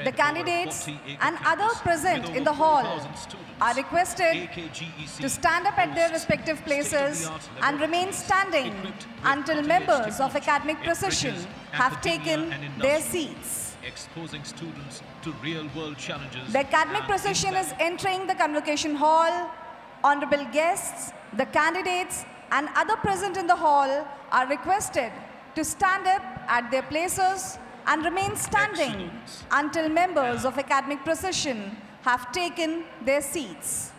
The candidates and others present in the hall are requested to stand up at their respective places and remain standing until members of academic procession have taken their seats. Exposing students to real-world challenges. The academic procession is entering the convocation hall. Honorable guests, the candidates and others present in the hall are requested to stand up at their places and remain standing until members of academic procession have taken their seats.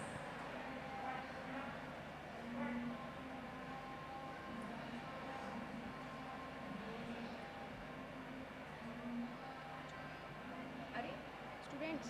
Students.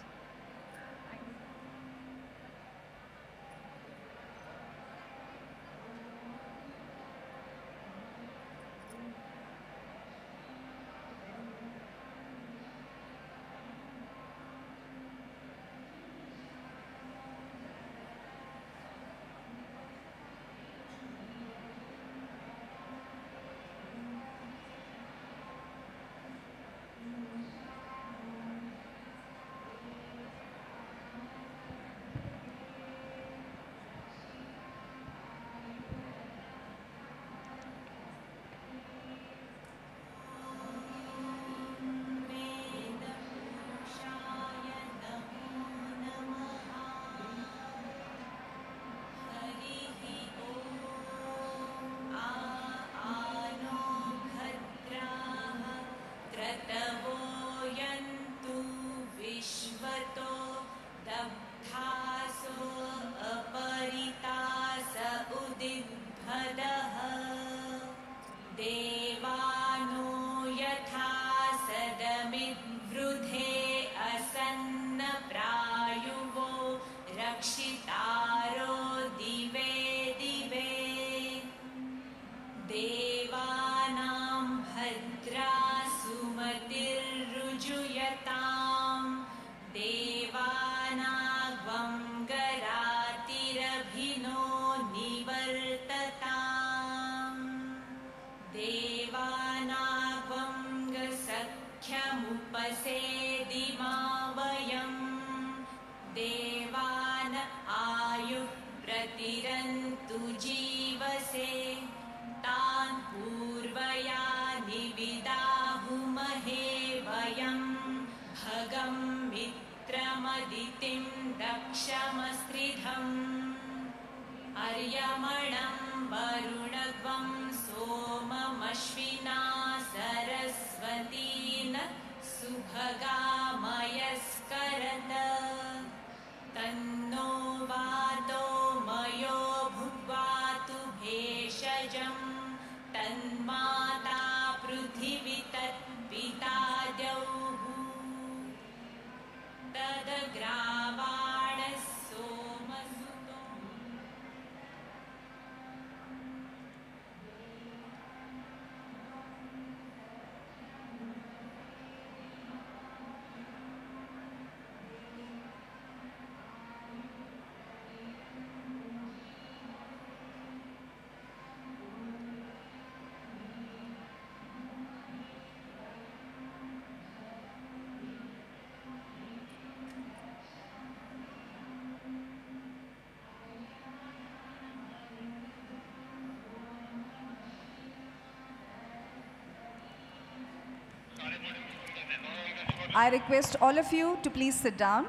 I request all of you to please sit down.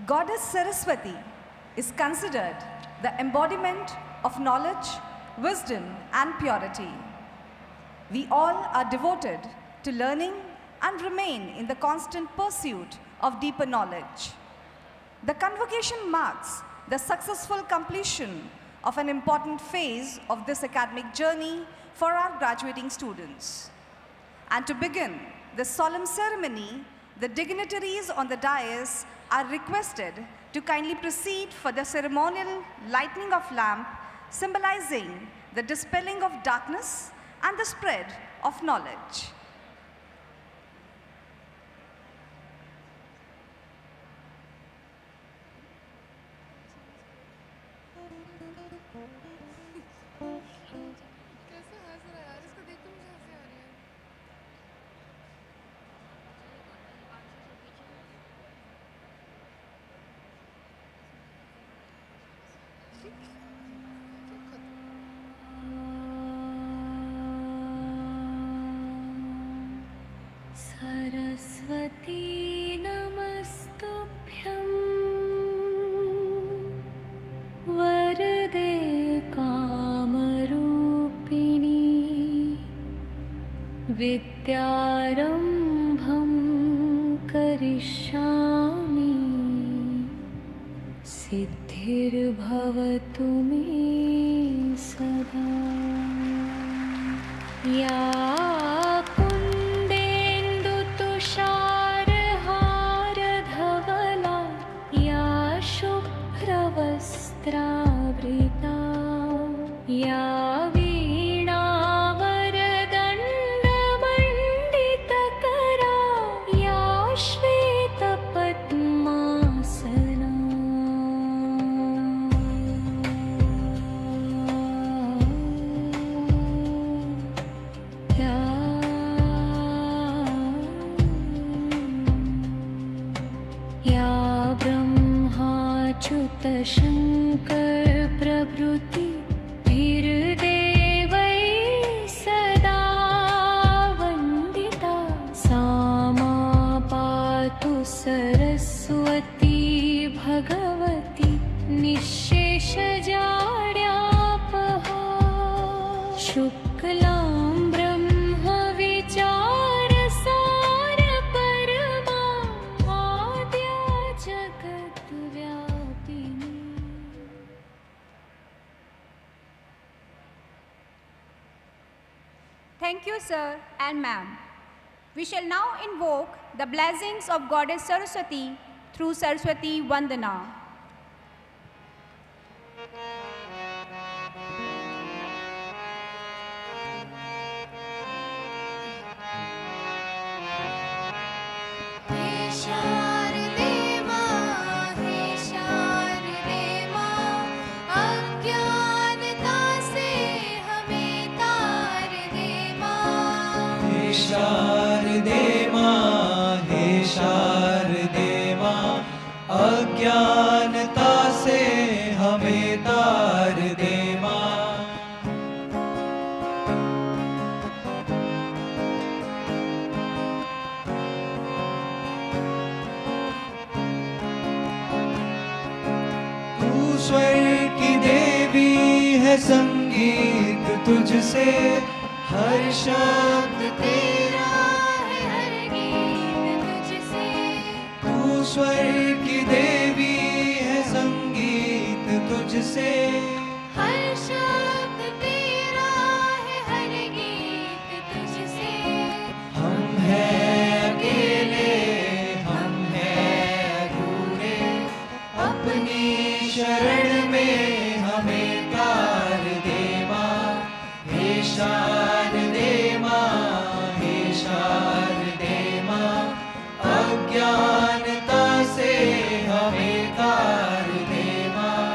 Goddess Saraswati is considered the embodiment of knowledge, wisdom, and purity. We all are devoted to learning and remain in the constant pursuit of deeper knowledge. The convocation marks the successful completion of an important phase of this academic journey for our graduating students. And to begin the solemn ceremony, the dignitaries on the dais are requested to kindly proceed for the ceremonial lighting of lamp, symbolizing the dispelling of darkness and the spread of knowledge. Saraswati नमस्तुभ्यं वरदे कामरूपिणी विद्यारम्भं करिष्यामि सिद्धिर्भवतु मे सदा या कुन्देन्दुतुषारहारधवला या शुभ्रवस्त्रावृता या वीणावरदण्डमण्डितकरा या श्वेतपद्मासना या ब्रह्माच्युतशङ्कर प्रभृति धीर्देवैः सदा वन्दिता सा मा पातु सरस्वती भगवती निःशेषजाड्यापहा शुक्लां ब्रह्मविचारसारपरमा आद्या जगद्व्यापिनी। Thank you, sir and ma'am. We shall now invoke the blessings of Goddess Saraswati through Saraswati Vandana. हे शारदे मां, हे शारदे मां, अज्ञानता से हमें तार दे मां। हे शारदे मां, हे शारदे मां, अज्ञानता से हमें तार दे मां। तू स्वर की देवी है, संगीत तुझसे हर शब्द तेरा है हर गीत तुझसे। तू स्वर की देवी है, संगीत तुझसे हर शब्द तेरा है हर गीत तुझसे। हम हैं अकेले, हम हैं अधूरे, अपनी शरण में हमें तार दे मां। हे शारदे मां, हे शारदे मां, अज्ञानता से हमें तार दे मां।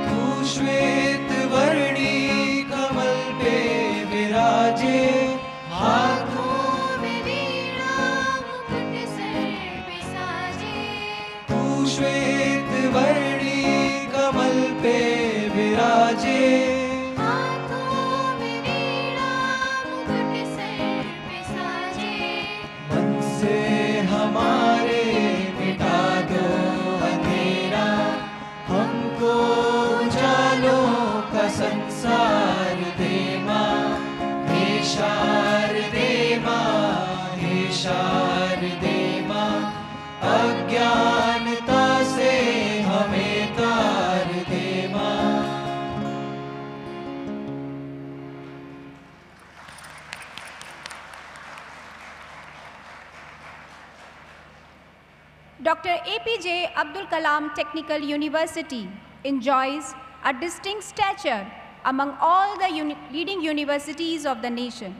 तू श्वेत वर्णी कमल पे विराजे, हाथों में वीणा मुकुट सर पे साजे। तू श्वेत वर्णी कमल पे विराजे, हाथों में वीणा मुकुट सर पे साजे। मन से हमारे मिटा दो अंधेरा, हमको उजालों का संसार दे मां। हे शारदे मां, हे शारदे मां, अज्ञानता से हमें तार दे मां। Dr. APJ Abdul Kalam Technical University enjoys a distinct stature among all the leading universities of the nation.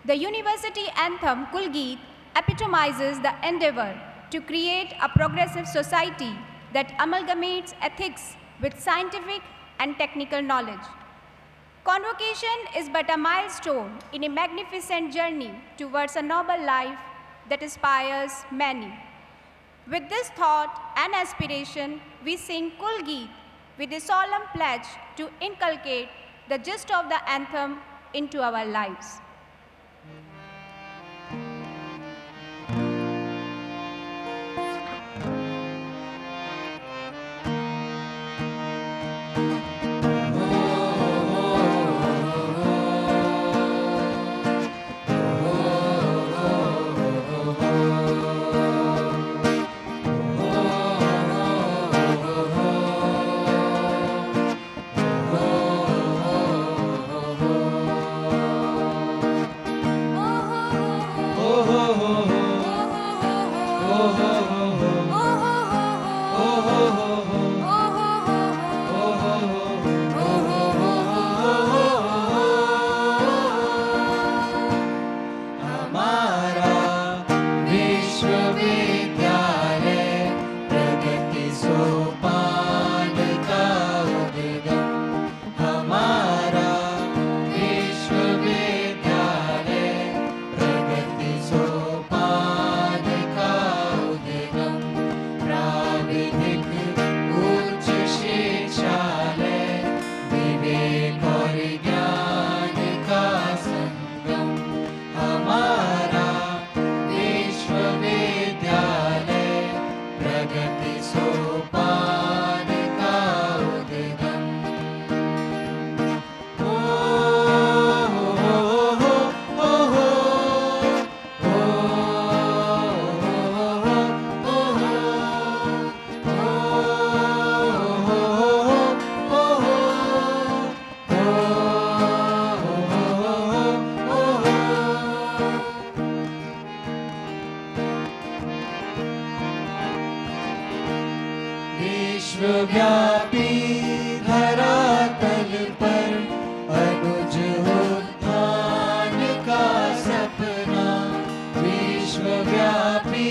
The university anthem Kulgeet epitomizes the endeavor to create a progressive society that amalgamates ethics with scientific and technical knowledge. Convocation is but a milestone in a magnificent journey towards a noble life that inspires many. With this thought and aspiration, we sing Kul Geet with a solemn pledge to inculcate the gist of the anthem into our lives. विश्वव्यापी धरातल पर अनुज उत्थान का सपना, विश्वव्यापी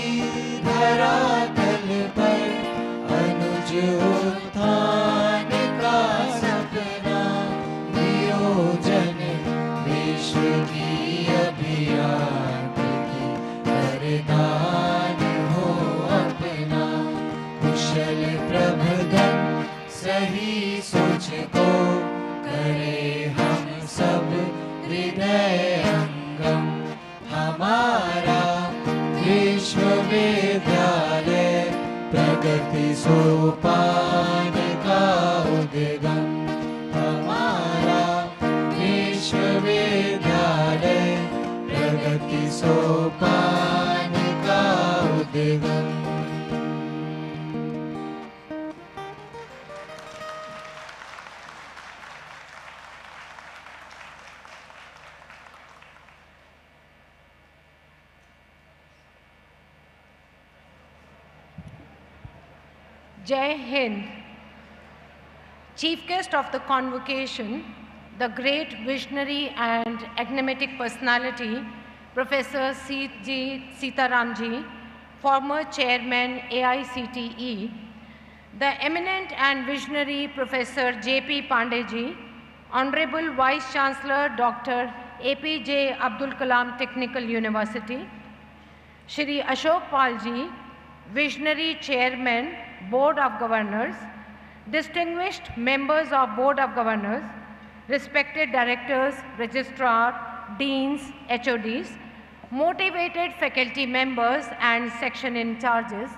धरातल पर अनुज उत्थान का सपना, नियोजन विश्व की अभियांत्रिकी वरदान हो अपना, कुशल प्रबंधन सही सोच को करे हम सब हृदय अंगम, हमारा विश्वविद्यालय प्रगति सोपान का उद्गम, हमारा विश्वविद्यालय प्रगति सोपान का उद्गम। Jai Hind. Chief guest of the convocation, the great visionary and enigmatic personality, Professor C.G. Sitaramji, former chairman AICTE, the eminent and visionary Professor J.P. Pandeyji, Honorable Vice Chancellor Dr. APJ Abdul Kalam Technical University, Shri Ashok Palji, visionary chairman, Board of Governors, distinguished members of Board of Governors, respected directors, registrar, deans, HODs, motivated faculty members and section in charges,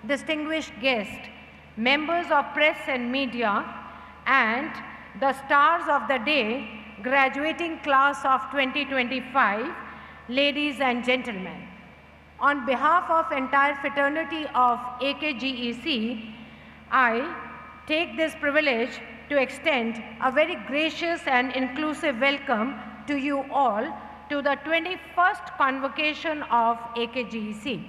distinguished guests, members of press and media, and the stars of the day, graduating class of 2025, ladies and gentlemen. On behalf of entire fraternity of AKGEC, I take this privilege to extend a very gracious and inclusive welcome to you all to the 21st convocation of AKGEC.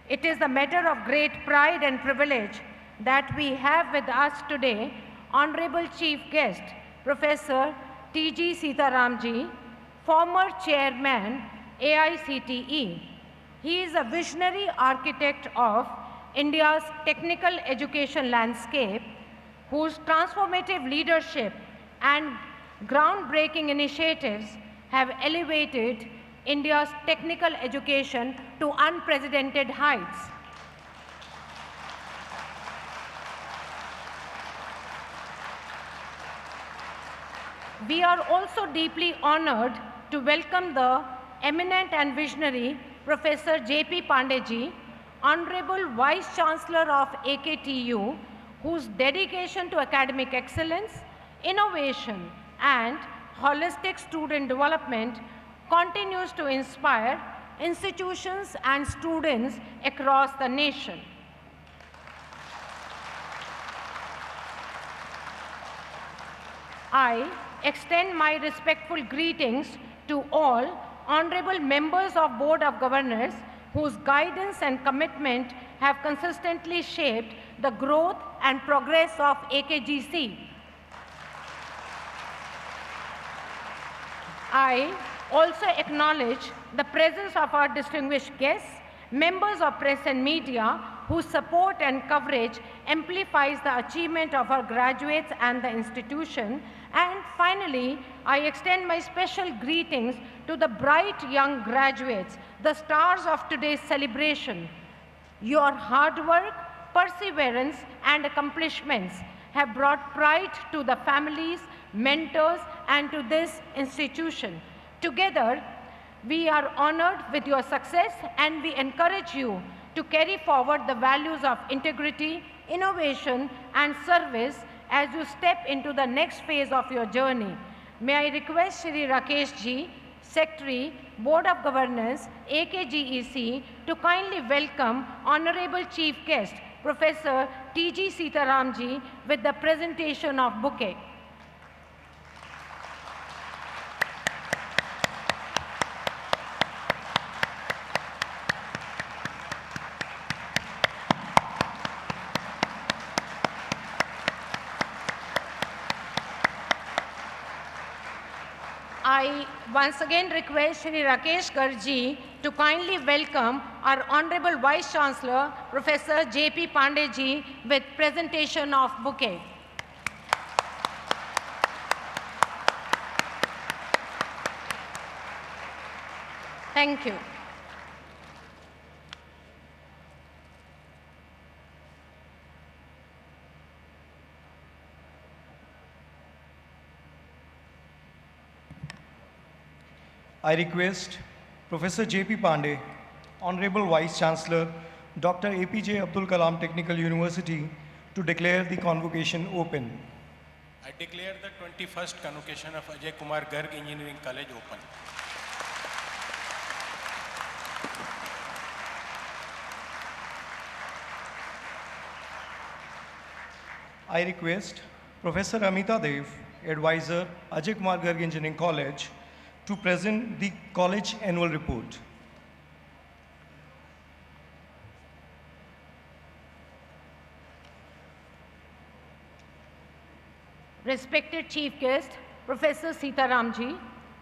It is a matter of great pride and privilege that we have with us today Honorable Chief Guest, Professor T.G. Sitaramji, former Chairman, AICTE. He is a visionary architect of India's technical education landscape, whose transformative leadership and groundbreaking initiatives have elevated India's technical education to unprecedented heights. We are also deeply honored to welcome the eminent and visionary Professor J.P. Pandeyji, Honorable Vice Chancellor of AKTU, whose dedication to academic excellence, innovation, and holistic student development continues to inspire institutions and students across the nation. I extend my respectful greetings to all honorable members of Board of Governors whose guidance and commitment have consistently shaped the growth and progress of AKGC. I also acknowledge the presence of our distinguished guests, members of press and media, whose support and coverage amplifies the achievement of our graduates and the institution. And finally, I extend my special greetings to the bright young graduates, the stars of today's celebration. Your hard work, perseverance, and accomplishments have brought pride to the families, mentors, and to this institution. Together, we are honored with your success, and we encourage you to carry forward the values of integrity, innovation, and service as you step into the next phase of your journey. May I request Shri Rakesh Ji, Secretary, Board of Governors, AKGEC, to kindly welcome Honorable Chief Guest, Professor T.G. Sitaram Ji, with the presentation of bouquet. I once again request Shri Rakesh Garji to kindly welcome our Honorable Vice Chancellor, Professor J.P. Pandeyji, with presentation of bouquet. Thank you. I request Professor J.P. Pandey, Honorable Vice Chancellor, Dr. APJ Abdul Kalam Technical University, to declare the convocation open. I declare the 21st convocation of Ajay Kumar Garg Engineering College open. I request Professor Amita Dev, Advisor, Ajay Kumar Garg Engineering College, to present the college annual report. Respected Chief Guest, Professor Sitaram Ji,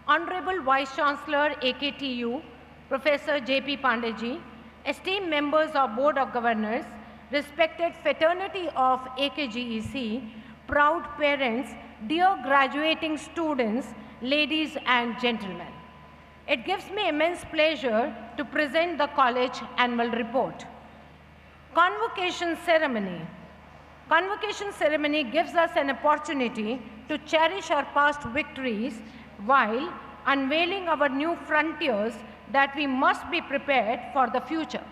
Honorable Vice Chancellor AKTU, Professor J.P. Pandeyji, esteemed members of Board of Governors, respected fraternity of AKGEC, proud parents, dear graduating students, ladies and gentlemen. It gives me immense pleasure to present the college annual report. Convocation ceremony. Convocation ceremony gives us an opportunity to cherish our past victories while unveiling our new frontiers that we must be prepared for the future.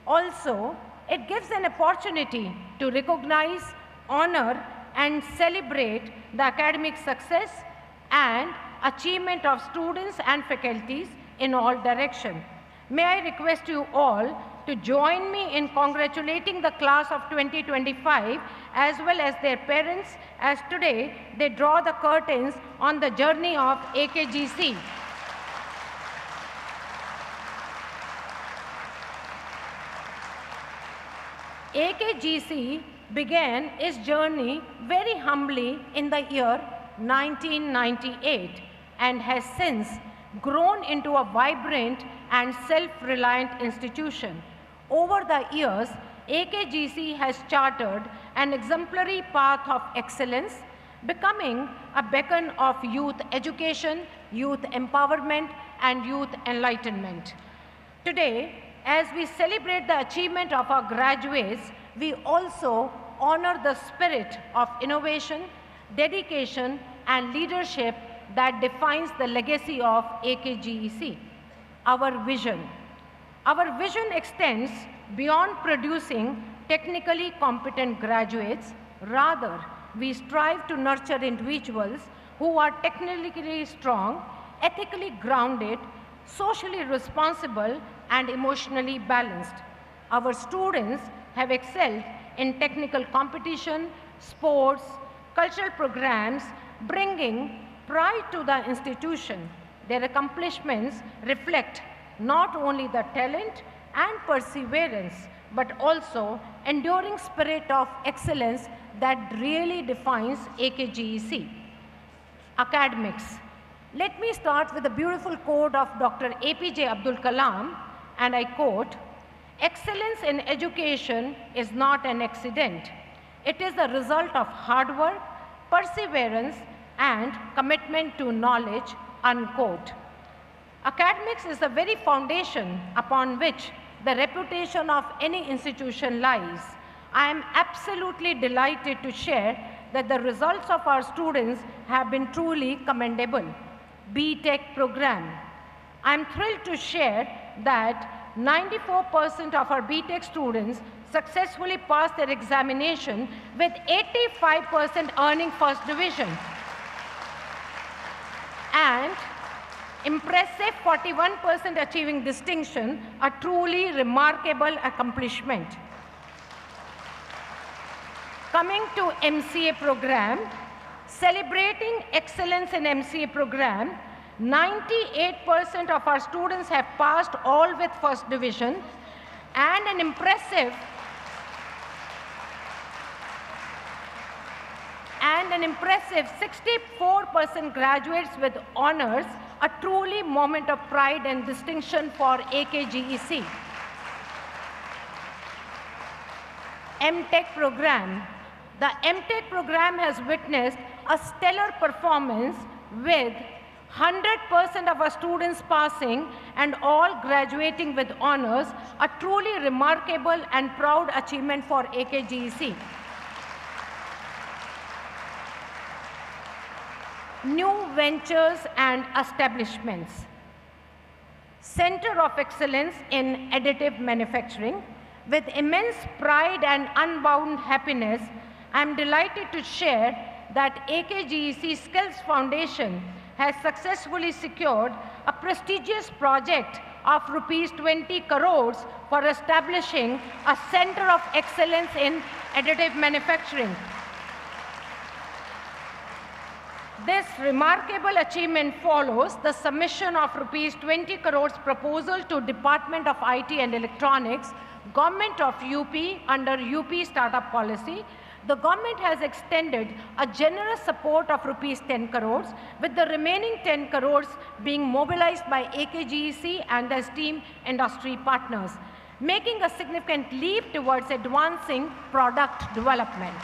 Also, it gives an opportunity to recognize, honor, and celebrate the academic success and achievement of students and faculties in all directions. May I request you all to join me in congratulating the class of 2025 as well as their parents, as today they draw the curtains on the journey of AKGC. AKGC began its journey very humbly in the year 1998 and has since grown into a vibrant and self-reliant institution. Over the years, AKGC has chartered an exemplary path of excellence, becoming a beacon of youth education, youth empowerment, and youth enlightenment. Today, as we celebrate the achievement of our graduates, we also honor the spirit of innovation, dedication, and leadership that defines the legacy of AKGEC. Our vision. Our vision extends beyond producing technically competent graduates. Rather, we strive to nurture individuals who are technically strong, ethically grounded, socially responsible, and emotionally balanced. Our students have excelled in technical competition, sports, cultural programs, bringing pride to the institution. Their accomplishments reflect not only the talent and perseverance, but also enduring spirit of excellence that really defines AKGEC. Academics. Let me start with a beautiful quote of Dr. APJ Abdul Kalam, and I quote, "Excellence in education is not an accident. It is the result of hard work, perseverance, and commitment to knowledge," unquote. Academics is the very foundation upon which the reputation of any institution lies. I am absolutely delighted to share that the results of our students have been truly commendable. B.Tech program. I am thrilled to share that 94% of our B.Tech students successfully passed their examination, with 85% earning first division. And impressive 41% achieving distinction, a truly remarkable accomplishment. Coming to MCA program, celebrating excellence in MCA program, 98% of our students have passed all with first division, and an impressive 64% graduates with honors, a truly moment of pride and distinction for AKGEC. M.Tech program. The M.Tech program has witnessed a stellar performance with 100% of our students passing and all graduating with honors, a truly remarkable and proud achievement for AKGEC. New ventures and establishments. Center of Excellence in Additive Manufacturing. With immense pride and unbound happiness, I am delighted to share that AKGEC Skills Foundation has successfully secured a prestigious project of ₹20 crores for establishing a Center of Excellence in Additive Manufacturing. This remarkable achievement follows the submission of ₹20 crores proposal to Department of IT and Electronics, Government of UP under UP Startup Policy. The government has extended a generous support of ₹10 crores, with the remaining 10 crores being mobilized by AKGEC and the esteemed industry partners, making a significant leap towards advancing product development.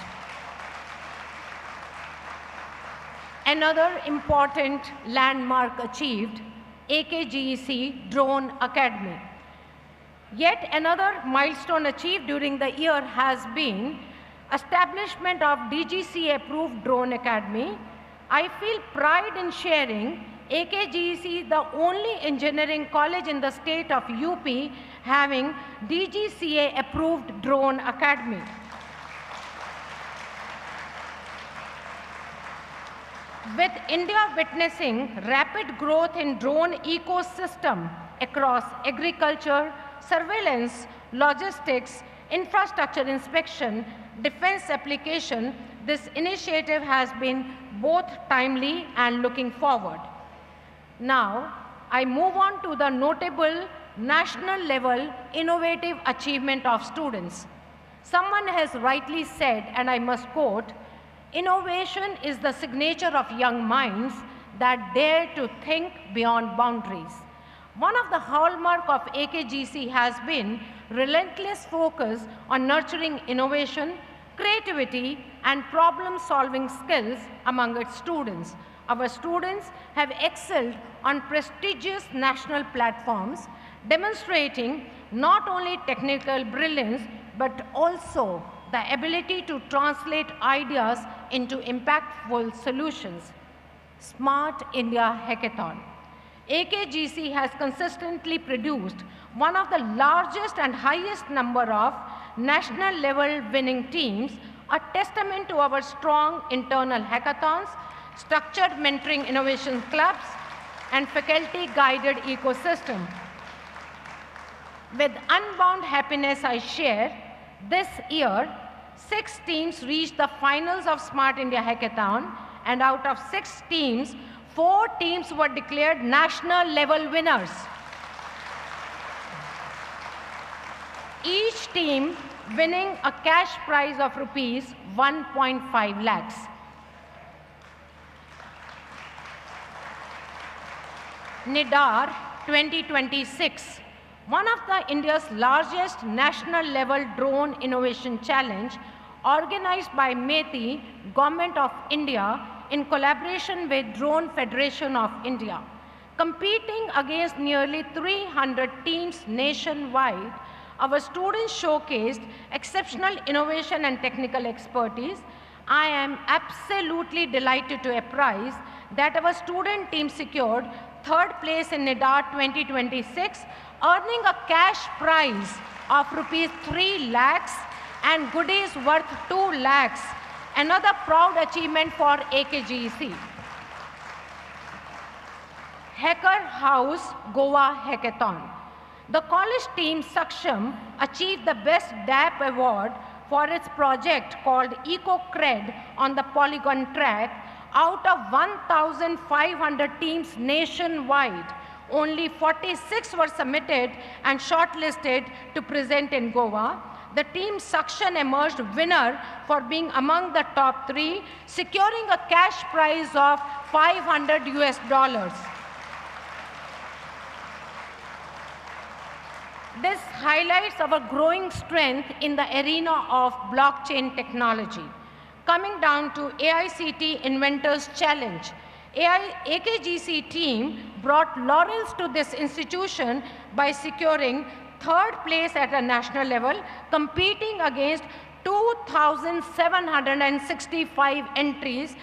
Another important landmark achieved, AKGEC Drone Academy. Yet another milestone achieved during the year has been establishment of DGCA-approved Drone Academy. I feel pride in sharing AKGEC, the only engineering college in the state of UP having DGCA-approved Drone Academy. With India witnessing rapid growth in drone ecosystem across agriculture, surveillance, logistics, infrastructure inspection, defense application, this initiative has been both timely and looking forward. Now, I move on to the notable national level innovative achievement of students. Someone has rightly said, and I must quote, "Innovation is the signature of young minds that dare to think beyond boundaries." One of the hallmarks of AKGC has been relentless focus on nurturing innovation, creativity, and problem-solving skills among its students. Our students have excelled on prestigious national platforms, demonstrating not only technical brilliance, but also the ability to translate ideas into impactful solutions. Smart India Hackathon. AKGC has consistently produced one of the largest and highest number of national level winning teams, a testament to our strong internal hackathons, structured mentoring innovation clubs, and faculty-guided ecosystem. With unbound happiness I share, this year, 6 teams reached the finals of Smart India Hackathon, and out of 6 teams, 4 teams were declared national level winners. Each team winning a cash prize of rupees 1.5 lakhs. NIDAR 2026, one of the India's largest national level drone innovation challenge, organized by METI, Government of India, in collaboration with Drone Federation of India. Competing against nearly 300 teams nationwide, our students showcased exceptional innovation and technical expertise. I am absolutely delighted to apprise that our student team secured 3rd place in NIDAR 2026, earning a cash prize of rupees 3 lakhs and goodies worth 2 lakhs, another proud achievement for AKGC. Hacker House Goa Hackathon. The college team Saksham achieved the Best DAP award for its project called EcoCred on the Polygon track. Out of 1,500 teams nationwide, only 46 were submitted and shortlisted to present in Goa. The team Saksham emerged winner for being among the top 3, securing a cash prize of $500. This highlights our growing strength in the arena of blockchain technology. Coming down to AICT Inventors Challenge, AKGC team brought laurels to this institution by securing 3rd place at a national level, competing against 2,765 entries.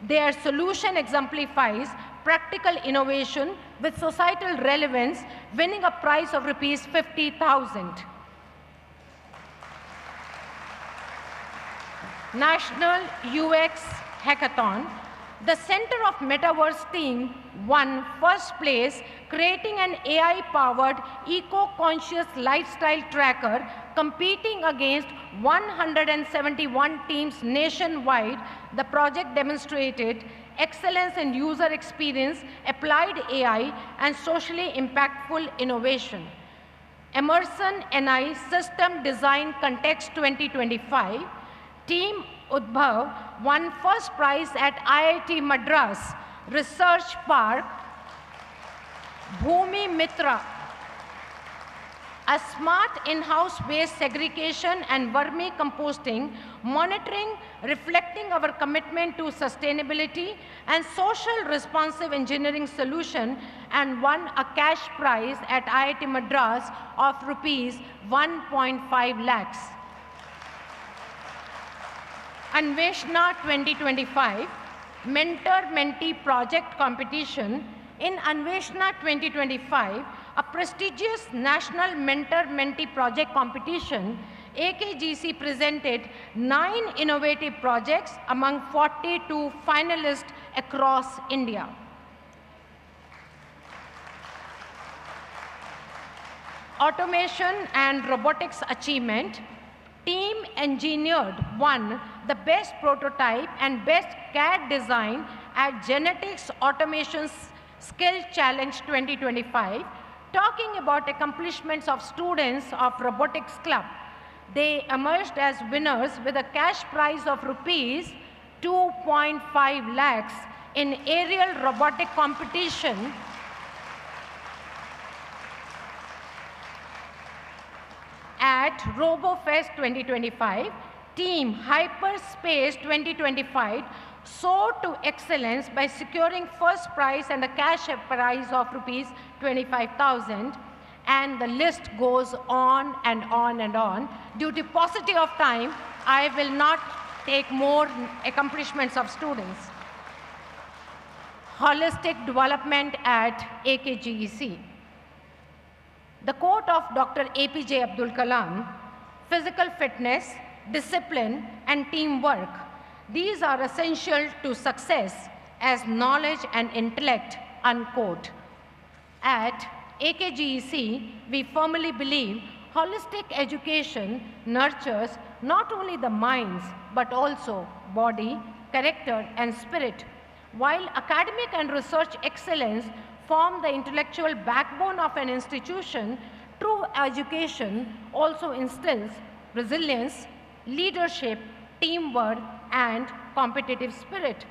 Their solution exemplifies practical innovation with societal relevance, winning a prize of rupees 50,000. National UX Hackathon. The Center of Metaverse team won 1st place, creating an AI-powered eco-conscious lifestyle tracker, competing against 171 teams nationwide. The project demonstrated excellence in user experience, applied AI, and socially impactful innovation. Emerson NI System Design Context 2025, Team Udbhav won 1st prize at IIT Madras Research Park. Bhumi Mitra, a smart in-house waste segregation and vermicomposting, monitoring, reflecting our commitment to sustainability and social responsive engineering solution, and won a cash prize at IIT Madras of rupees 1.5 lakhs. Anveshna 2025, Mentor-Mentee Project Competition. In Anveshna 2025, a prestigious national mentor-mentee project competition, AKGC presented 9 innovative projects among 42 finalists across India. Automation and robotics achievement. Team Engineered won the Best Prototype and Best CAD Design at Genetics Automation Skill Challenge 2025. Talking about accomplishments of students of Robotics Club, they emerged as winners with a cash prize of rupees 2.5 lakhs in aerial robotic competition at RoboFest 2025. Team Hyperspace 2025 soared to excellence by securing first prize and a cash prize of rupees 25,000. And the list goes on and on and on. Due to paucity of time, I will not take more accomplishments of students. Holistic development at AKGEC. The quote of Dr. APJ Abdul Kalam, physical fitness, discipline, and teamwork, these are essential to success as knowledge and intellect, unquote. At AKGEC, we firmly believe holistic education nurtures not only the minds, but also body, character, and spirit. While academic and research excellence form the intellectual backbone of an institution, true education also instills resilience, leadership, teamwork, and competitive spirit.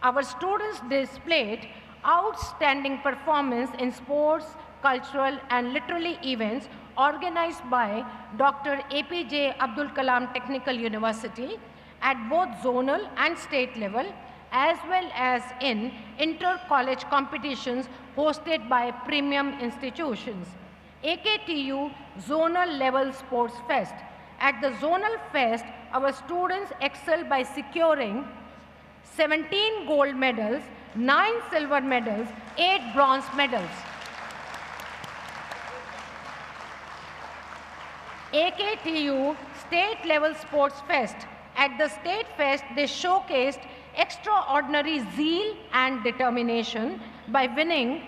Our students displayed outstanding performance in sports, cultural, and literary events organized by Dr. APJ Abdul Kalam Technical University at both zonal and state level, as well as in inter-college competitions hosted by premium institutions. AKTU Zonal Level Sports Fest. At the Zonal Fest, our students excel by securing 17 gold medals, 9 silver medals, 8 bronze medals. AKTU State Level Sports Fest. At the State Fest, they showcased extraordinary zeal and determination by winning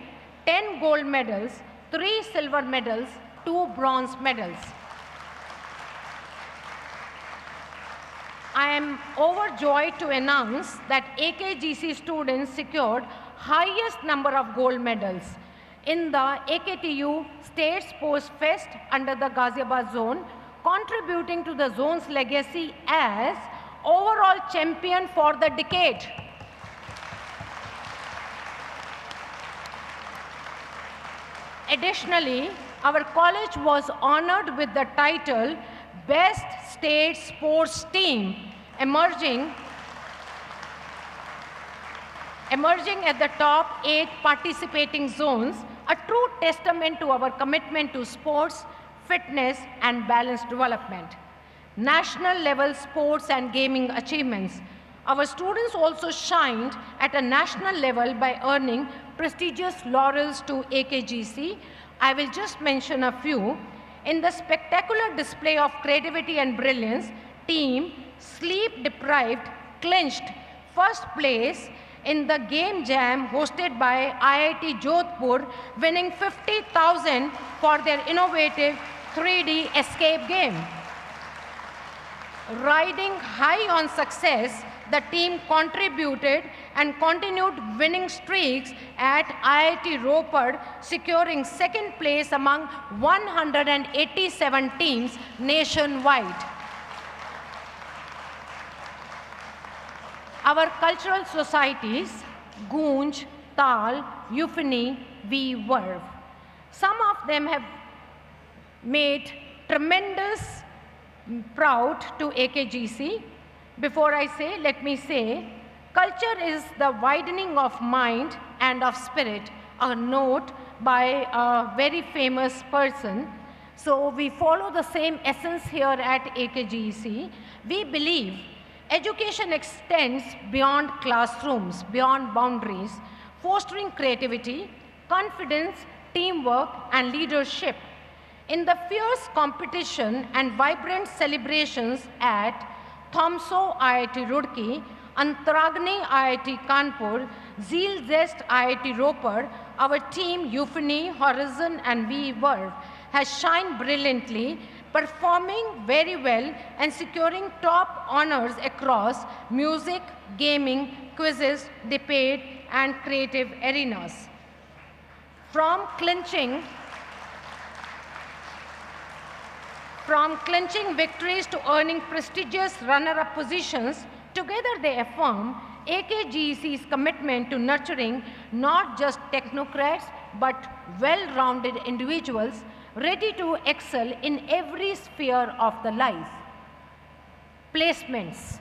10 gold medals, 3 silver medals, 2 bronze medals. I am overjoyed to announce that AKGC students secured highest number of gold medals in the AKTU State Sports Fest under the Ghaziabad zone, contributing to the zone's legacy as overall champion for the decade. Additionally, our college was honored with the title Best State Sports Team, emerging at the top 8 participating zones, a true testament to our commitment to sports, fitness, and balanced development. National level sports and gaming achievements. Our students also shined at a national level by earning prestigious laurels to AKGC. I will just mention a few. In the spectacular display of creativity and brilliance, team Sleep Deprived clinched first place in the game jam hosted by IIT Jodhpur, winning 50,000 for their innovative 3D escape game. Riding high on success, the team contributed and continued winning streaks at IIT Ropar, securing second place among 187 teams nationwide. Our cultural societies, Goonj, Tal, Euphony, we Verve. Some of them have made tremendous proud to AKGC. Before I say, let me say, culture is the widening of mind and of spirit, a note by a very famous person. So we follow the same essence here at AKGC. We believe education extends beyond classrooms, beyond boundaries, fostering creativity, confidence, teamwork, and leadership. In the fierce competition and vibrant celebrations at Thomso IIT Roorkee, Antragni IIT Kanpur, Zeal Zest IIT Ropar, our team Euphony, Horizon, and We Verve has shined brilliantly, performing very well and securing top honors across music, gaming, quizzes, debate, and creative arenas. From clinching victories to earning prestigious runner-up positions, together they affirm AKGC's commitment to nurturing not just technocrats, but well-rounded individuals ready to excel in every sphere of the life. Placements.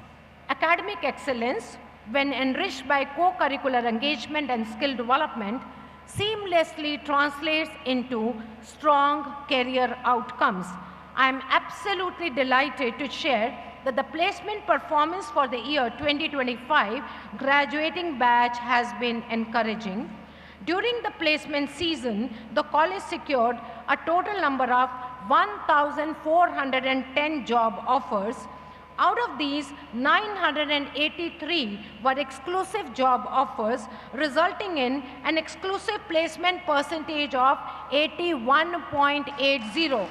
Academic excellence, when enriched by co-curricular engagement and skill development, seamlessly translates into strong career outcomes. I am absolutely delighted to share that the placement performance for the year 2025 graduating batch has been encouraging. During the placement season, the college secured a total number of 1,410 job offers. Out of these, 983 were exclusive job offers, resulting in an exclusive placement percentage of 81.80.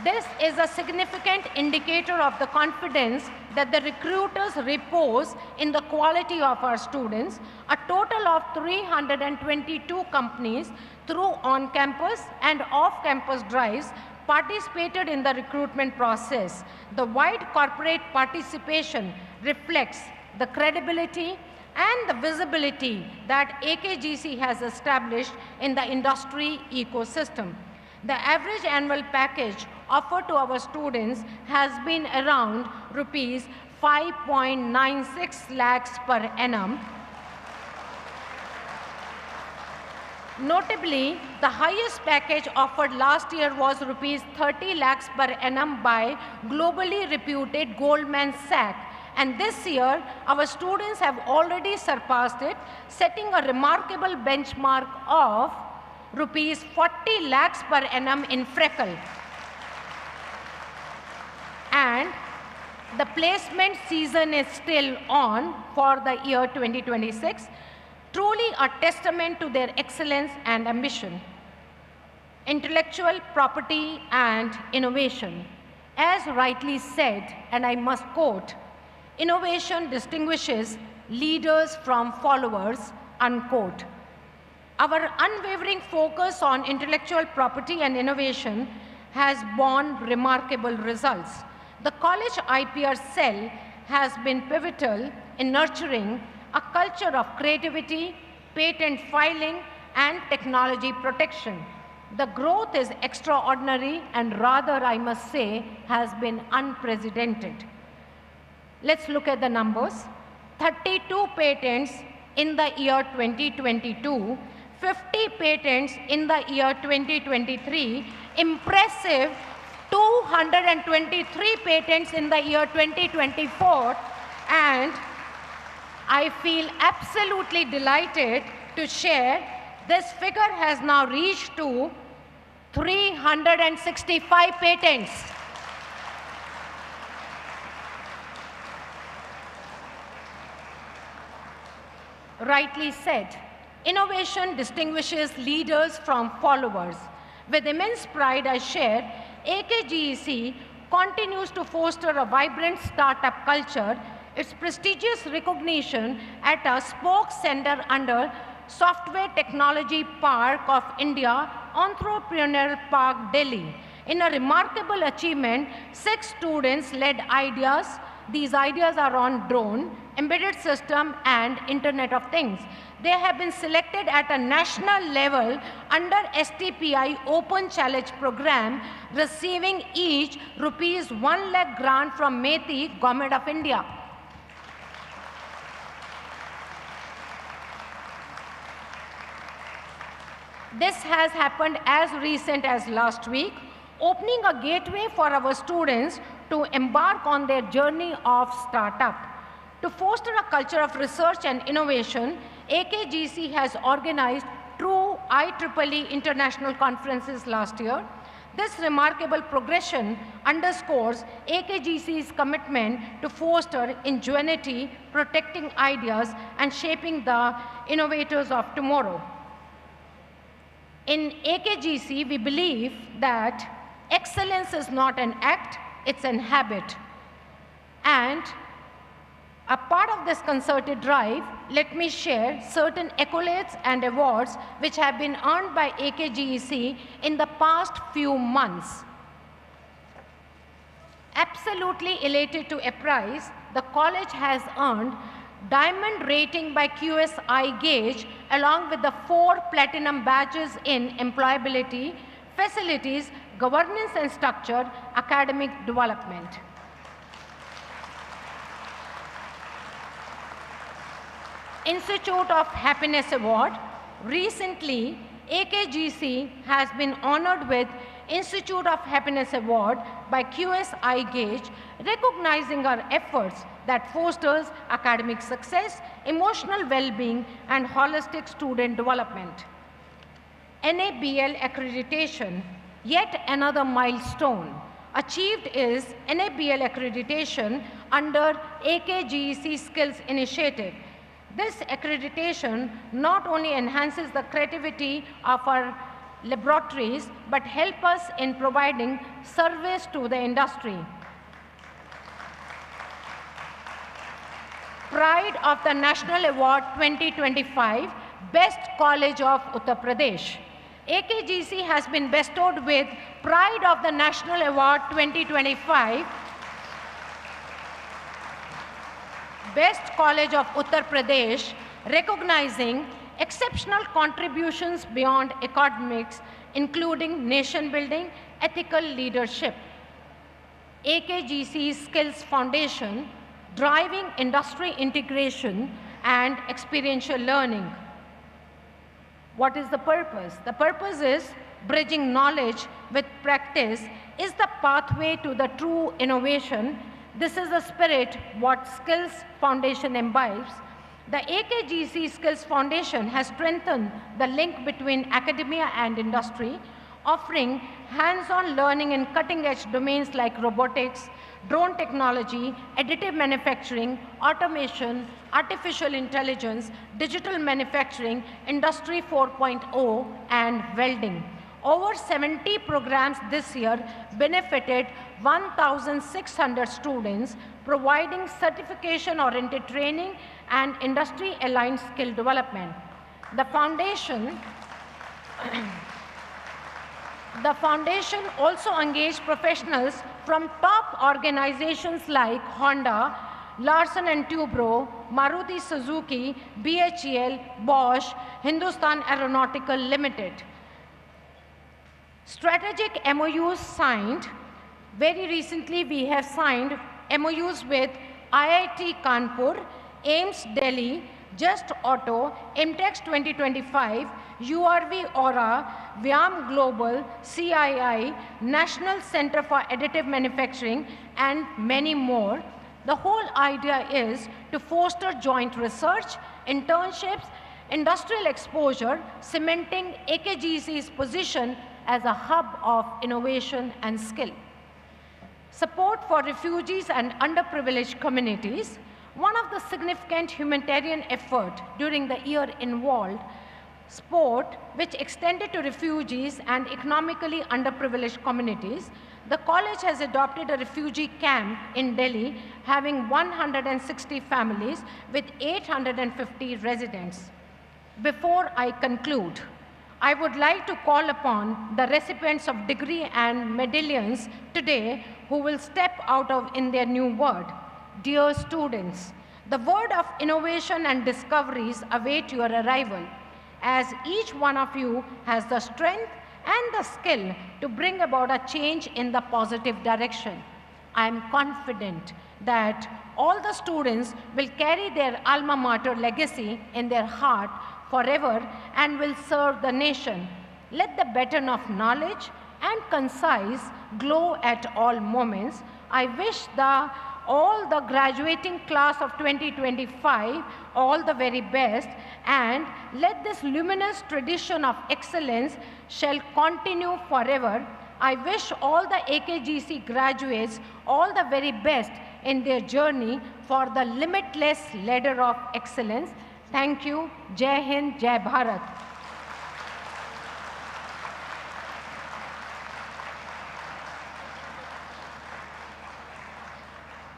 This is a significant indicator of the confidence that the recruiters repose in the quality of our students. A total of 322 companies through on-campus and off-campus drives participated in the recruitment process. The wide corporate participation reflects the credibility and the visibility that AKGC has established in the industry ecosystem. The average annual package offered to our students has been around rupees 5.96 lakhs per annum. Notably, the highest package offered last year was rupees 30 lakhs per annum by globally reputed Goldman Sachs. And this year, our students have already surpassed it, setting a remarkable benchmark of rupees 40 lakhs per annum in Freckle. And the placement season is still on for the year 2026, truly a testament to their excellence and ambition. Intellectual property and innovation. As rightly said, and I must quote, innovation distinguishes leaders from followers, unquote. Our unwavering focus on intellectual property and innovation has borne remarkable results. The college IPR cell has been pivotal in nurturing a culture of creativity, patent filing, and technology protection. The growth is extraordinary and rather, I must say, has been unprecedented. Let's look at the numbers. 32 patents in the year 2022, 50 patents in the year 2023, impressive 223 patents in the year 2024, and I feel absolutely delighted to share this figure has now reached to 365 patents. Rightly said, innovation distinguishes leaders from followers. With immense pride, I share, AKGEC continues to foster a vibrant startup culture. Its prestigious recognition at a spoke center under Software Technology Park of India, Entrepreneurial Park, Delhi. In a remarkable achievement, 6 students led ideas. These ideas are on drone, embedded system, and Internet of Things. They have been selected at a national level under STPI Open Challenge program, receiving each rupees 1 lakh grant from METI, Government of India. This has happened as recent as last week, opening a gateway for our students to embark on their journey of startup. To foster a culture of research and innovation, AKGC has organized true IEEE international conferences last year. This remarkable progression underscores AKGC's commitment to foster ingenuity, protecting ideas, and shaping the innovators of tomorrow. In AKGC, we believe that excellence is not an act, it's an habit. And a part of this concerted drive, let me share certain accolades and awards which have been earned by AKGEC in the past few months. Absolutely elated to apprise, the college has earned Diamond rating by QSI Gauge along with the 4 platinum badges in employability, facilities, governance and structured academic development. Institute of Happiness Award. Recently, AKGC has been honored with Institute of Happiness Award by QS-iGauge, recognizing our efforts that fosters academic success, emotional well-being, and holistic student development. NABL accreditation, yet another milestone achieved is NABL accreditation under AKGC Skills Initiative. This accreditation not only enhances the creativity of our laboratories, but help us in providing service to the industry. Pride of the National Award 2025, Best College of Uttar Pradesh. AKGC has been bestowed with Pride of the National Award 2025, Best College of Uttar Pradesh, recognizing exceptional contributions beyond academics, including nation building, ethical leadership. AKGC Skills Foundation, driving industry integration and experiential learning. What is the purpose? The purpose is bridging knowledge with practice is the pathway to the true innovation. This is the spirit what Skills Foundation imbibes. The AKGC Skills Foundation has strengthened the link between academia and industry, offering hands-on learning in cutting-edge domains like robotics, drone technology, additive manufacturing, automation, artificial intelligence, digital manufacturing, Industry 4.0, and welding. Over 70 programs this year benefited 1,600 students, providing certification-oriented training and industry-aligned skill development. The foundation also engaged professionals from top organizations like Honda, Larsen & Toubro, Maruti Suzuki, BHEL, Bosch, Hindustan Aeronautical Limited. Strategic MOUs signed. Very recently, we have signed MOUs with IIT Kanpur, AIMS Delhi, Just Auto, MTEX 2025, URV Aura, Vyam Global, CII, National Center for Additive Manufacturing, and many more. The whole idea is to foster joint research, internships, industrial exposure, cementing AKGC's position as a hub of innovation and skill. Support for refugees and underprivileged communities. One of the significant humanitarian efforts during the year involved sport, which extended to refugees and economically underprivileged communities. The college has adopted a refugee camp in Delhi, having 160 families with 850 residents. Before I conclude, I would like to call upon the recipients of degree and medallions today who will step out in their new world. Dear students, the word of innovation and discoveries await your arrival, as each one of you has the strength and the skill to bring about a change in the positive direction. I am confident that all the students will carry their alma mater legacy in their heart forever and will serve the nation. Let the baton of knowledge and concise glow at all moments. I wish all the graduating class of 2025 all the very best, and let this luminous tradition of excellence shall continue forever. I wish all the AKGC graduates all the very best in their journey for the limitless ladder of excellence. Thank you. Jai Hind, Jai Bharat.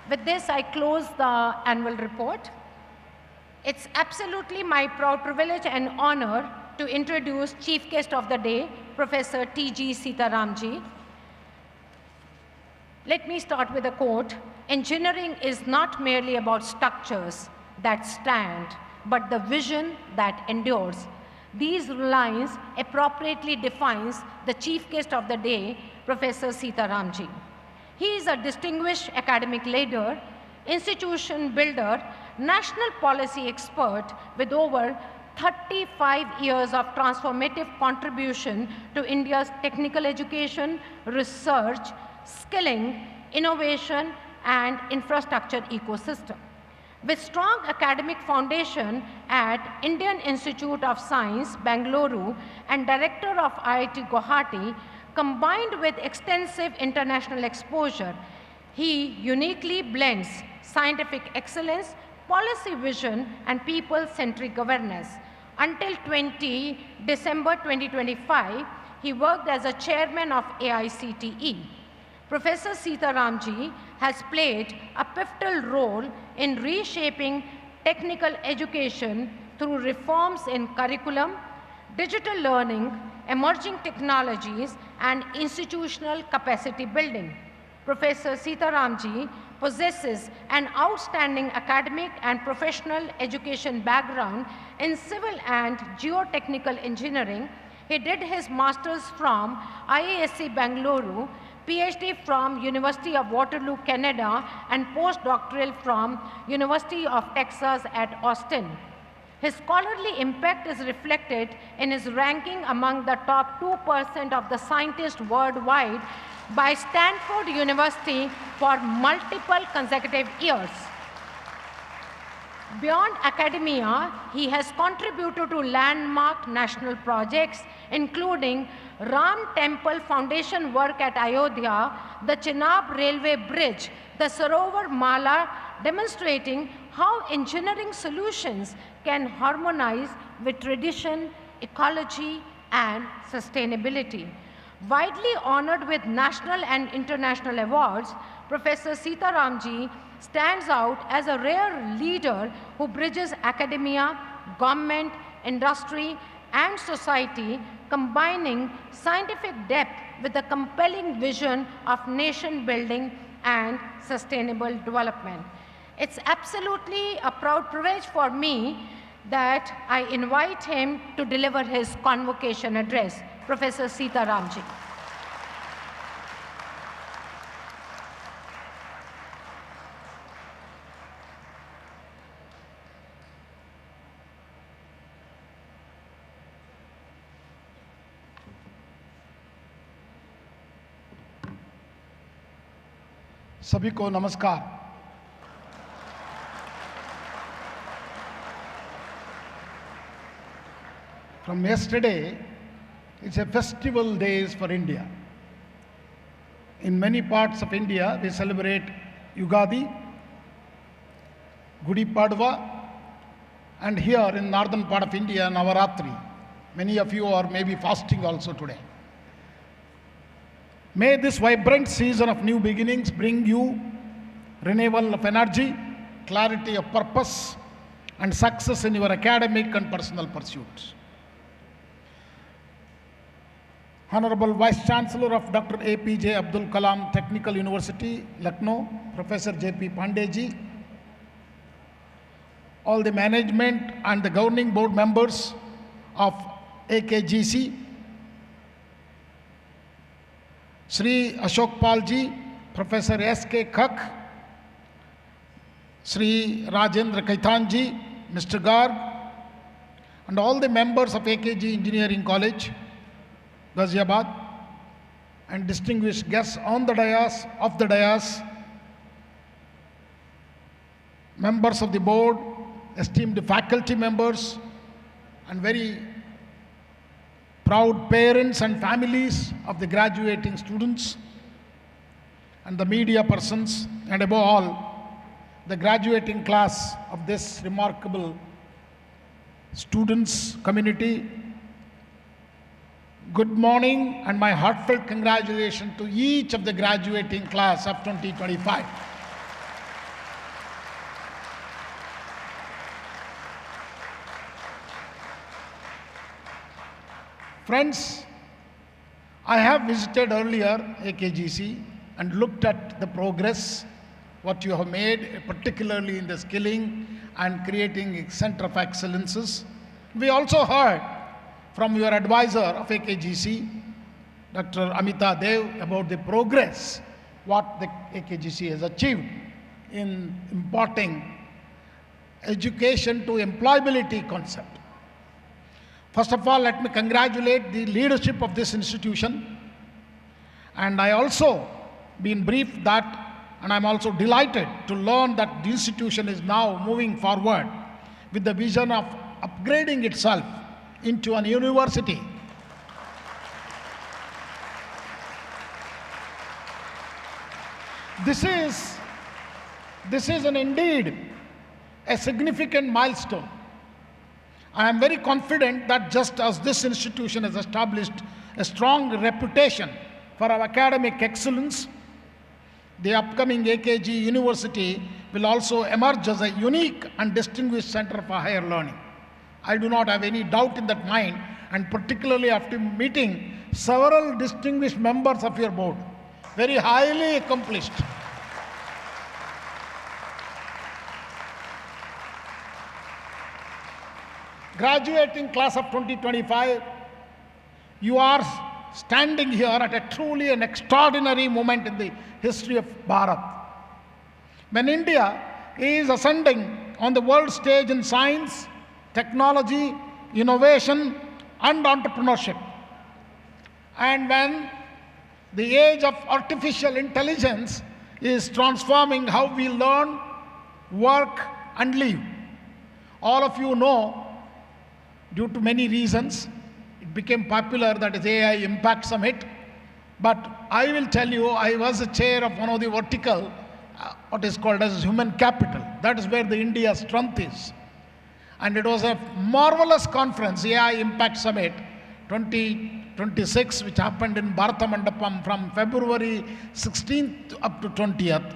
With this, I close the annual report. It's absolutely my proud privilege and honor to introduce Chief Guest of the Day, Professor T.G. Sitaramji. Let me start with a quote. Engineering is not merely about structures that stand, but the vision that endures. These lines appropriately defines the Chief Guest of the Day Professor Sita Ramji. He is a distinguished academic leader, institution builder, national policy expert with over 35 years of transformative contribution to India's technical education, research, skilling, innovation, and infrastructure ecosystem. With strong academic foundation at Indian Institute of Science, Bangalore, and director of IIT Guwahati, combined with extensive international exposure, he uniquely blends scientific excellence, policy vision, and people-centric governance. Until December 2025, he worked as a chairman of AICTE. Professor Sita Ramji has played a pivotal role in reshaping technical education through reforms in curriculum, digital learning, emerging technologies, and institutional capacity building. Professor Sita Ramji possesses an outstanding academic and professional education background in civil and geotechnical engineering. He did his master's from IISc Bangalore, PhD from University of Waterloo, Canada, and postdoctoral from University of Texas at Austin. His scholarly impact is reflected in his ranking among the top 2% of the scientists worldwide by Stanford University for multiple consecutive years. Beyond academia, he has contributed to landmark national projects, including Ram Temple Foundation work at Ayodhya, the Chenab Railway Bridge, the Sarovar Mala, demonstrating how engineering solutions can harmonize with tradition, ecology, and sustainability. Widely honored with national and international awards, Professor Sita Ramji stands out as a rare leader who bridges academia, government, industry, and society, combining scientific depth with a compelling vision of nation building and sustainable development. It's absolutely a proud privilege for me that I invite him to deliver his convocation address. Professor Sita Ramji. सभी को नमस्कार। From yesterday, it's a festival days for India. In many parts of India, we celebrate Yugadi, Gudi Padwa, and here in northern part of India, Navaratri. Many of you are maybe fasting also today. May this vibrant season of new beginnings bring you renewal of energy, clarity of purpose, and success in your academic and personal pursuits. Honorable Vice Chancellor of Dr. APJ Abdul Kalam Technical University, Lucknow, Professor JP Pandey, all the management and the governing board members of AKGC, Sri Ashok Palji, Professor S.K. Khak, Sri Rajendra Kaitanji, Mr. Garg, and all the members of AKG Engineering College, Ghaziabad, and distinguished guests on the dais, off the dais, members of the board, esteemed faculty members, and very proud parents and families of the graduating students, and the media persons, and above all, the graduating class of this remarkable students community. Good morning and my heartfelt congratulations to each of the graduating class of 2025. Friends, I have visited earlier AKGC and looked at the progress, what you have made, particularly in the skilling and creating a center of excellences. We also heard from your advisor of AKGC Dr. Amita Dev about the progress what the AKGC has achieved in importing education to employability concept. First of all, let me congratulate the leadership of this institution, and I also been briefed that, and I'm also delighted to learn that the institution is now moving forward with the vision of upgrading itself into an university. This is indeed a significant milestone. I am very confident that just as this institution has established a strong reputation for our academic excellence, the upcoming AKG University will also emerge as a unique and distinguished center for higher learning. I do not have any doubt in that mind, and particularly after meeting several distinguished members of your board, very highly accomplished. Graduating class of 2025, you are standing here at a truly an extraordinary moment in the history of Bharat. When India is ascending on the world stage in science, technology, innovation, and entrepreneurship, and when the age of artificial intelligence is transforming how we learn, work, and live. All of you know, due to many reasons, it became popular, that is AI Impact Summit. But I will tell you, I was a chair of one of the vertical, what is called as human capital. That is where the India's strength is. And it was a marvelous conference, AI Impact Summit 2026, which happened in Bharata Mandapam from February 16th up to 20th.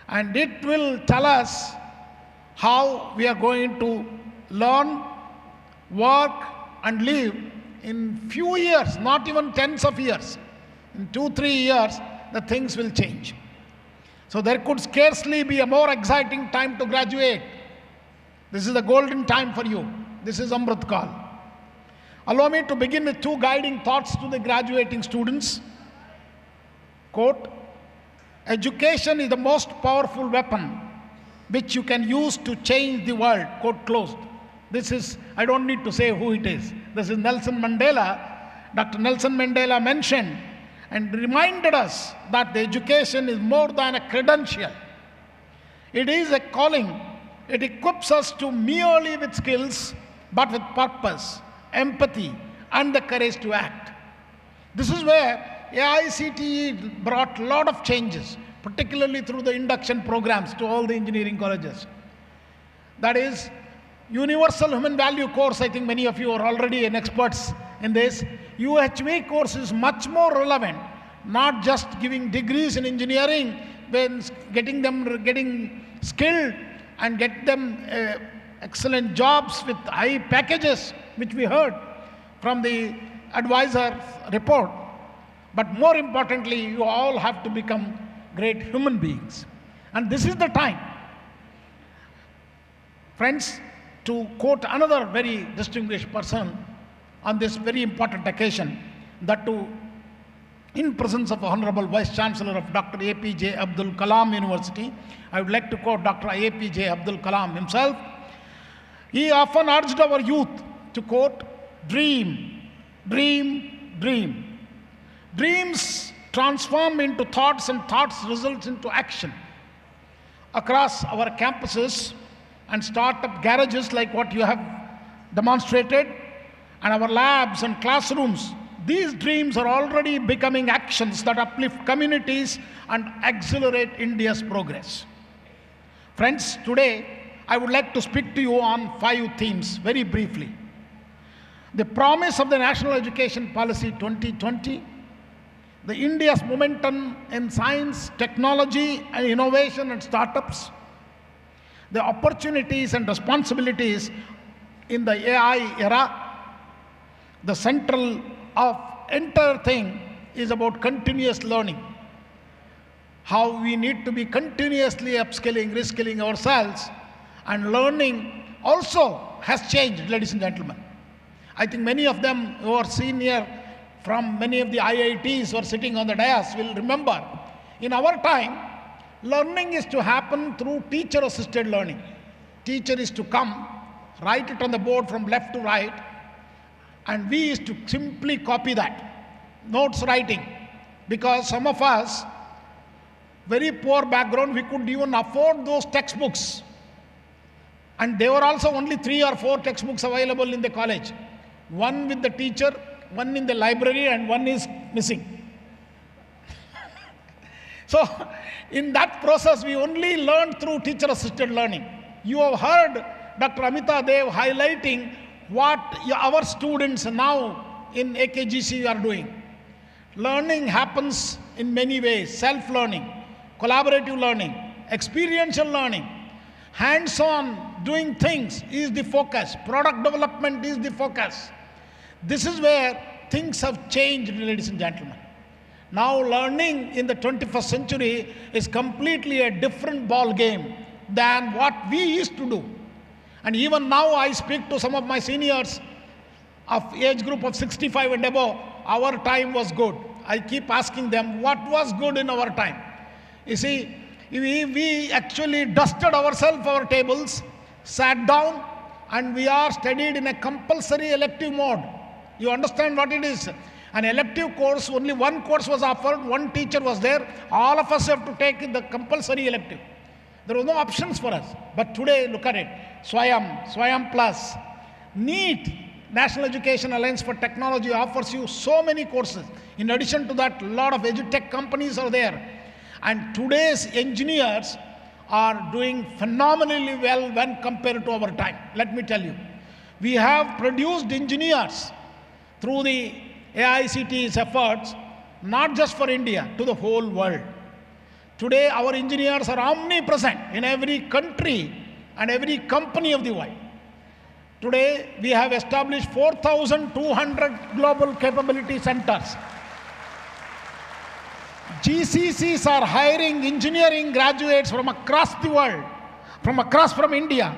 And it will tell us how we are going to learn, work, and live in few years, not even tens of years. In 2-3 years, the things will change. So there could scarcely be a more exciting time to graduate. This is the golden time for you. This is Amrit Kal. Allow me to begin with 2 guiding thoughts to the graduating students. Quote, education is the most powerful weapon which you can use to change the world. Quote closed. This is, I don't need to say who it is. This is Nelson Mandela. Dr. Nelson Mandela mentioned and reminded us that the education is more than a credential. It is a calling. It equips us to merely with skills, but with purpose, empathy, and the courage to act. This is where AICTE brought a lot of changes, particularly through the induction programs to all the engineering colleges. That is, Universal Human Value course, I think many of you are already an experts in this. UHV course is much more relevant, not just giving degrees in engineering, when getting skilled and get them excellent jobs with high packages, which we heard from the advisor's report. But more importantly, you all have to become great human beings. And this is the time, friends, to quote another very distinguished person on this very important occasion, that too in presence of Honorable Vice Chancellor of Dr. APJ Abdul Kalam University. I would like to quote Dr. APJ Abdul Kalam himself. He often urged our youth to quote, dream, dream, dream. Dreams transform into thoughts, and thoughts result into action. Across our campuses and startup garages like what you have demonstrated, and our labs and classrooms, these dreams are already becoming actions that uplift communities and accelerate India's progress. Friends, today I would like to speak to you on 5 themes very briefly. The promise of the National Education Policy 2020, the India's momentum in science, technology, and innovation and startups, the opportunities and responsibilities in the AI era. The central of entire thing is about continuous learning. How we need to be continuously upskilling, reskilling ourselves, and learning also has changed, ladies and gentlemen. I think many of them who are senior from many of the IITs who are sitting on the dais will remember. In our time, learning is to happen through teacher-assisted learning. Teacher is to come, write it on the board from left to right, and we used to simply copy that. Notes writing. Because some of us, very poor background, we couldn't even afford those textbooks. And there were also only 3 or 4 textbooks available in the college. One with the teacher, one in the library, and one is missing. So, in that process, we only learned through teacher-assisted learning. You have heard Dr. Amita Dev highlighting what our students now in AKGC are doing. Learning happens in many ways: self-learning, collaborative learning, experiential learning, hands-on doing things is the focus, product development is the focus. This is where things have changed, ladies and gentlemen. Now learning in the 21st century is completely a different ball game than what we used to do. And even now I speak to some of my seniors of age group of 65 and above, our time was good. I keep asking them, what was good in our time? You see, we actually dusted ourselves, our tables, sat down, and we are studied in a compulsory elective mode. You understand what it is? An elective course, only one course was offered, one teacher was there, all of us have to take the compulsory elective. There were no options for us. But today, look at it, Swayam Plus, NEET, National Education Alliance for Technology offers you so many courses. In addition to that, a lot of edutech companies are there. And today's engineers are doing phenomenally well when compared to our time. Let me tell you, we have produced engineers through the AICTE's efforts, not just for India, to the whole world. Today, our engineers are omnipresent in every country and every company of the world. Today, we have established 4,200 global capability centers. GCCs are hiring engineering graduates from across the world, from India,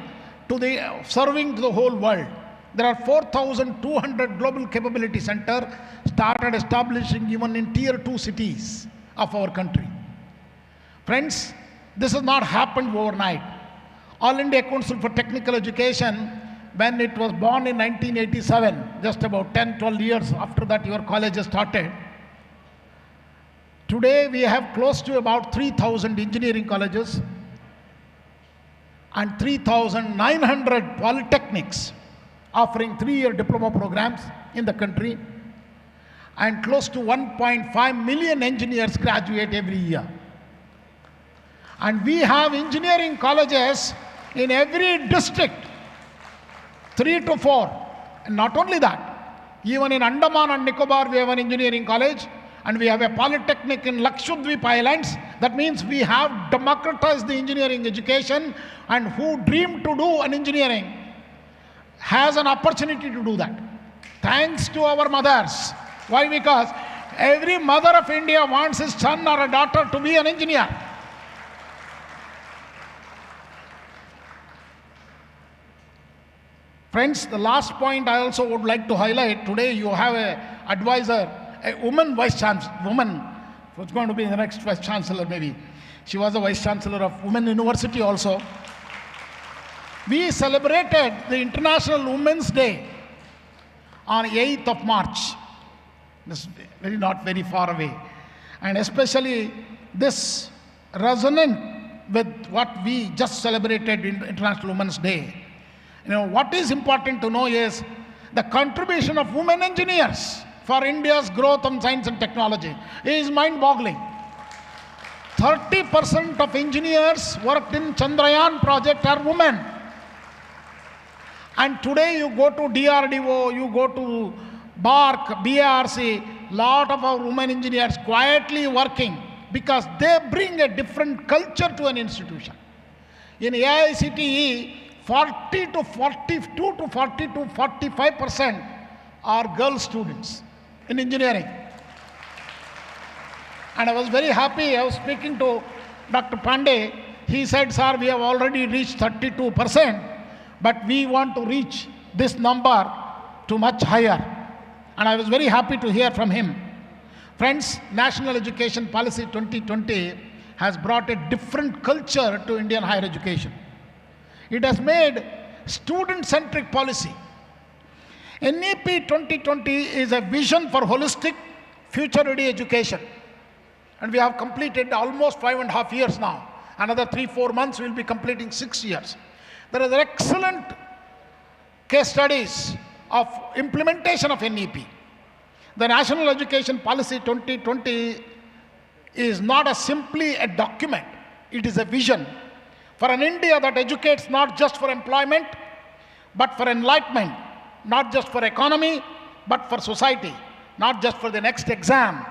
to serving to the whole world. There are 4,200 global capability centers started establishing even in tier 2 cities of our country. Friends, this has not happened overnight. All India Council for Technical Education, when it was born in 1987, just about 10, 12 years after that your college has started, today we have close to about 3,000 engineering colleges and 3,900 polytechnics offering 3-year diploma programs in the country, and close to 1.5 million engineers graduate every year. And we have engineering colleges in every district, 3 to 4. And not only that, even in Andaman and Nicobar we have an engineering college, and we have a polytechnic in Lakshadweep Islands. That means we have democratized the engineering education, and who dream to do an engineering has an opportunity to do that. Thanks to our mothers. Why? Because every mother of India wants his son or a daughter to be an engineer. Friends, the last point I also would like to highlight, today you have an advisor, a woman vice chancellor, woman who's going to be the next vice chancellor maybe. She was a vice chancellor of Women University also. We celebrated the International Women's Day on 8th of March. This is not very far away. And especially this resonant with what we just celebrated in International Women's Day. You know, what is important to know is the contribution of women engineers for India's growth in science and technology is mind-boggling. 30% of engineers worked in Chandrayaan project are women. And today you go to DRDO, you go to BARC, BARC, lot of our women engineers quietly working because they bring a different culture to an institution. In AICTE, 40 to 45% are girl students in engineering. And I was very happy, I was speaking to Dr. Pandey, he said, sir, we have already reached 32%, but we want to reach this number to much higher. and I was very happy to hear from him. Friends, National Education Policy 2020 has brought a different culture to Indian higher education. It has made student-centric policy. NEP 2020 is a vision for holistic, future-ready education. And we have completed almost 5.5 years now. Another 3-4 months, we will be completing 6 years. There are excellent case studies of implementation of NEP. The National Education Policy 2020 is not simply a document, it is a vision for an India that educates not just for employment, but for enlightenment, not just for economy, but for society, not just for the next exam,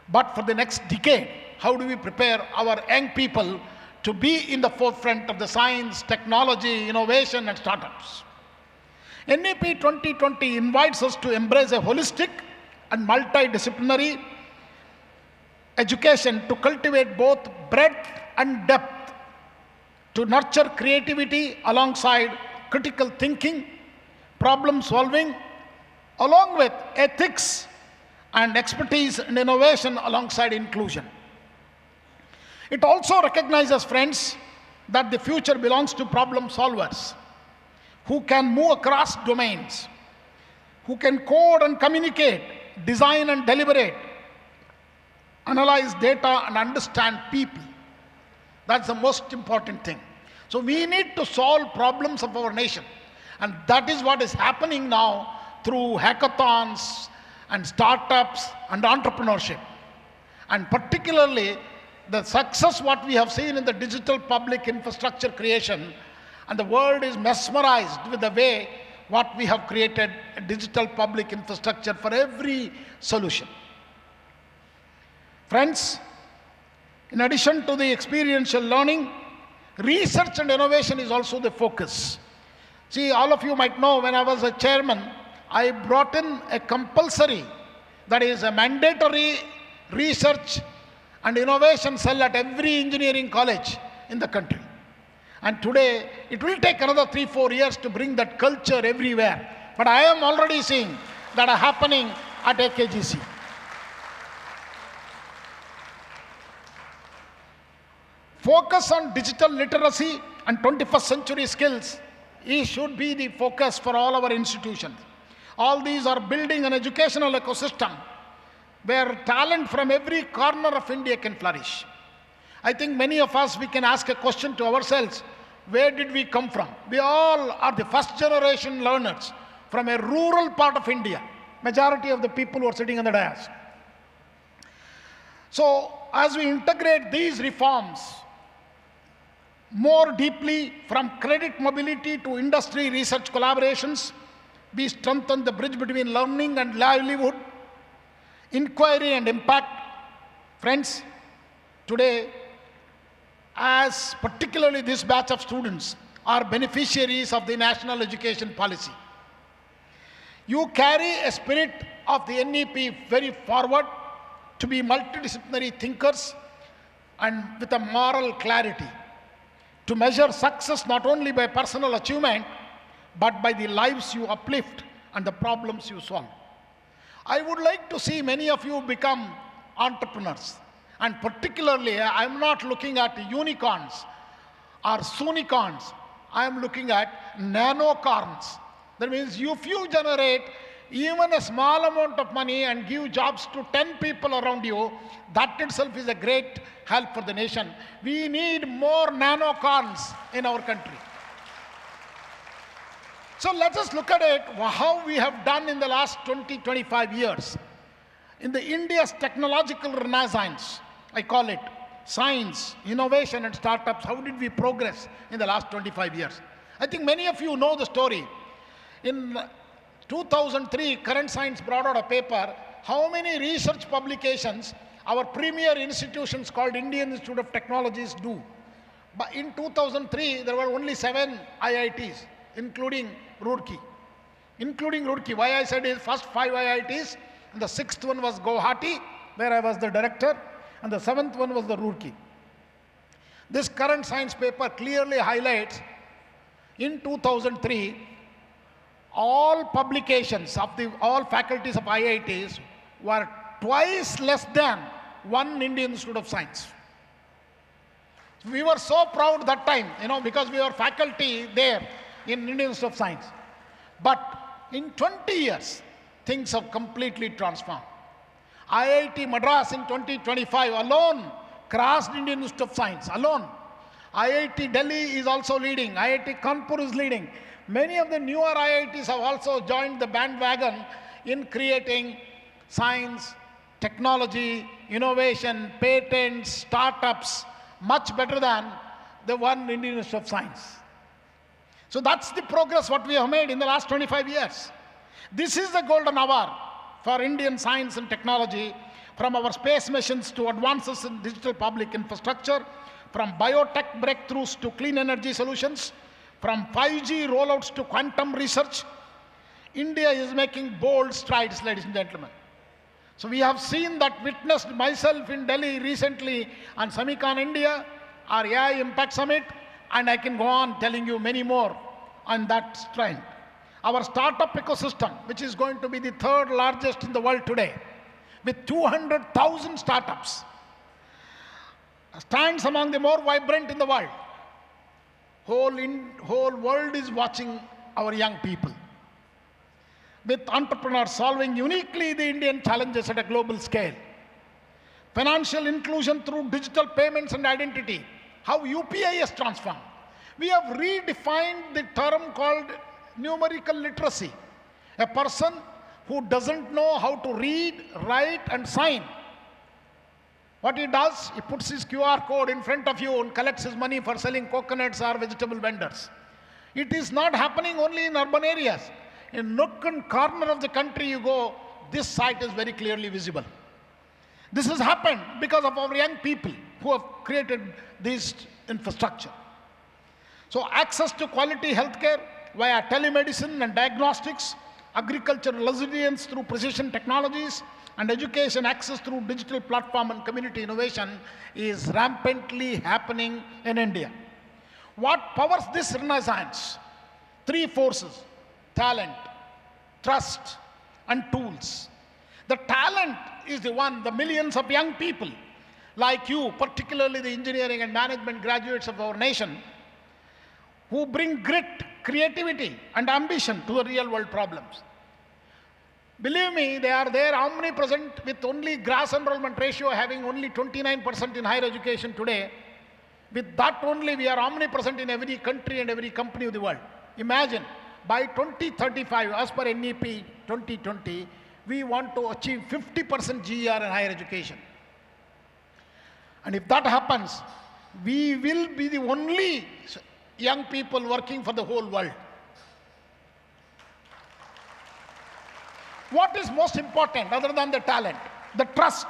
but for the next decade. How do we prepare our young people to be in the forefront of the science, technology, innovation, and startups? NEP 2020 invites us to embrace a holistic and multidisciplinary education to cultivate both breadth and depth, to nurture creativity alongside critical thinking, problem solving, along with ethics and expertise and innovation alongside inclusion. It also recognizes, friends, that the future belongs to problem solvers who can move across domains, who can code and communicate, design and deliberate, analyze data and understand people. That's the most important thing. So we need to solve problems of our nation. And that is what is happening now through hackathons and startups and entrepreneurship. And particularly the success what we have seen in the digital public infrastructure creation, and the world is mesmerized with the way what we have created a digital public infrastructure for every solution. Friends, in addition to the experiential learning, research and innovation is also the focus. See, all of you might know when I was a chairman, I brought in a compulsory, that is a mandatory research and innovation cell at every engineering college in the country. And today, it will take another 3-4 years to bring that culture everywhere. But I am already seeing that are happening at AKGC. Focus on digital literacy and 21st century skills should be the focus for all our institutions. All these are building an educational ecosystem where talent from every corner of India can flourish. I think many of us, we can ask a question to ourselves, where did we come from? We all are the first generation learners from a rural part of India. Majority of the people who are sitting on the dais. So as we integrate these reforms more deeply from credit mobility to industry research collaborations, we strengthen the bridge between learning and livelihood, inquiry and impact. Friends, today, as particularly this batch of students are beneficiaries of the national education policy. You carry a spirit of the NEP very forward to be multidisciplinary thinkers and with a moral clarity, to measure success not only by personal achievement, but by the lives you uplift and the problems you solve. I would like to see many of you become entrepreneurs. And particularly, I am not looking at unicorns or soonicorns. I am looking at nanocorns. That means if you generate even a small amount of money and give jobs to 10 people around you, that itself is a great help for the nation. We need more nanocorns in our country. So let us look at it, how we have done in the last 20-25 years. In the India's technological renaissance, I call it science, innovation and startups, how did we progress in the last 25 years? I think many of you know the story. In 2003, Current Science brought out a paper, how many research publications our premier institutions called Indian Institute of Technologies do. But in 2003, there were only 7 IITs, including Roorkee. Why I said is first 5 IITs, and the 6th one was Guwahati, where I was the director, and the 7th one was the Roorkee. This Current Science paper clearly highlights in 2003, all publications of all faculties of IITs were twice less than one Indian Institute of Science. We were so proud that time, because we were faculty there in Indian Institute of Science. But in 20 years, things have completely transformed. IIT Madras in 2025 alone crossed Indian Institute of Science, alone. IIT Delhi is also leading, IIT Kanpur is leading. Many of the newer IITs have also joined the bandwagon in creating science, technology, innovation, patents, startups, much better than the one Indian Institute of Science. So that's the progress what we have made in the last 25 years. This is the golden hour for Indian science and technology, from our space missions to advances in digital public infrastructure, from biotech breakthroughs to clean energy solutions, from 5G rollouts to quantum research. India is making bold strides, ladies and gentlemen. So we have seen that, witnessed myself in Delhi recently on Semicon India, our AI Impact Summit, and I can go on telling you many more on that trend. Our startup ecosystem, which is going to be the third largest in the world today, with 200,000 startups, stands among the more vibrant in the world. Whole world is watching our young people, with entrepreneurs solving uniquely the Indian challenges at a global scale. Financial inclusion through digital payments and identity, how UPI has transformed. We have redefined the term called numerical literacy. A person who doesn't know how to read, write, and sign. What he does, he puts his QR code in front of you and collects his money for selling coconuts or vegetable vendors. It is not happening only in urban areas. In nook and corner of the country you go, this site is very clearly visible. This has happened because of our young people who have created this infrastructure. So access to quality healthcare via telemedicine and diagnostics, agricultural resilience through precision technologies, and education access through digital platform and community innovation is rampantly happening in India. What powers this renaissance? Three forces: talent, trust, and tools. The talent is the one, the millions of young people like you, particularly the engineering and management graduates of our nation, who bring grit, creativity, and ambition to the real world problems. Believe me, they are there omnipresent, with only gross enrollment ratio having only 29% in higher education today. With that only, we are omnipresent in every country and every company of the world. Imagine, by 2035, as per NEP 2020, we want to achieve 50% GER in higher education. And if that happens, we will be the only young people working for the whole world. What is most important other than the talent? The trust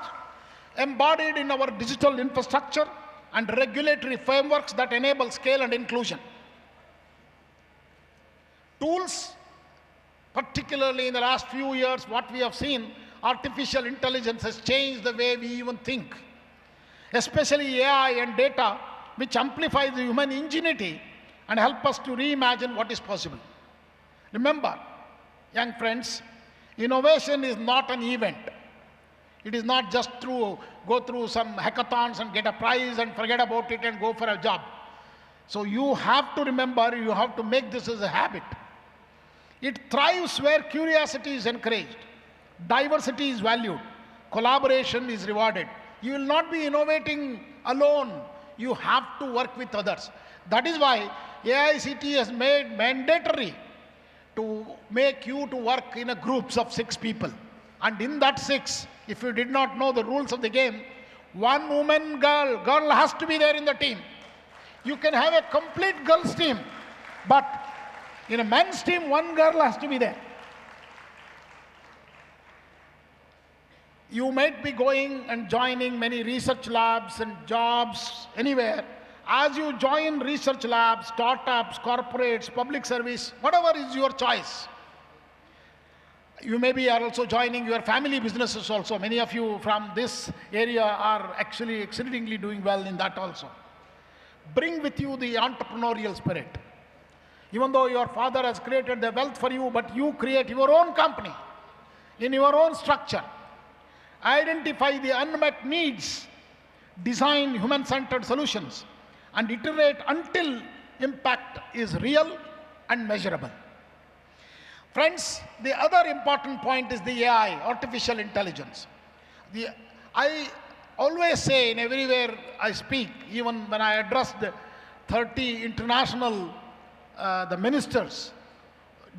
embodied in our digital infrastructure and regulatory frameworks that enable scale and inclusion. Tools, particularly in the last few years, what we have seen, artificial intelligence has changed the way we even think. Especially AI and data, which amplify the human ingenuity and help us to reimagine what is possible. Remember, young friends, innovation is not an event. It is not just go through some hackathons and get a prize and forget about it and go for a job. So you have to remember, you have to make this as a habit. It thrives where curiosity is encouraged, diversity is valued, collaboration is rewarded. You will not be innovating alone. You have to work with others. That is why AICTE has made mandatory to make you to work in a groups of 6 people. And in that 6, if you did not know the rules of the game, one woman girl has to be there in the team. You can have a complete girls team, but in a men's team, one girl has to be there. You might be going and joining many research labs and jobs anywhere. As you join research labs, startups, corporates, public service, whatever is your choice. You maybe are also joining your family businesses also. Many of you from this area are actually exceedingly doing well in that also. Bring with you the entrepreneurial spirit. Even though your father has created the wealth for you, but you create your own company in your own structure. Identify the unmet needs, design human-centered solutions, and iterate until impact is real and measurable. Friends, the other important point is the AI, artificial intelligence. I always say in everywhere I speak, even when I address the 30 international the ministers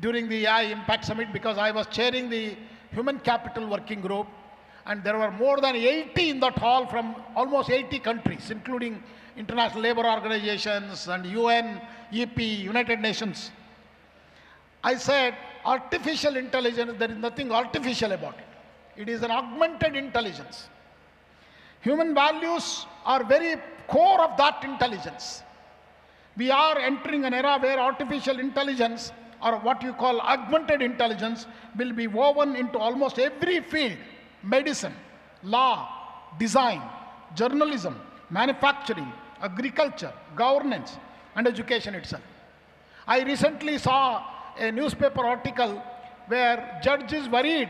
during the AI Impact Summit, because I was chairing the Human Capital Working Group, and there were more than 80 in that hall from almost 80 countries, including international labor organizations and UN, EP, United Nations. I said, artificial intelligence, there is nothing artificial about it. It is an augmented intelligence. Human values are very core of that intelligence. We are entering an era where artificial intelligence, or what you call augmented intelligence, will be woven into almost every field: medicine, law, design, journalism, manufacturing, agriculture, governance, and education itself. I recently saw a newspaper article where judge is worried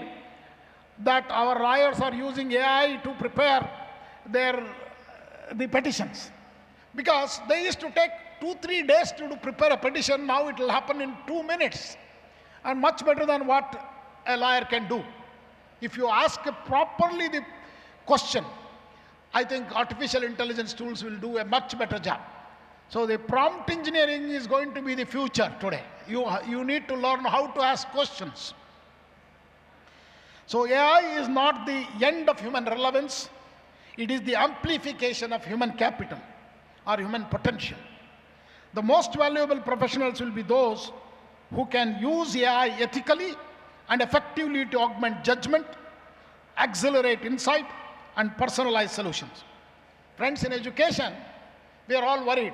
that our lawyers are using AI to prepare the petitions, because they used to take 2-3 days to prepare a petition. Now it will happen in 2 minutes, and much better than what a lawyer can do. If you ask properly the question, I think artificial intelligence tools will do a much better job. So the prompt engineering is going to be the future today. You need to learn how to ask questions. So AI is not the end of human relevance. It is the amplification of human capital or human potential. The most valuable professionals will be those who can use AI ethically and effectively to augment judgment, accelerate insight, and personalize solutions. Friends, in education, we are all worried.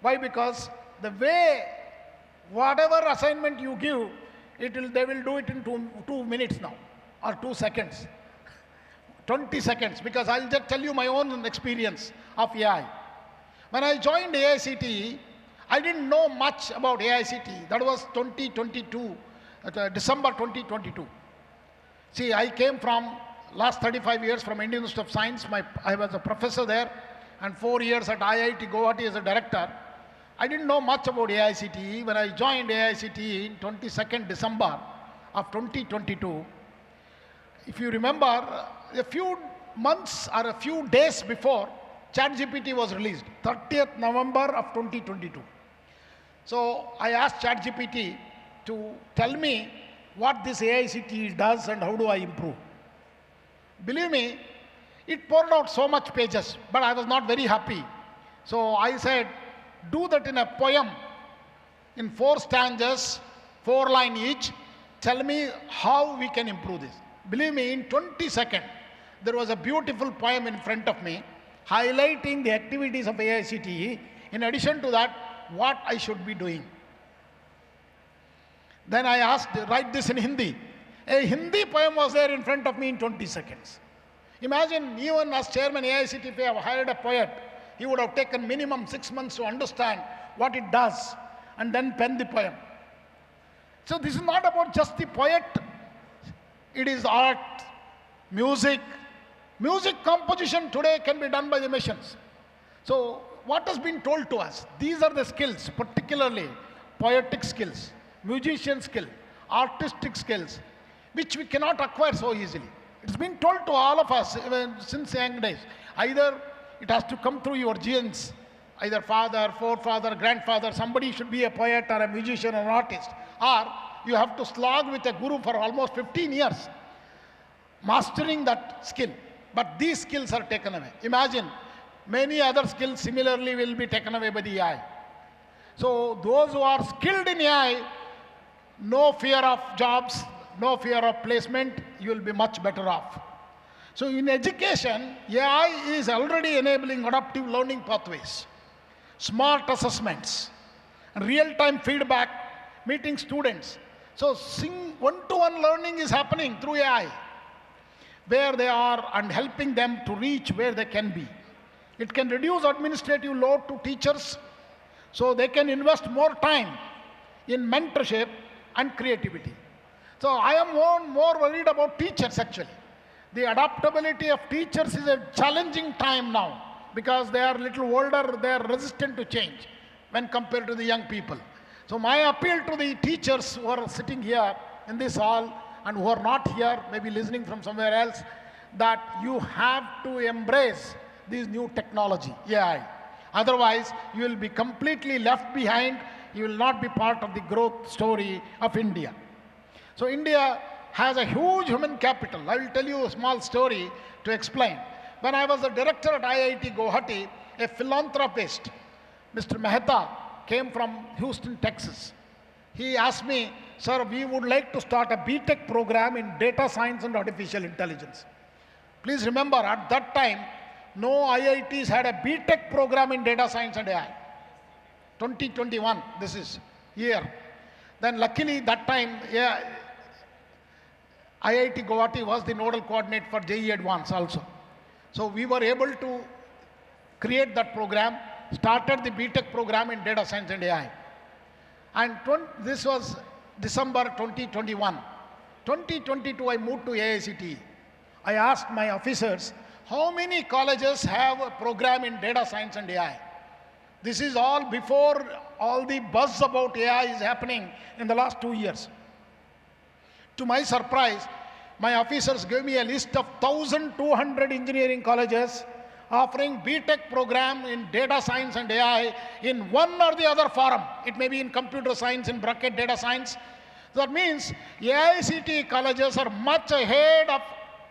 Why? Because the way, whatever assignment you give, they will do it in 2 minutes now, or 2 seconds, 20 seconds, because I'll just tell you my own experience of AI. When I joined AICTE, I didn't know much about AICTE. That was 2022, December 2022. See, I came from last 35 years from Indian Institute of Science. I was a professor there, and 4 years at IIT Guwahati as a director. I didn't know much about AICTE. When I joined AICTE in 22nd December of 2022, if you remember, a few months or a few days before, ChatGPT was released, 30th November of 2022. So I asked ChatGPT to tell me what this AICTE does and how do I improve. Believe me, it poured out so much pages, but I was not very happy. So I said, do that in a poem, in 4 stanzas, 4 lines each. Tell me how we can improve this. Believe me, in 20 seconds, there was a beautiful poem in front of me, highlighting the activities of AICTE. In addition to that, what I should be doing. Then I asked, write this in Hindi. A Hindi poem was there in front of me in 20 seconds. Imagine, even as chairman AICTE, if I have hired a poet, he would have taken minimum 6 months to understand what it does and then pen the poem. So this is not about just the poet. It is art, music. Music composition today can be done by the machines. So what has been told to us? These are the skills, particularly poetic skills, musician skill, artistic skills, which we cannot acquire so easily. It's been told to all of us even since young days. Either it has to come through your genes, either father, forefather, grandfather, somebody should be a poet or a musician or an artist, or you have to slog with a guru for almost 15 years, mastering that skill. But these skills are taken away. Imagine, many other skills similarly will be taken away by the AI. So those who are skilled in AI, no fear of jobs, no fear of placement, you will be much better off. So in education, AI is already enabling adaptive learning pathways, smart assessments, real-time feedback, meeting students. So one-to-one learning is happening through AI, where they are and helping them to reach where they can be. It can reduce administrative load to teachers, So they can invest more time in mentorship and creativity. So I am more worried about teachers actually. The adaptability of teachers is a challenging time now because they are a little older, they are resistant to change when compared to the young people. So my appeal to the teachers who are sitting here in this hall and who are not here, maybe listening from somewhere else, that you have to embrace this new technology, AI. Otherwise, you will be completely left behind. You will not be part of the growth story of India. So India has a huge human capital. I will tell you a small story to explain. When I was the director at IIT Guwahati, a philanthropist, Mr. Mehta, came from Houston, Texas. He asked me, sir, we would like to start a BTech program in data science and artificial intelligence. Please remember, at that time, no IITs had a BTech program in data science and AI. 2021, this is year. Then luckily that time, IIT Guwahati was the nodal coordinate for JEE Advance also. So we were able to create that program, started the BTech program in data science and AI. And this was December 2021. 2022, I moved to AICTE. I asked my officers, how many colleges have a program in data science and AI? This is all before all the buzz about AI is happening in the last 2 years. To my surprise, my officers gave me a list of 1,200 engineering colleges offering BTech program in data science and AI in one or the other forum. It may be in computer science, in bracket data science. That means AICTE colleges are much ahead of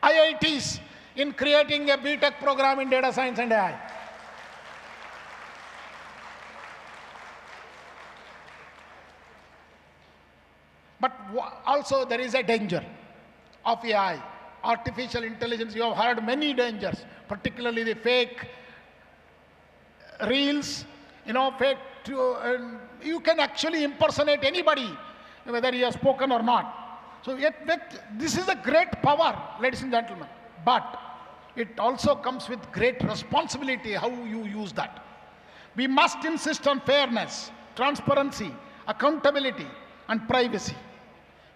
IITs in creating a BTech program in data science and AI. But also there is a danger of AI. Artificial intelligence, you have heard many dangers, particularly the fake reels, you can actually impersonate anybody, whether he has spoken or not. So this is a great power, ladies and gentlemen, but it also comes with great responsibility how you use that. We must insist on fairness, transparency, accountability, and privacy.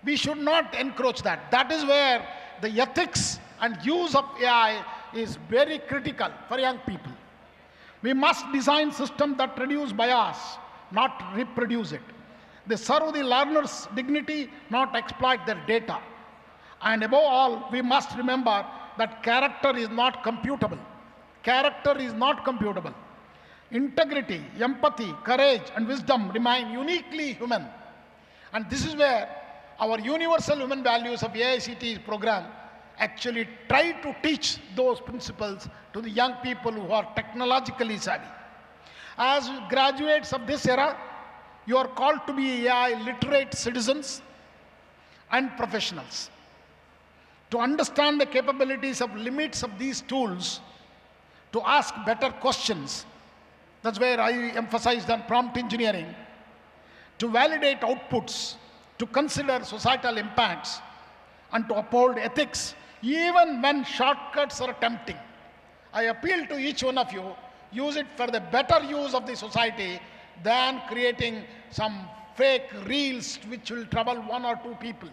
We should not encroach that. That is where the ethics and use of AI is very critical for young people. We must design systems that reduce bias, not reproduce it. They serve the learner's dignity, not exploit their data. And above all, we must remember that character is not computable. Character is not computable. Integrity, empathy, courage, and wisdom remain uniquely human. And this is where our universal human values of AICTE's program actually try to teach those principles to the young people who are technologically savvy. As graduates of this era, you are called to be AI literate citizens and professionals. To understand the capabilities of limits of these tools, to ask better questions, that's where I emphasized on prompt engineering, to validate outputs, to consider societal impacts, and to uphold ethics, even when shortcuts are tempting. I appeal to each one of you, use it for the better use of the society than creating some fake reels which will trouble one or two people.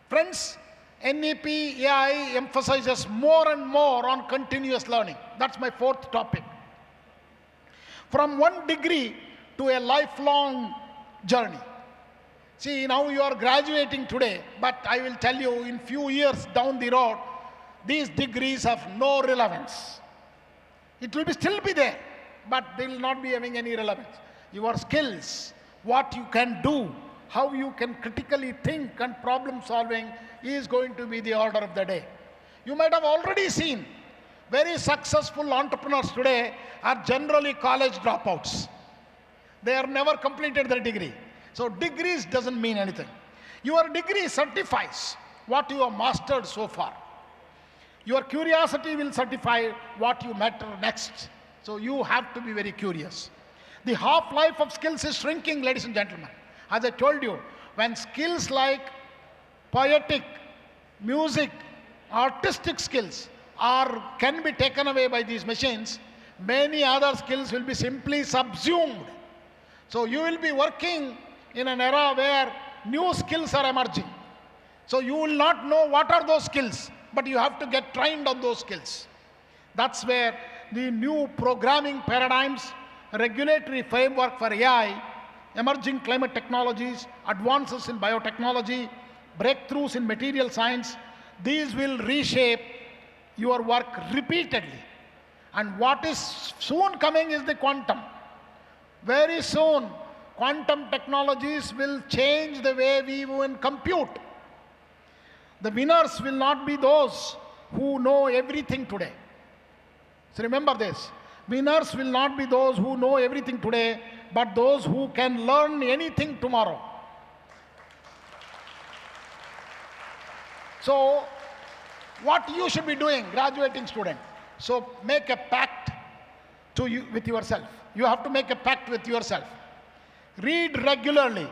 Friends, NEP AI emphasizes more and more on continuous learning. That's my fourth topic. From one degree to a lifelong journey. See, now you are graduating today, but I will tell you in few years down the road, these degrees have no relevance. It will still be there, but they will not be having any relevance. Your skills, what you can do, how you can critically think and problem solving is going to be the order of the day. You might have already seen very successful entrepreneurs today are generally college dropouts. They have never completed their degree. So degrees doesn't mean anything. Your degree certifies what you have mastered so far. Your curiosity will certify what you matter next. So you have to be very curious. The half-life of skills is shrinking, ladies and gentlemen. As I told you, when skills like poetic, music, artistic skills can be taken away by these machines, many other skills will be simply subsumed. So you will be working in an era where new skills are emerging. So you will not know what are those skills, but you have to get trained on those skills. That's where the new programming paradigms, regulatory framework for AI, emerging climate technologies, advances in biotechnology, breakthroughs in material science, these will reshape your work repeatedly. And what is soon coming is the quantum. Very soon, quantum technologies will change the way we even compute. The winners will not be those who know everything today. So remember this. Winners will not be those who know everything today, but those who can learn anything tomorrow. So, what you should be doing, graduating student? So, make a pact with yourself. You have to make a pact with yourself. Read regularly,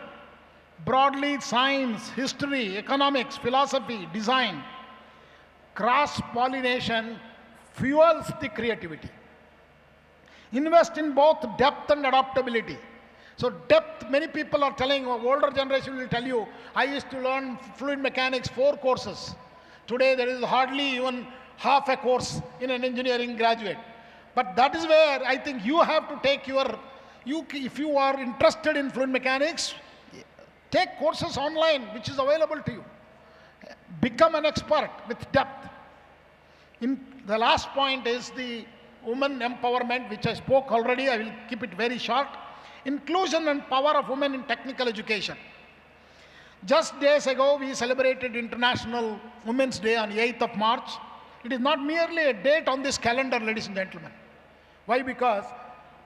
broadly science, history, economics, philosophy, design. Cross-pollination fuels the creativity. Invest in both depth and adaptability. So depth, many people are telling, older generation will tell you, I used to learn fluid mechanics 4 courses. Today there is hardly even half a course in an engineering graduate. But that is where I think you have to take if you are interested in fluid mechanics, take courses online which is available to you. Become an expert with depth. The last point is the women empowerment, which I spoke already. I will keep it very short. Inclusion and power of women in technical education. Just days ago, we celebrated International Women's Day on 8th of March. It is not merely a date on this calendar, ladies and gentlemen. Why? Because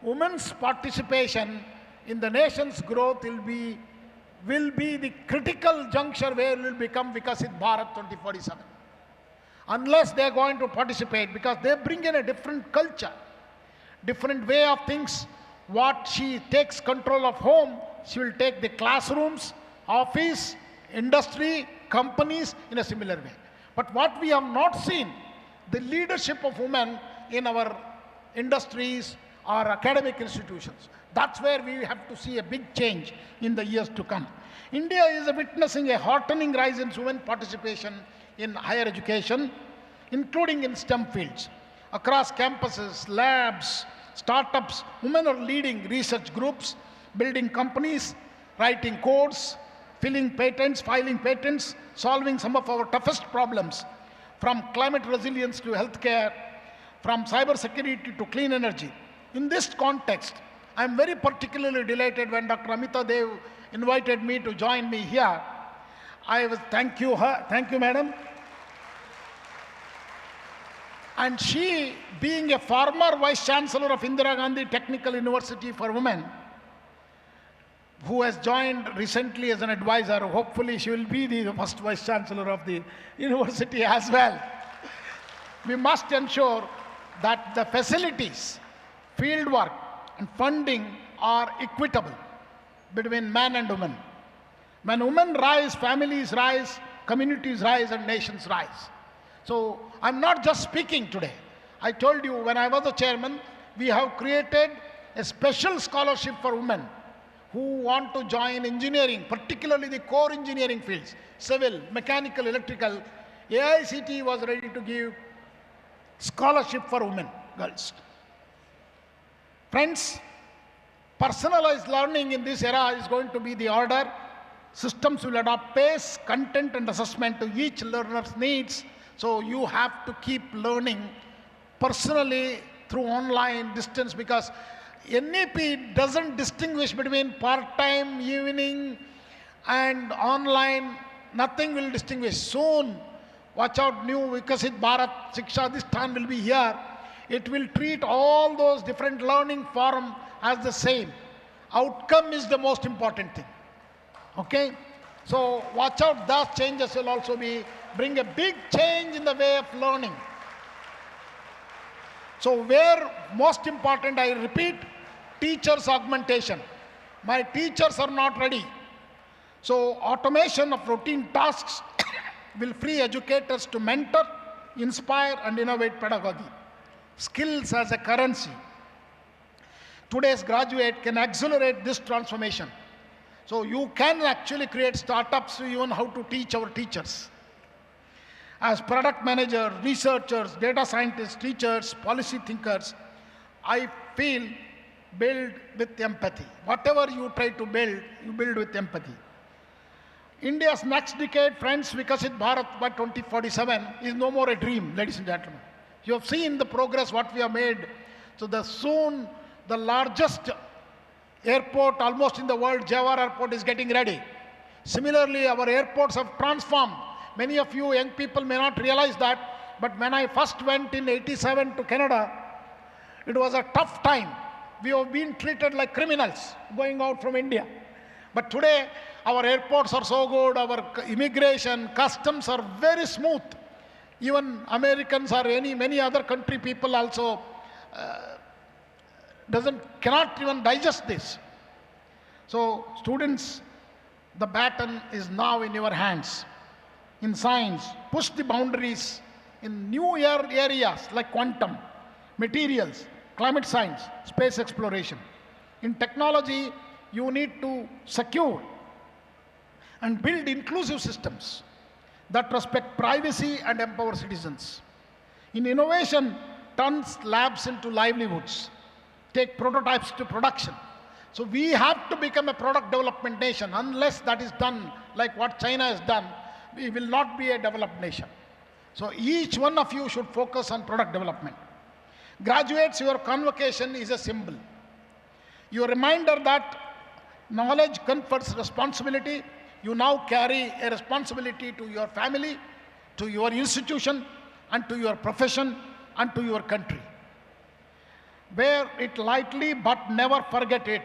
women's participation in the nation's growth will be the critical juncture where it will become Vikasit Bharat 2047. Unless they are going to participate, because they bring in a different culture, different way of things. What she takes control of home, she will take the classrooms, office, industry, companies in a similar way. But what we have not seen, the leadership of women in our industries or academic institutions. That's where we have to see a big change in the years to come. India is witnessing a heartening rise in women participation in higher education, including in STEM fields. Across campuses, labs, startups, women are leading research groups, building companies, writing codes, filing patents, solving some of our toughest problems, from climate resilience to healthcare, from cybersecurity to clean energy. In this context, I am very particularly delighted when Dr. Amita Dev invited me to join me here. Thank you, madam. And she, being a former Vice Chancellor of Indira Gandhi Technical University for Women, who has joined recently as an advisor, hopefully she will be the first Vice Chancellor of the university as well. We must ensure that the facilities, fieldwork, and funding are equitable between men and women. When women rise, families rise, communities rise, and nations rise. So I'm not just speaking today. I told you when I was the chairman, we have created a special scholarship for women who want to join engineering, particularly the core engineering fields, civil, mechanical, electrical. AICTE was ready to give scholarship for women, girls. Friends, personalized learning in this era is going to be the order. Systems will adopt pace, content, and assessment to each learner's needs. So you have to keep learning personally through online distance, because NEP doesn't distinguish between part-time, evening, and online. Nothing will distinguish. Soon, watch out, new Vikasit Bharat Shiksha, this time will be here. It will treat all those different learning forms as the same. Outcome is the most important thing. Okay? So watch out, those changes will also bring a big change in the way of learning. So where most important, I repeat, teachers' augmentation. My teachers are not ready. So automation of routine tasks will free educators to mentor, inspire, and innovate pedagogy. Skills as a currency. today's graduate can accelerate this transformation. So you can actually create startups even how to teach our teachers. As product managers, researchers, data scientists, teachers, policy thinkers, I feel build with empathy. Whatever you try to build, you build with empathy. India's next decade, friends, Vikasit Bharat by 2047 is no more a dream, ladies and gentlemen. You have seen the progress what we have made. So soon the largest airport almost in the world, Jawahar Airport, is getting ready. Similarly, our airports have transformed. Many of you young people may not realize that, but when I first went in '87 to Canada, it was a tough time. We have been treated like criminals going out from India. But today, our airports are so good, our immigration, customs are very smooth. Even Americans or many other country people also cannot even digest this. So students, the baton is now in your hands. In science, push the boundaries in new areas like quantum, materials, climate science, space exploration. In technology, you need to secure and build inclusive systems that respect privacy and empower citizens. In innovation, turns labs into livelihoods, take prototypes to production. So we have to become a product development nation. Unless that is done like what China has done, we will not be a developed nation. So each one of you should focus on product development. Graduates, your convocation is a symbol. Your reminder that knowledge confers responsibility. You now carry a responsibility to your family, to your institution, and to your profession, and to your country. Wear it lightly, but never forget it.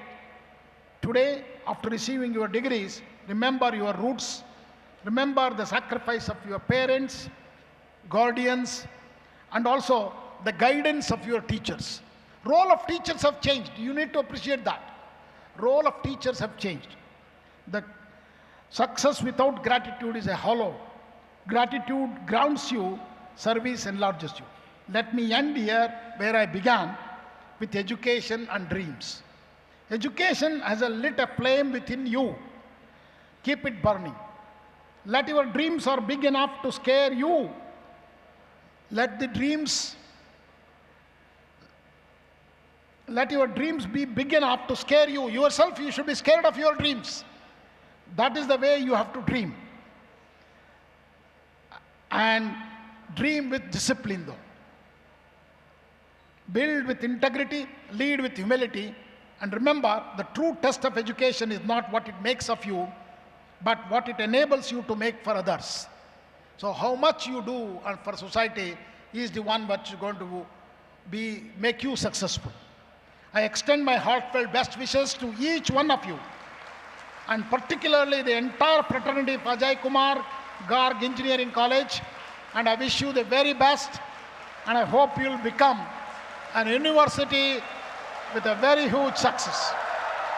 Today, after receiving your degrees, remember your roots, remember the sacrifice of your parents, guardians, and also the guidance of your teachers. Role of teachers have changed. You need to appreciate that. Role of teachers have changed. The success without gratitude is a hollow. Gratitude grounds you, service enlarges you. Let me end here where I began, with education and dreams. Education has lit a flame within you. Keep it burning. Let your dreams are big enough to scare you. Let your dreams be big enough to scare you. Yourself, you should be scared of your dreams. That is the way you have to dream. And dream with discipline though. Build with integrity, lead with humility, and remember, the true test of education is not what it makes of you, but what it enables you to make for others. So how much you do for society is the one which is going to make you successful. I extend my heartfelt best wishes to each one of you, and particularly the entire fraternity of Ajay Kumar Garg Engineering College, and I wish you the very best, and I hope you will become an university with a very huge success.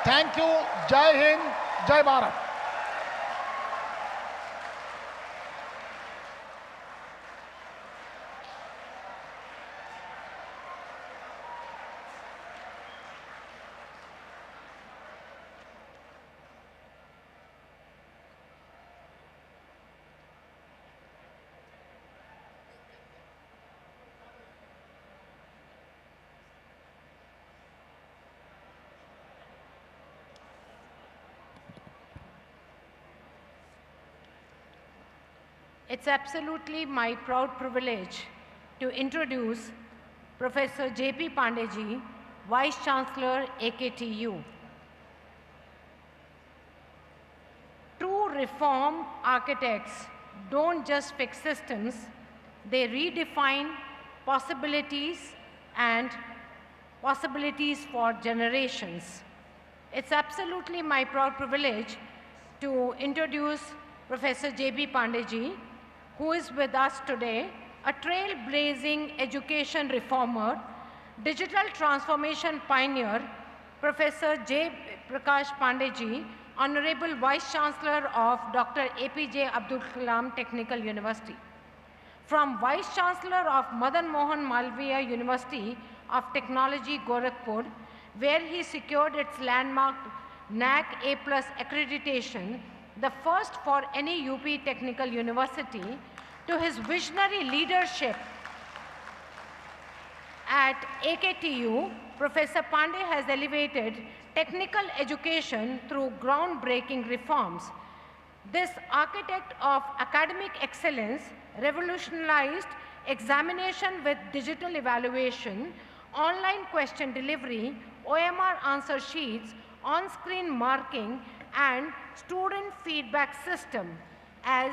Thank you. Jai Hind, Jai Bharat. It's absolutely my proud privilege to introduce Professor J.P. Pandeji, Vice Chancellor, AKTU. True reform architects don't just fix systems, they redefine possibilities and possibilities for generations. It's absolutely my proud privilege to introduce Professor J.B. Pandeji, who is with us today, a trailblazing education reformer, digital transformation pioneer, Professor J. Prakash Pandeji, Honorable Vice Chancellor of Dr. APJ Abdul Kalam Technical University. From Vice Chancellor of Madan Mohan Malviya University of Technology, Gorakhpur, where he secured its landmark NAC A+ accreditation, the first for any UP Technical University, to his visionary leadership at AKTU, Professor Pandey has elevated technical education through groundbreaking reforms. This architect of academic excellence revolutionized examination with digital evaluation, online question delivery, OMR answer sheets, on-screen marking, and student feedback system. As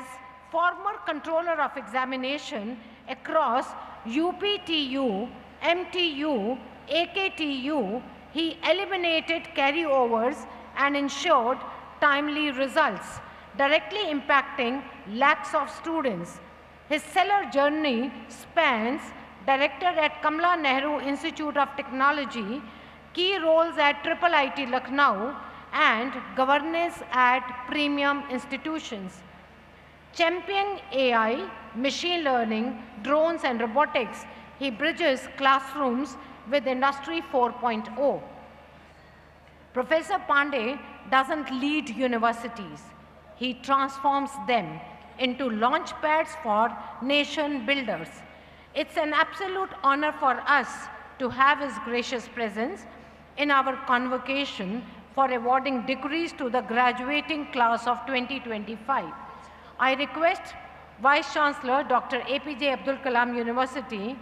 former controller of examination across UPTU, MTU, AKTU, he eliminated carryovers and ensured timely results, directly impacting lakhs of students. His stellar journey spans director at Kamala Nehru Institute of Technology, key roles at IIIT Lucknow, and governance at premium institutions. Championing AI, machine learning, drones, and robotics, he bridges classrooms with Industry 4.0. Professor Pandey doesn't lead universities. He transforms them into launchpads for nation builders. It's an absolute honor for us to have his gracious presence in our convocation for awarding degrees to the graduating class of 2025. I request Vice Chancellor Dr. APJ Abdul Kalam University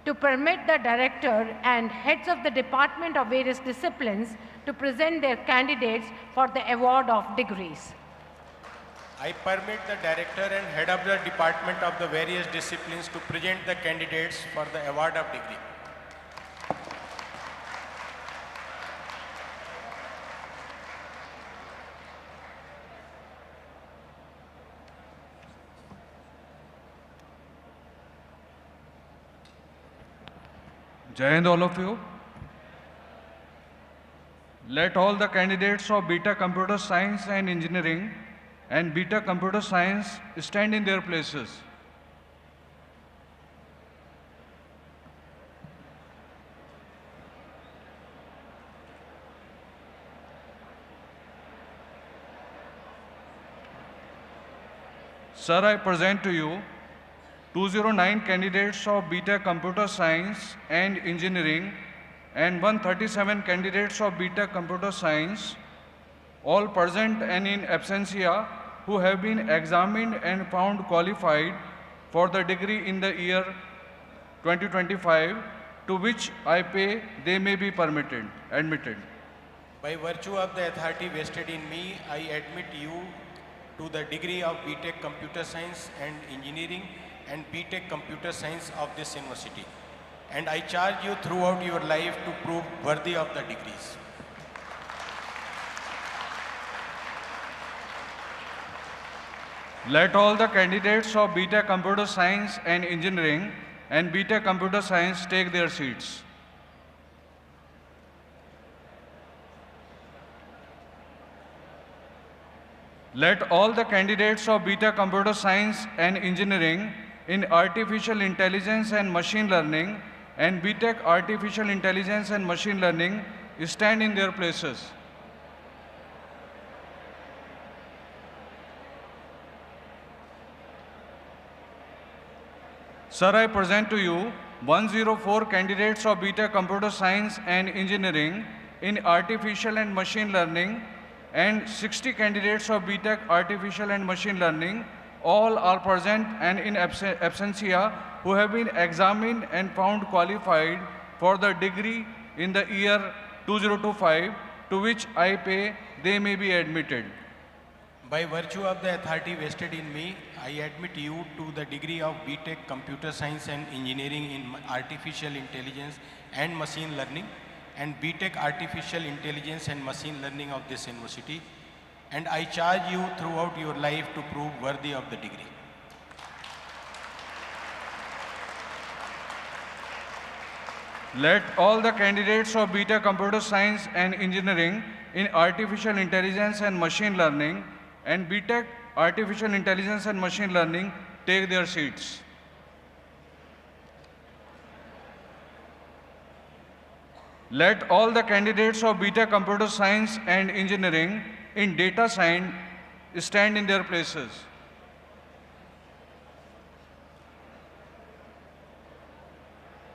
to permit the director and heads of the department of various disciplines to present their candidates for the award of degrees. I permit the director and head of the department of the various disciplines to present the candidates for the award of degree. Jai Hind, all of you. Let all the candidates of Beta Computer Science and Engineering and Beta Computer Science stand in their places. Sir, I present to you 209 candidates of Beta Computer Science and Engineering and 137 candidates of Beta Computer Science, all present and in absentia, who have been examined and found qualified for the degree in the year 2025, to which I pay, they may be admitted. By virtue of the authority vested in me, I admit you to the degree of BTech Computer Science and Engineering and BTech Computer Science of this university. And I charge you throughout your life to prove worthy of the degrees. Let all the candidates of Beta Computer Science and Engineering and Beta Computer Science take their seats. Let all the candidates of Beta Computer Science and Engineering in Artificial Intelligence and Machine Learning and BTech Artificial Intelligence and Machine Learning stand in their places. Sir, I present to you 104 candidates of Beta Computer Science and Engineering in Artificial and Machine Learning and 60 candidates of BTech Artificial and Machine Learning. All are present and in absentia, who have been examined and found qualified for the degree in the year 2025, to which I pay, they may be admitted. By virtue of the authority vested in me, I admit you to the degree of BTech Computer Science and Engineering in Artificial Intelligence and Machine Learning and BTech Artificial Intelligence and Machine Learning of this university. And I charge you throughout your life to prove worthy of the degree. Let all the candidates of Beta Computer Science and Engineering in Artificial Intelligence and Machine Learning and BTech Artificial Intelligence and Machine Learning take their seats. Let all the candidates of BTech Computer Science and Engineering in Data Science stand in their places.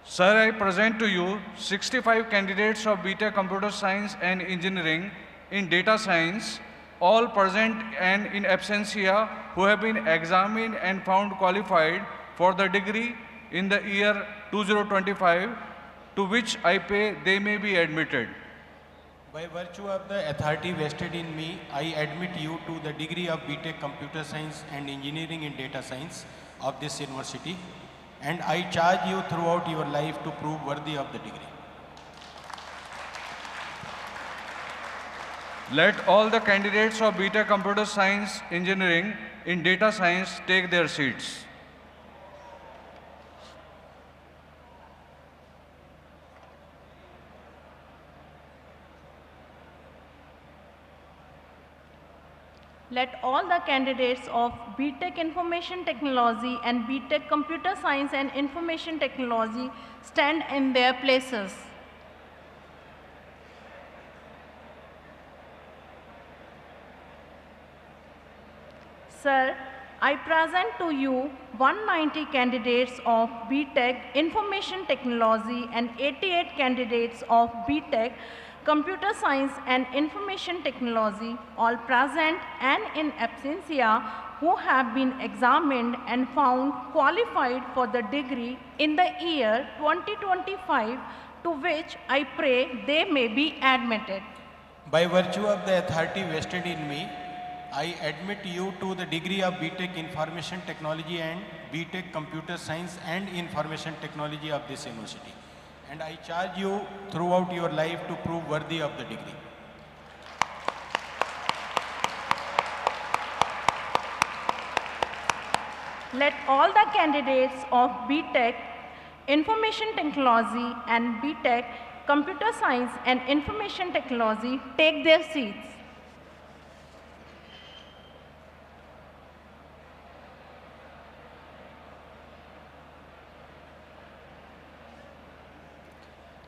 Sir, I present to you 65 candidates of BTech Computer Science and Engineering in Data Science, all present and in absentia, who have been examined and found qualified for the degree in the year 2025, to which I pray they may be admitted. By virtue of the authority vested in me, I admit you to the degree of BTech Computer Science and Engineering in Data Science of this university, and I charge you throughout your life to prove worthy of the degree. Let all the candidates of BTech Computer Science Engineering in Data Science take their seats. Let all the candidates of BTech Information Technology and BTech Computer Science and Information Technology stand in their places. Sir, I present to you 190 candidates of BTech Information Technology and 88 candidates of BTech Computer Science and Information Technology, all present and in absentia, who have been examined and found qualified for the degree in the year 2025, to which I pray they may be admitted. By virtue of the authority vested in me, I admit you to the degree of BTech Information Technology and BTech Computer Science and Information Technology of this university, and I charge you throughout your life to prove worthy of the degree. Let all the candidates of BTech Information Technology and BTech Computer Science and Information Technology take their seats.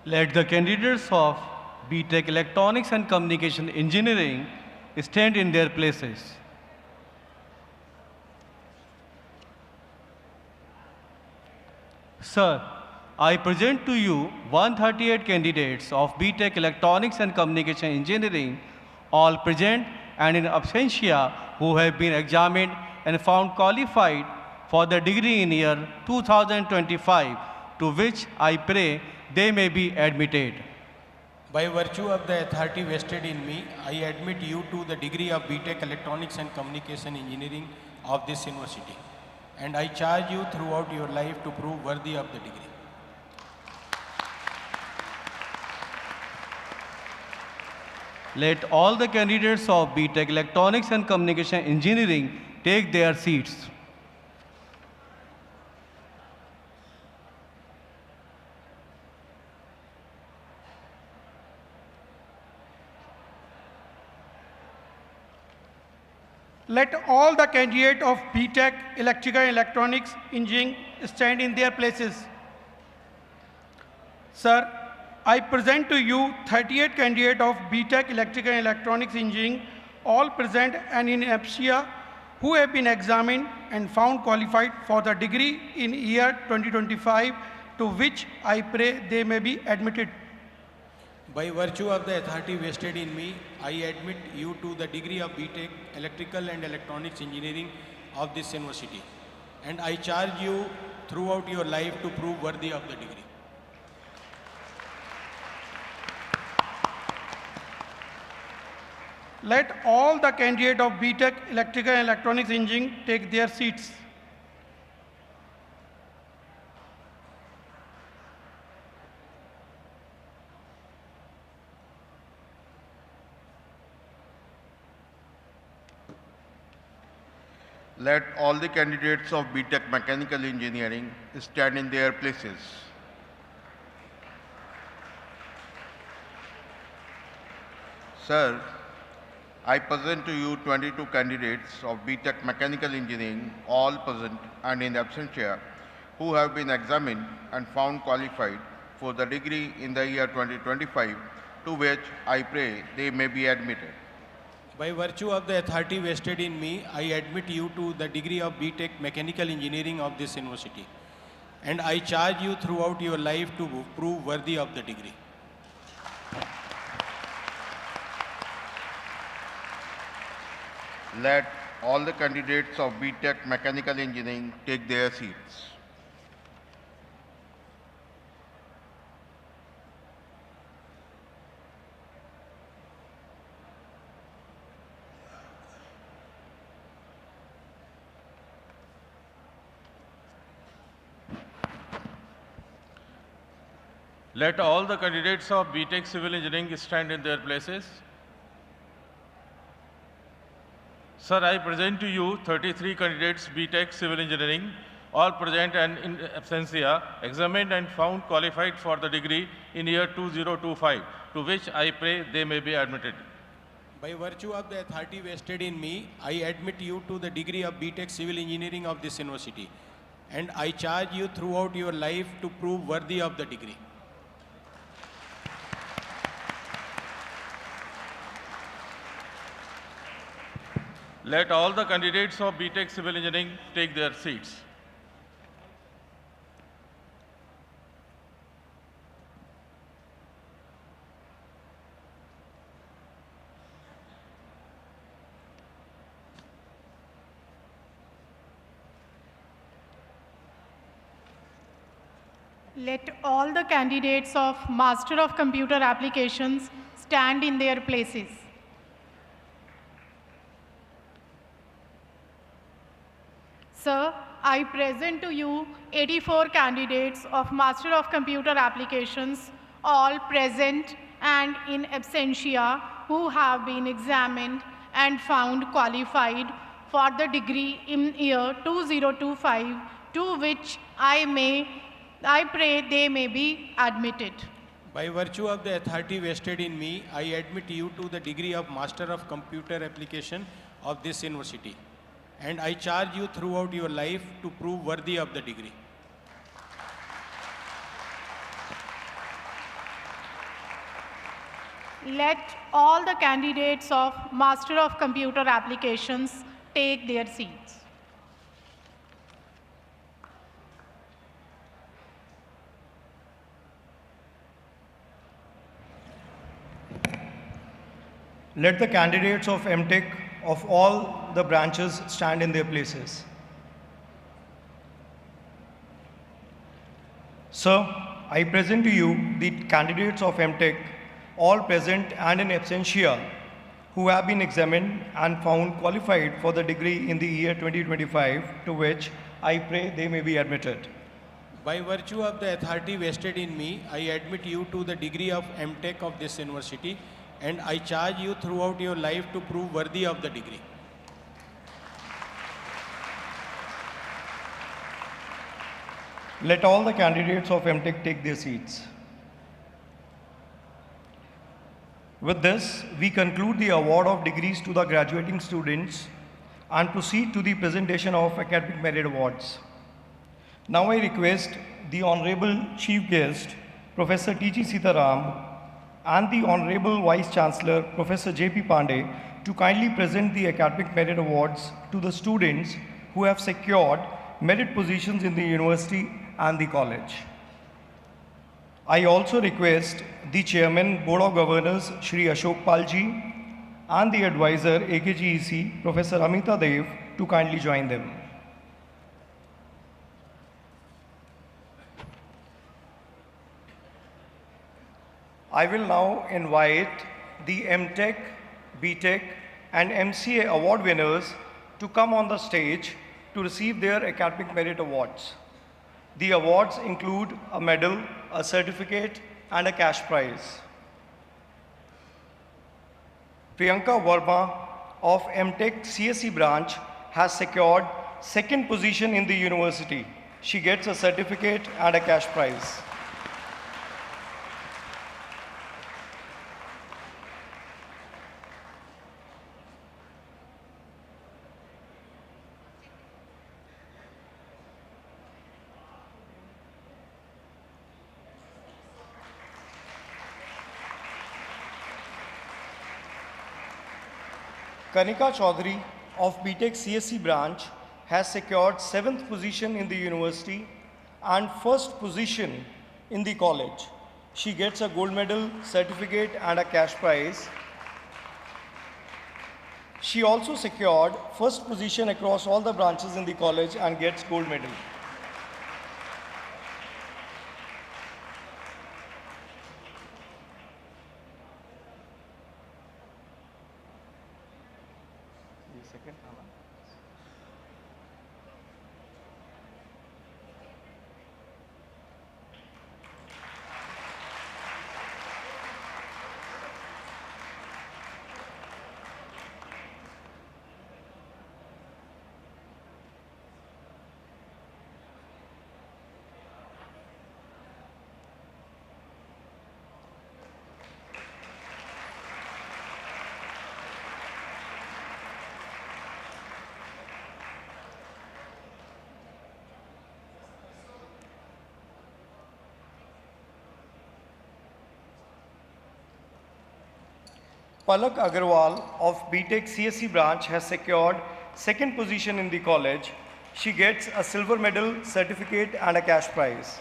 Let the candidates of BTech Electronics and Communication Engineering stand in their places. Sir, I present to you 138 candidates of BTech Electronics and Communication Engineering, all present and in absentia, who have been examined and found qualified for the degree in year 2025, to which I pray they may be admitted. By virtue of the authority vested in me, I admit you to the degree of BTech Electronics and Communication Engineering of this university, and I charge you throughout your life to prove worthy of the degree. Let all the candidates of BTech Electronics and Communication Engineering take their seats. Let all the candidates of BTech Electrical and Electronics Engineering stand in their places. Sir, I present to you 38 candidates of BTech Electrical and Electronics Engineering, all present and in absentia, who have been examined and found qualified for the degree in year 2025, to which I pray they may be admitted. By virtue of the authority vested in me, I admit you to the degree of BTech Electrical and Electronics Engineering of this university, and I charge you throughout your life to prove worthy of the degree. Let all the candidates of BTech Electrical and Electronics Engineering take their seats. Let all the candidates of BTech Mechanical Engineering stand in their places. Sir, I present to you 22 candidates of BTech Mechanical Engineering, all present and in absentia, who have been examined and found qualified for the degree in the year 2025, to which I pray they may be admitted. By virtue of the authority vested in me, I admit you to the degree of B.Tech Mechanical Engineering of this university. And I charge you throughout your life to prove worthy of the degree. Let all the candidates of B.Tech Mechanical Engineering take their seats. Let all the candidates of B.Tech Civil Engineering stand in their places. Sir, I present to you 33 candidates B.Tech Civil Engineering, all present and in absentia, examined and found qualified for the degree in year 2025, to which I pray they may be admitted. By virtue of the authority vested in me, I admit you to the degree of B.Tech Civil Engineering of this university. And I charge you throughout your life to prove worthy of the degree. Let all the candidates of B.Tech Civil Engineering take their seats. Let all the candidates of Master of Computer Applications stand in their places. Sir, I present to you 84 candidates of Master of Computer Applications, all present and in absentia, who have been examined and found qualified for the degree in year 2025, to which I pray they may be admitted. By virtue of the authority vested in me, I admit you to the degree of Master of Computer Application of this university. And I charge you throughout your life to prove worthy of the degree. Let all the candidates of Master of Computer Applications take their seats. Let the candidates of MTech of all the branches stand in their places. Sir, I present to you the candidates of MTech, all present and in absentia, who have been examined and found qualified for the degree in the year 2025, to which I pray they may be admitted. By virtue of the authority vested in me, I admit you to the degree of MTech of this university, and I charge you throughout your life to prove worthy of the degree. Let all the candidates of MTech take their seats. With this, we conclude the award of degrees to the graduating students and proceed to the presentation of academic merit awards. Now I request the Honorable Chief Guest, Professor T.G. Sitaram, and the Honorable Vice Chancellor, Professor J.P. Pandey, to kindly present the academic merit awards to the students who have secured merit positions in the university and the college. I also request the Chairman, Board of Governors, Shri Ashok Palji, and the Advisor, AKGEC, Professor Amita Dev, to kindly join them. I will now invite the MTech, BTech, and MCA award winners to come on the stage to receive their academic merit awards. The awards include a medal, a certificate, and a cash prize. Priyanka Verma of MTech CSE branch has secured second position in the university. She gets a certificate and a cash prize. Kanika Chaudhary of BTech CSC branch has secured 7th position in the university and 1st position in the college. She gets a gold medal, certificate and a cash prize. She also secured 1st position across all the branches in the college and gets gold medal. Palak Agarwal of BTech CSC branch has secured 2nd position in the college. She gets a silver medal, certificate and a cash prize.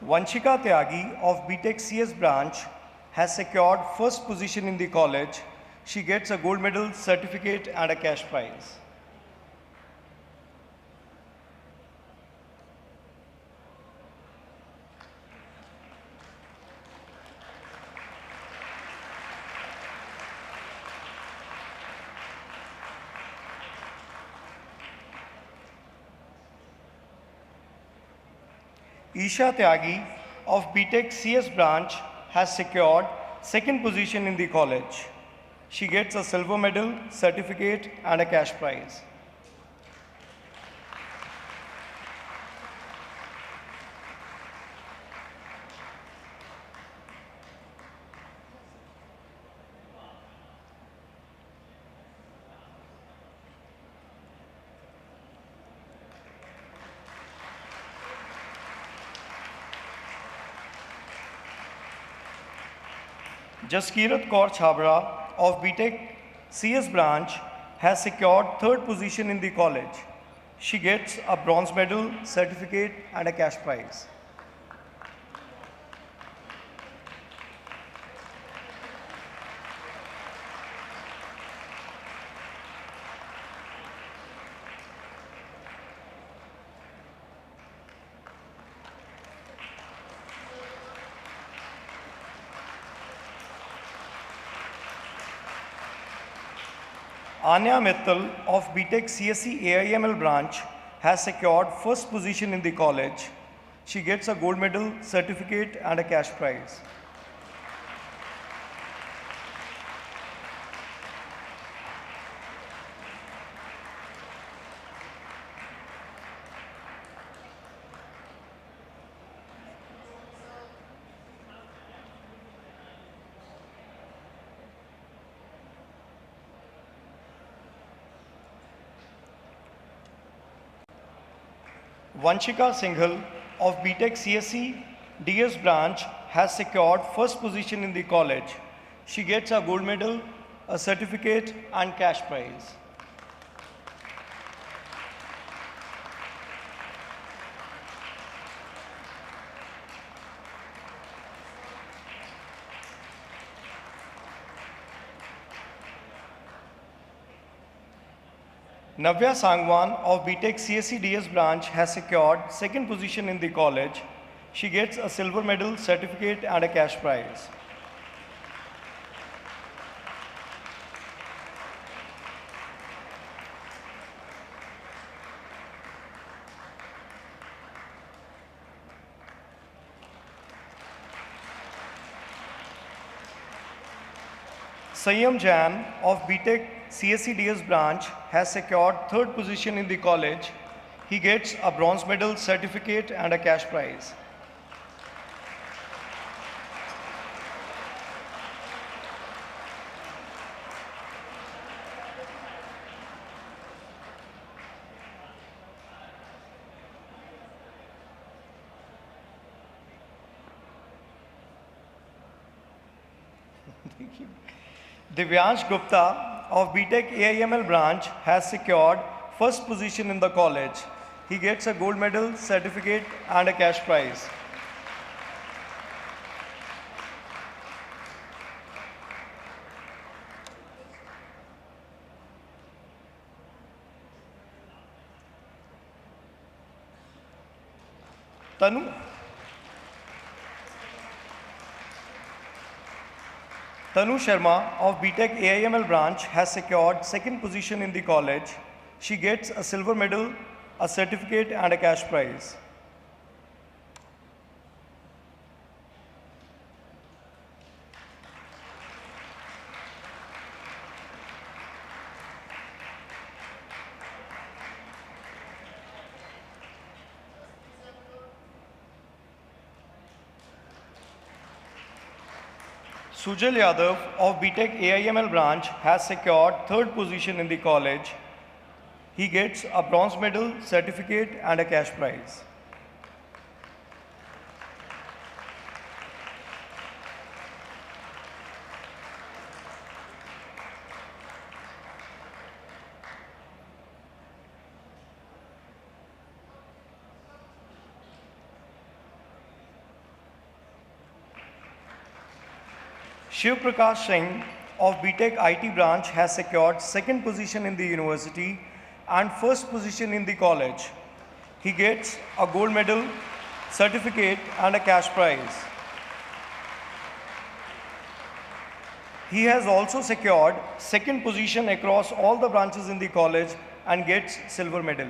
Vanshika Tyagi of BTech CS branch has secured 1st position in the college. She gets a gold medal, certificate and a cash prize. Isha Tyagi of BTech CS branch has secured 2nd position in the college. She gets a silver medal, certificate and a cash prize. Jaskirat Kaur Chhabra of BTech CS branch has secured 3rd position in the college. She gets a bronze medal, certificate and a cash prize. Anya Mittal of BTech CSC AIML branch has secured 1st position in the college. She gets a gold medal, certificate and a cash prize. Vanshika Singhal of BTech CSC DS branch has secured 1st position in the college. She gets a gold medal, a certificate and cash prize. Navya Sangwan of BTech CSC DS branch has secured 2nd position in the college. She gets a silver medal, certificate and a cash prize. Sayam Jan of BTech CSE-DS branch has secured third position in the college. He gets a bronze medal, certificate and a cash prize. Divyansh Gupta of BTech AIML branch has secured first position in the college. He gets a gold medal, certificate and a cash prize. Tanu. Tanu Sharma of BTech AIML branch has secured second position in the college. She gets a silver medal, a certificate and a cash prize. Sujal Yadav of BTech AIML branch has secured third position in the college. He gets a bronze medal, certificate and a cash prize. Shiv Prakash Singh of BTech IT branch has secured second position in the university and first position in the college. He gets a gold medal, certificate and a cash prize. He has also secured second position across all the branches in the college and gets silver medal.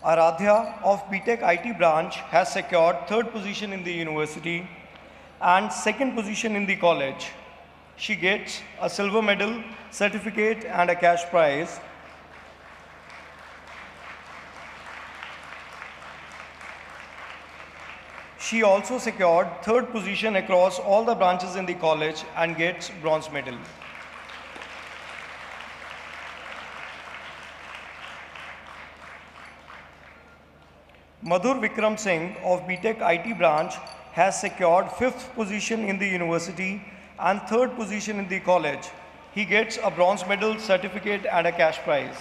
Aradhya of BTech IT branch has secured third position in the university and second position in the college. She gets a silver medal, certificate and a cash prize. She also secured third position across all the branches in the college and gets bronze medal. Madhur Vikram Singh of BTech IT branch has secured fifth position in the university and third position in the college. He gets a bronze medal, certificate and a cash prize.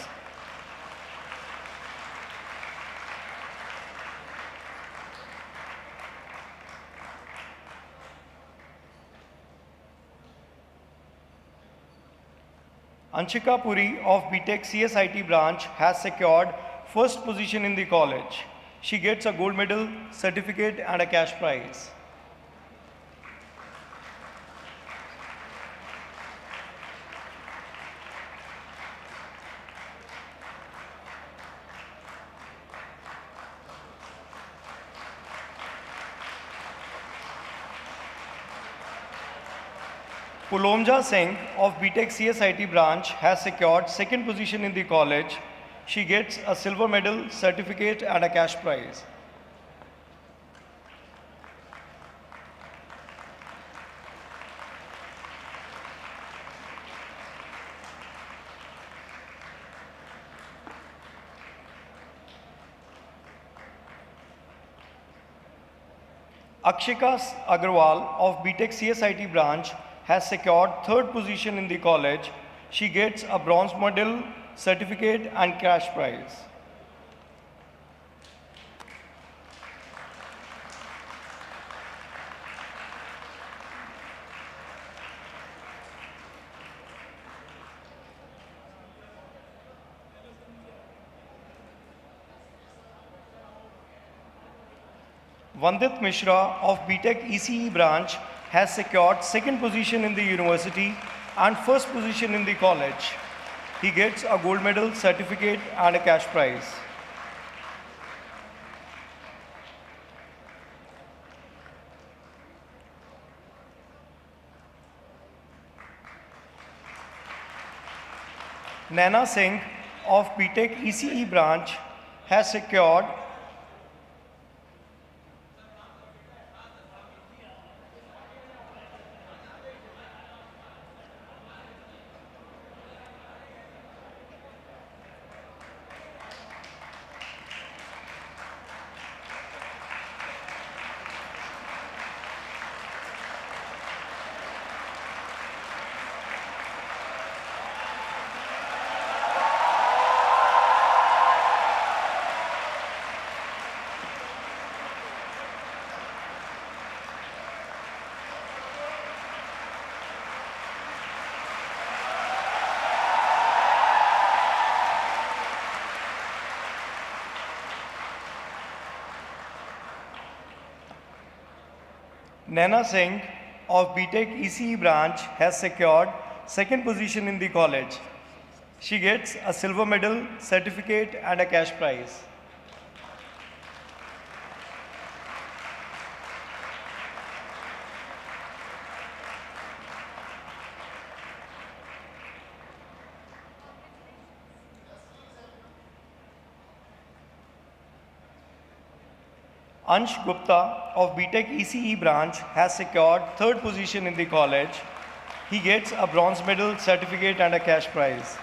Anshika Puri of BTech CSIT branch has secured first position in the college. She gets a gold medal, certificate and a cash prize. Pulomja Singh of BTech CSIT branch has secured second position in the college. She gets a silver medal, certificate and a cash prize. Akshika Agarwal of BTech CSIT branch has secured third position in the college. She gets a bronze medal, certificate and cash prize. Vandit Mishra of BTech ECE branch has secured second position in the university and first position in the college. He gets a gold medal, certificate and a cash prize. Naina Singh of BTech ECE branch has secured Naina Singh of BTech ECE branch has secured second position in the college. She gets a silver medal, certificate and a cash prize. Ansh Gupta of BTech ECE branch has secured third position in the college. He gets a bronze medal, certificate and a cash prize.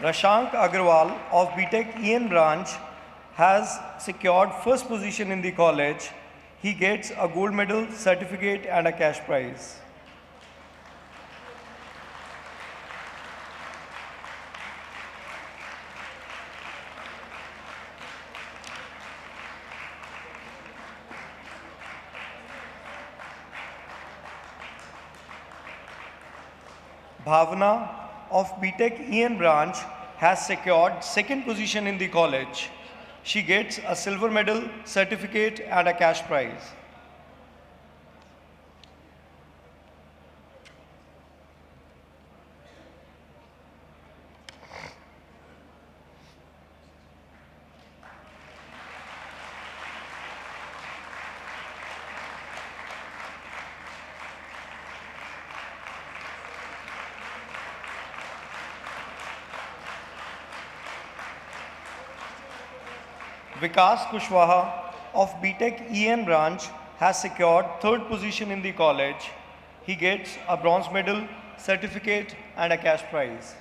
Rashank Agarwal of BTech EN branch has secured first position in the college. He gets a gold medal, certificate and a cash prize. Bhavna of BTech EN branch has secured second position in the college. She gets a silver medal, certificate and a cash prize. Vikas Kushwaha of BTech EN branch has secured third position in the college. He gets a bronze medal, certificate and a cash prize.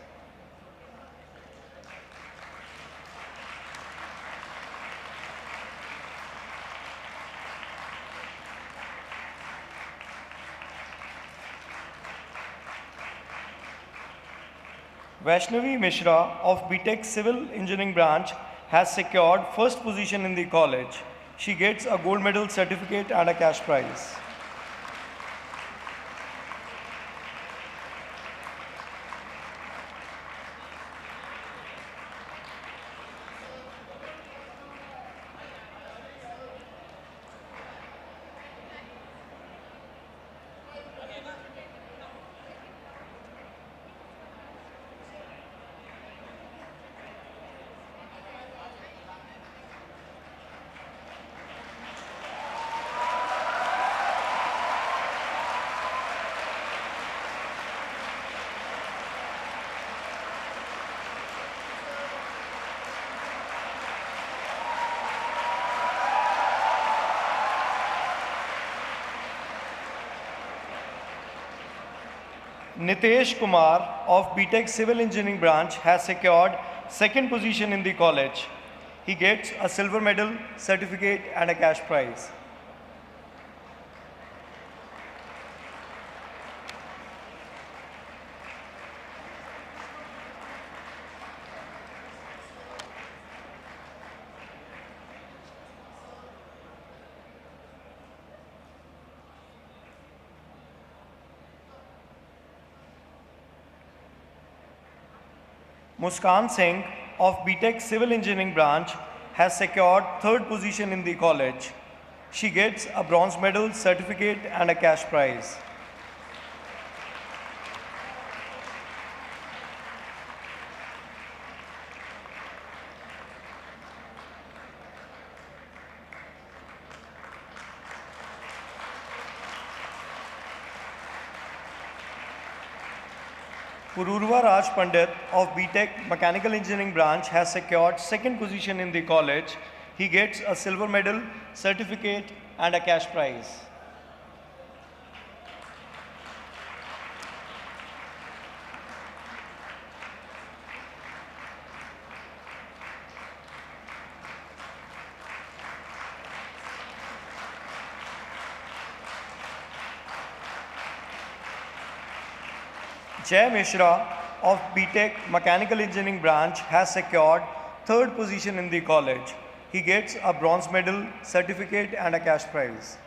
Vaishnavi Mishra of BTech Civil Engineering branch has secured first position in the college. She gets a gold medal, certificate and a cash prize. Nitesh Kumar of BTech Civil Engineering branch has secured second position in the college. He gets a silver medal, certificate and a cash prize. Muskan Singh of BTech Civil Engineering branch has secured third position in the college. She gets a bronze medal, certificate and a cash prize. Pururva Raj Pandit of BTech Mechanical Engineering branch has secured second position in the college. He gets a silver medal, certificate and a cash prize. Jay Mishra of BTech Mechanical Engineering branch has secured third position in the college. He gets a bronze medal, certificate and a cash prize.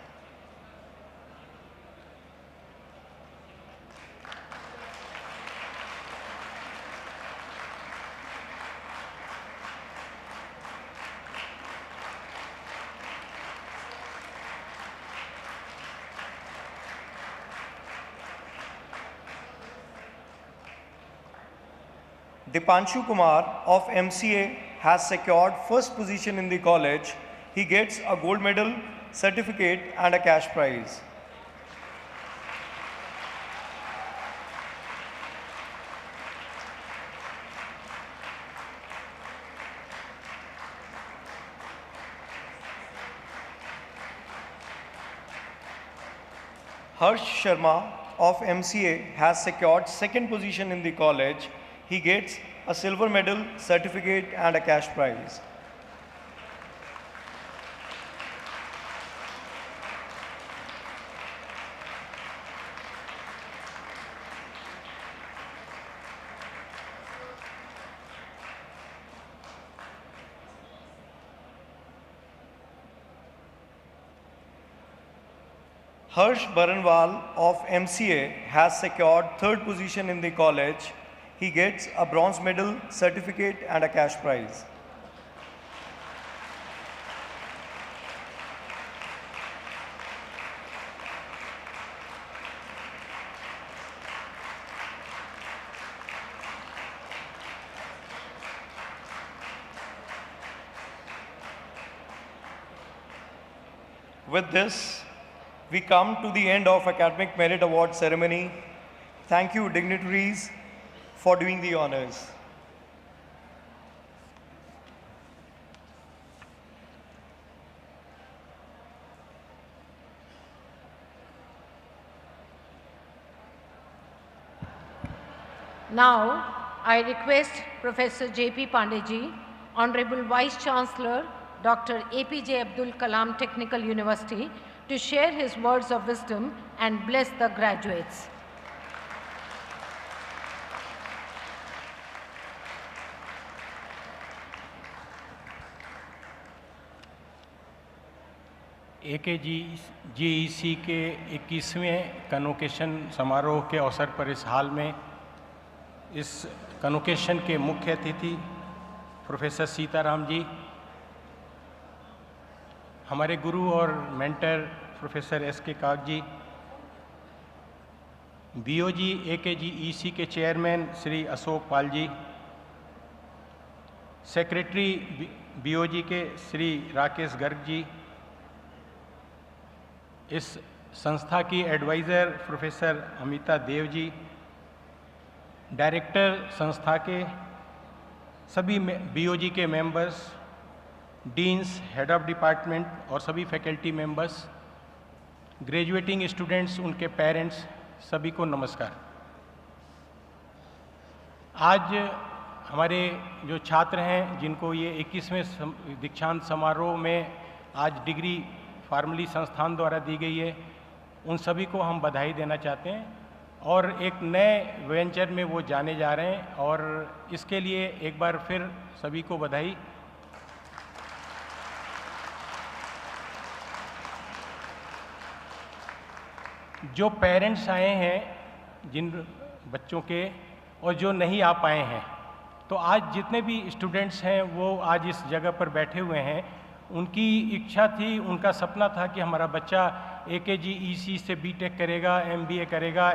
Dipanshu Kumar of MCA has secured first position in the college. He gets a gold medal, certificate and a cash prize. Harsh Sharma of MCA has secured second position in the college. He gets a silver medal, certificate and a cash prize. Harsh Baranwal of MCA has secured third position in the college. He gets a bronze medal, certificate and a cash prize. With this, we come to the end of Academic Merit Award ceremony. Thank you, dignitaries, for doing the honors. Now, I request Professor J.P. Pandeyji, Honorable Vice Chancellor, Dr. APJ Abdul Kalam Technical University, to share his words of wisdom and bless the graduates. AKGEC के 21वें convocation समारोह के अवसर पर इस हाल में इस convocation के मुख्य अतिथि प्रोफेसर सीताराम जी, हमारे गुरु और मेंटर प्रोफेसर एस.के. काग जी, बीओजी AKGEC के chairman Shri Ashok Pal ji, secretary BOG के श्री राकेश गर्ग जी, इस संस्था की adviser professor Amita Dev ji, director संस्था के सभी बीओजी के members, deans, head of department और सभी फैकल्टी मेंबर्स, ग्रेजुएटिंग स्टूडेंट्स, उनके पेरेंट्स, सभी को नमस्कार। आज हमारे जो छात्र हैं जिनको ये 21वें दीक्षांत समारोह में आज डिग्री फार्मली संस्थान द्वारा दी गई है, उन सभी को हम बधाई देना चाहते हैं और एक नए वेंचर में वो जाने जा रहे हैं और इसके लिए एक बार फिर सभी को बधाई। जो पेरेंट्स आए हैं जिन बच्चों के और जो नहीं आ पाए हैं, तो आज जितने भी स्टूडेंट्स हैं वो आज इस जगह पर बैठे हुए हैं, उनकी इच्छा थी, उनका सपना था कि हमारा बच्चा AKGEC से BTech करेगा, MBA करेगा,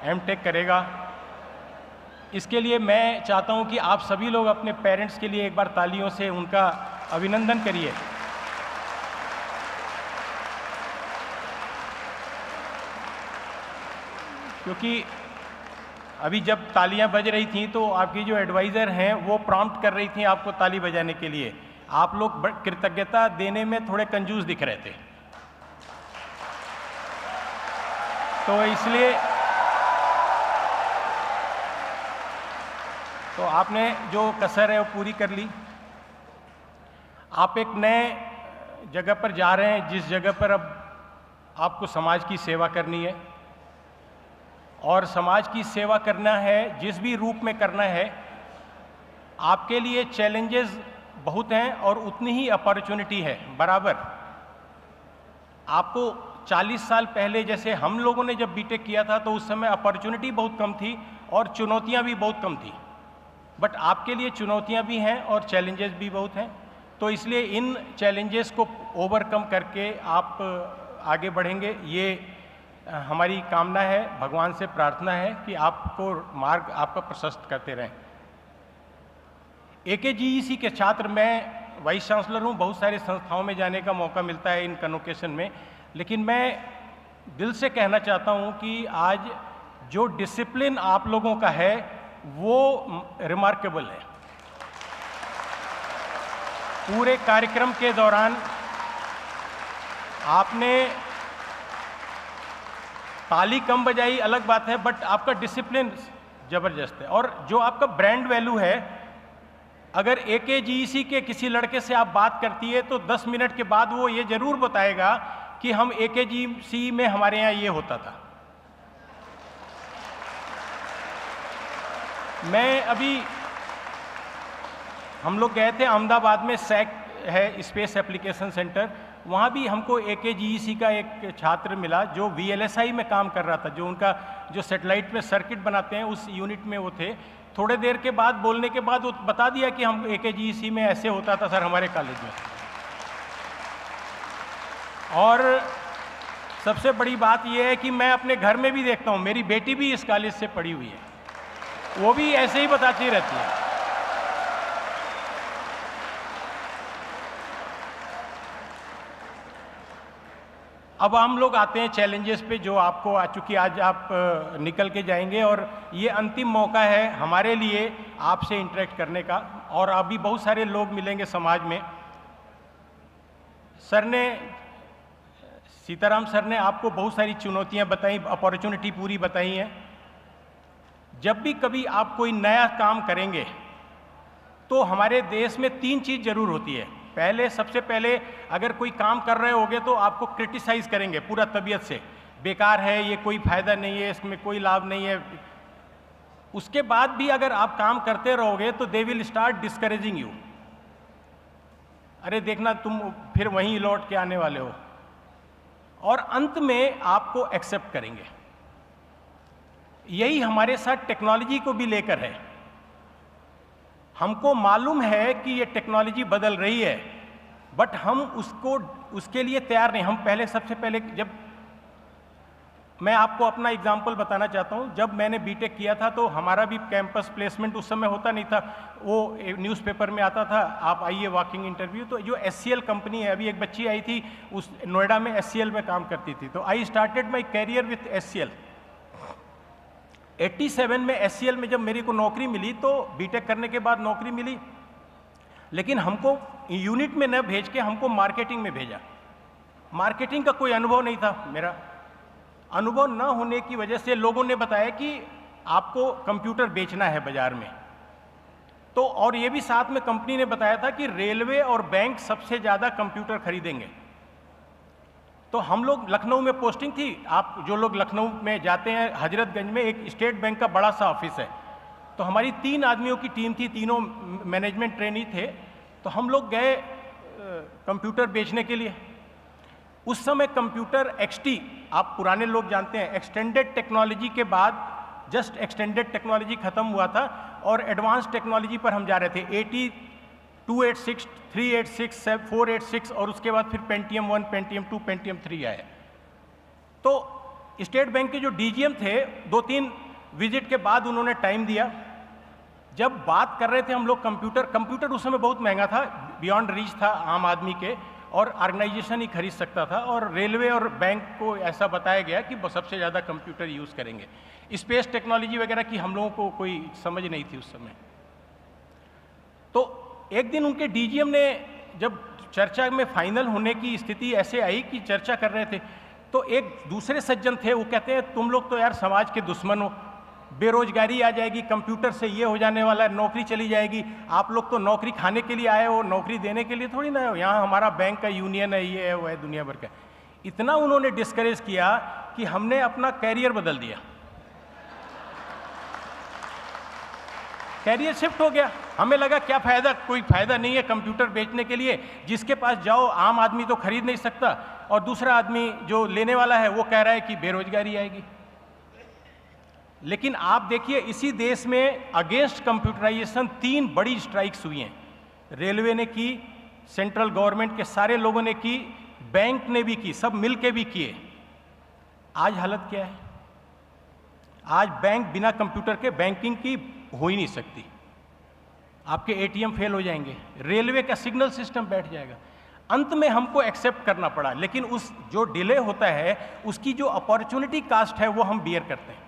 MTech करेगा। इसके लिए मैं चाहता हूं कि आप सभी लोग अपने पेरेंट्स के लिए एक बार तालियों से उनका अभिनंदन करिए। क्योंकि अभी जब तालियां बज रही थी तो आपकी जो एडवाइज़र हैं वो प्रॉम्प्ट कर रही थी आपको ताली बजाने के लिए। आप लोग कृतज्ञता देने में थोड़े कंजूस दिख रहे थे, तो इसलिए तो आपने जो कसर है वो पूरी कर ली। आप एक नए जगह पर जा रहे हैं जिस जगह पर अब आपको समाज की सेवा करनी है, और समाज की सेवा करना है जिस भी रूप में करना है। आपके लिए चैलेंजेस बहुत हैं और उतनी ही अपॉर्चुनिटी है बराबर। आपको 40 साल पहले जैसे हम लोगों ने जब बीटेक किया था तो उस समय अपॉर्चुनिटी बहुत कम थी और चुनौतियां भी बहुत कम थी, बट आपके लिए चुनौतियां भी हैं और चैलेंजेस भी बहुत हैं। तो इसलिए इन चैलेंजेस को ओवरकम करके आप आगे बढ़ेंगे, ये हमारी कामना है, भगवान से प्रार्थना है कि आपको मार्ग आपका प्रशस्त करते रहें। AKGEC के छात्र, मैं वाइस चांसलर हूँ, बहुत सारी संस्थाओं में जाने का मौका मिलता है इन कन्वोकेशन में, लेकिन मैं दिल से कहना चाहता हूँ कि आज जो डिसिप्लिन आप लोगों का है वो रिमार्केबल है। पूरे कार्यक्रम के दौरान आपने ताली कम बजाई अलग बात है, बट आपका डिसिप्लिन जबरदस्त है। और जो आपका ब्रांड वैल्यू है, अगर AKGEC के किसी लड़के से आप बात करती है तो 10 मिनट के बाद वो ये जरूर बताएगा कि हम AKGEC में हमारे यहाँ ये होता था। मैं अभी हम लोग गए थे अहमदाबाद में, SAC है स्पेस एप्लीकेशन सेंटर, वहाँ भी हमको AKGEC का एक छात्र मिला जो VLSI में काम कर रहा था, जो उनका जो सैटेलाइट में सर्किट बनाते हैं उस यूनिट में वो थे। थोड़े देर के बाद बोलने के बाद वो बता दिया कि हम AKGEC में ऐसे होता था सर हमारे कॉलेज में। और सबसे बड़ी बात यह है कि मैं अपने घर में भी देखता हूँ, मेरी बेटी भी इस कॉलेज से पढ़ी हुई है, वो भी ऐसे ही बताती रहती है। अब हम लोग आते हैं चैलेंजेस पे, जो आपको आ चुकी, आज आप निकल के जाएंगे और ये अंतिम मौका है हमारे लिए आपसे इंटरेक्ट करने का, और अभी बहुत सारे लोग मिलेंगे समाज में। सीताराम सर ने आपको बहुत सारी चुनौतियां बताई, अपॉर्चुनिटी पूरी बताई हैं। जब भी कभी आप कोई नया काम करेंगे तो हमारे देश में 3 चीज़ जरूर होती है। पहले, सबसे पहले अगर कोई काम कर रहे होगे तो आपको क्रिटिसाइज करेंगे पूरा तबीयत से, बेकार है, ये कोई फायदा नहीं है, इसमें कोई लाभ नहीं है। उसके बाद भी अगर आप काम करते रहोगे तो they will start discouraging you, अरे देखना तुम फिर वहीं लौट के आने वाले हो, और अंत में आपको एक्सेप्ट करेंगे। यही हमारे साथ टेक्नोलॉजी को भी लेकर है। हमको मालूम है कि ये टेक्नोलॉजी बदल रही है, बट हम उसके लिए तैयार नहीं। हम पहले, सबसे पहले, जब मैं आपको अपना एग्जांपल बताना चाहता हूँ, जब मैंने बीटेक किया था तो हमारा भी कैंपस प्लेसमेंट उस समय होता नहीं था, वो न्यूज़पेपर में आता था, आप आइए वॉकिंग इंटरव्यू। तो जो SCL कंपनी है, अभी एक बच्ची आई थी उस नोएडा में, SCL में काम करती थी, तो I started my career with SCL। 87 में SCL में जब मेरे को नौकरी मिली तो बीटेक करने के बाद नौकरी मिली, लेकिन हमको यूनिट में न भेज के हमको मार्केटिंग में भेजा। मार्केटिंग का कोई अनुभव नहीं था मेरा। अनुभव न होने की वजह से लोगों ने बताया कि आपको कंप्यूटर बेचना है बाजार में। तो और ये भी साथ में कंपनी ने बताया था कि रेलवे और बैंक सबसे ज़्यादा कंप्यूटर खरीदेंगे। तो हम लोग, लखनऊ में पोस्टिंग थी, आप जो लोग लखनऊ में जाते हैं, हजरतगंज में एक स्टेट बैंक का बड़ा सा ऑफिस है, तो हमारी 3 आदमियों की टीम थी, तीनों मैनेजमेंट ट्रेनी थे। तो हम लोग गए कंप्यूटर बेचने के लिए। उस समय कंप्यूटर XT, आप पुराने लोग जानते हैं, एक्सटेंडेड टेक्नोलॉजी के बाद जस्ट एक्सटेंडेड टेक्नोलॉजी खत्म हुआ था और एडवांस टेक्नोलॉजी पर हम जा रहे थे। 80, 286, 386, 486 और उसके बाद फिर पेंटियम 1, पेंटियम 2, पेंटियम 3 आए। तो स्टेट बैंक के जो डीजीएम थे, 2-3 विजिट के बाद उन्होंने टाइम दिया। जब बात कर रहे थे हम लोग कंप्यूटर उस समय बहुत महंगा था, बियॉन्ड रीच था आम आदमी के, और ऑर्गेनाइजेशन ही खरीद सकता था, और रेलवे और बैंक को ऐसा बताया गया कि सबसे ज़्यादा कंप्यूटर यूज़ करेंगे। स्पेस टेक्नोलॉजी वगैरह की हम लोगों को कोई समझ नहीं थी उस समय। तो एक दिन उनके डीजीएम ने, जब चर्चा में फाइनल होने की स्थिति ऐसे आई कि चर्चा कर रहे थे, तो एक दूसरे सज्जन थे, वो कहते हैं तुम लोग तो यार समाज के दुश्मन हो, बेरोजगारी आ जाएगी, कंप्यूटर से ये हो जाने वाला है, नौकरी चली जाएगी, आप लोग तो नौकरी खाने के लिए आए हो, नौकरी देने के लिए थोड़ी ना हो, यहाँ हमारा बैंक का यूनियन है, ये है वो है, दुनिया भर का। इतना उन्होंने डिस्करेज किया कि हमने अपना कैरियर बदल दिया, कैरियर शिफ्ट हो गया। हमें लगा क्या फ़ायदा, कोई फ़ायदा नहीं है कंप्यूटर बेचने के लिए, जिसके पास जाओ आम आदमी तो खरीद नहीं सकता, और दूसरा आदमी जो लेने वाला है वो कह रहा है कि बेरोजगारी आएगी। लेकिन आप देखिए, इसी देश में अगेंस्ट कंप्यूटराइजेशन 3 बड़ी स्ट्राइक्स हुई हैं। रेलवे ने की, सेंट्रल गवर्नमेंट के सारे लोगों ने की, बैंक ने भी की, सब मिल के भी किए। आज हालत क्या है? आज बैंक बिना कंप्यूटर के बैंकिंग की हो ही नहीं सकती। आपके एटीएम फेल हो जाएंगे, रेलवे का सिग्नल सिस्टम बैठ जाएगा। अंत में हमको एक्सेप्ट करना पड़ा, लेकिन उस जो डिले होता है उसकी जो अपॉर्चुनिटी कास्ट है वो हम बियर करते हैं,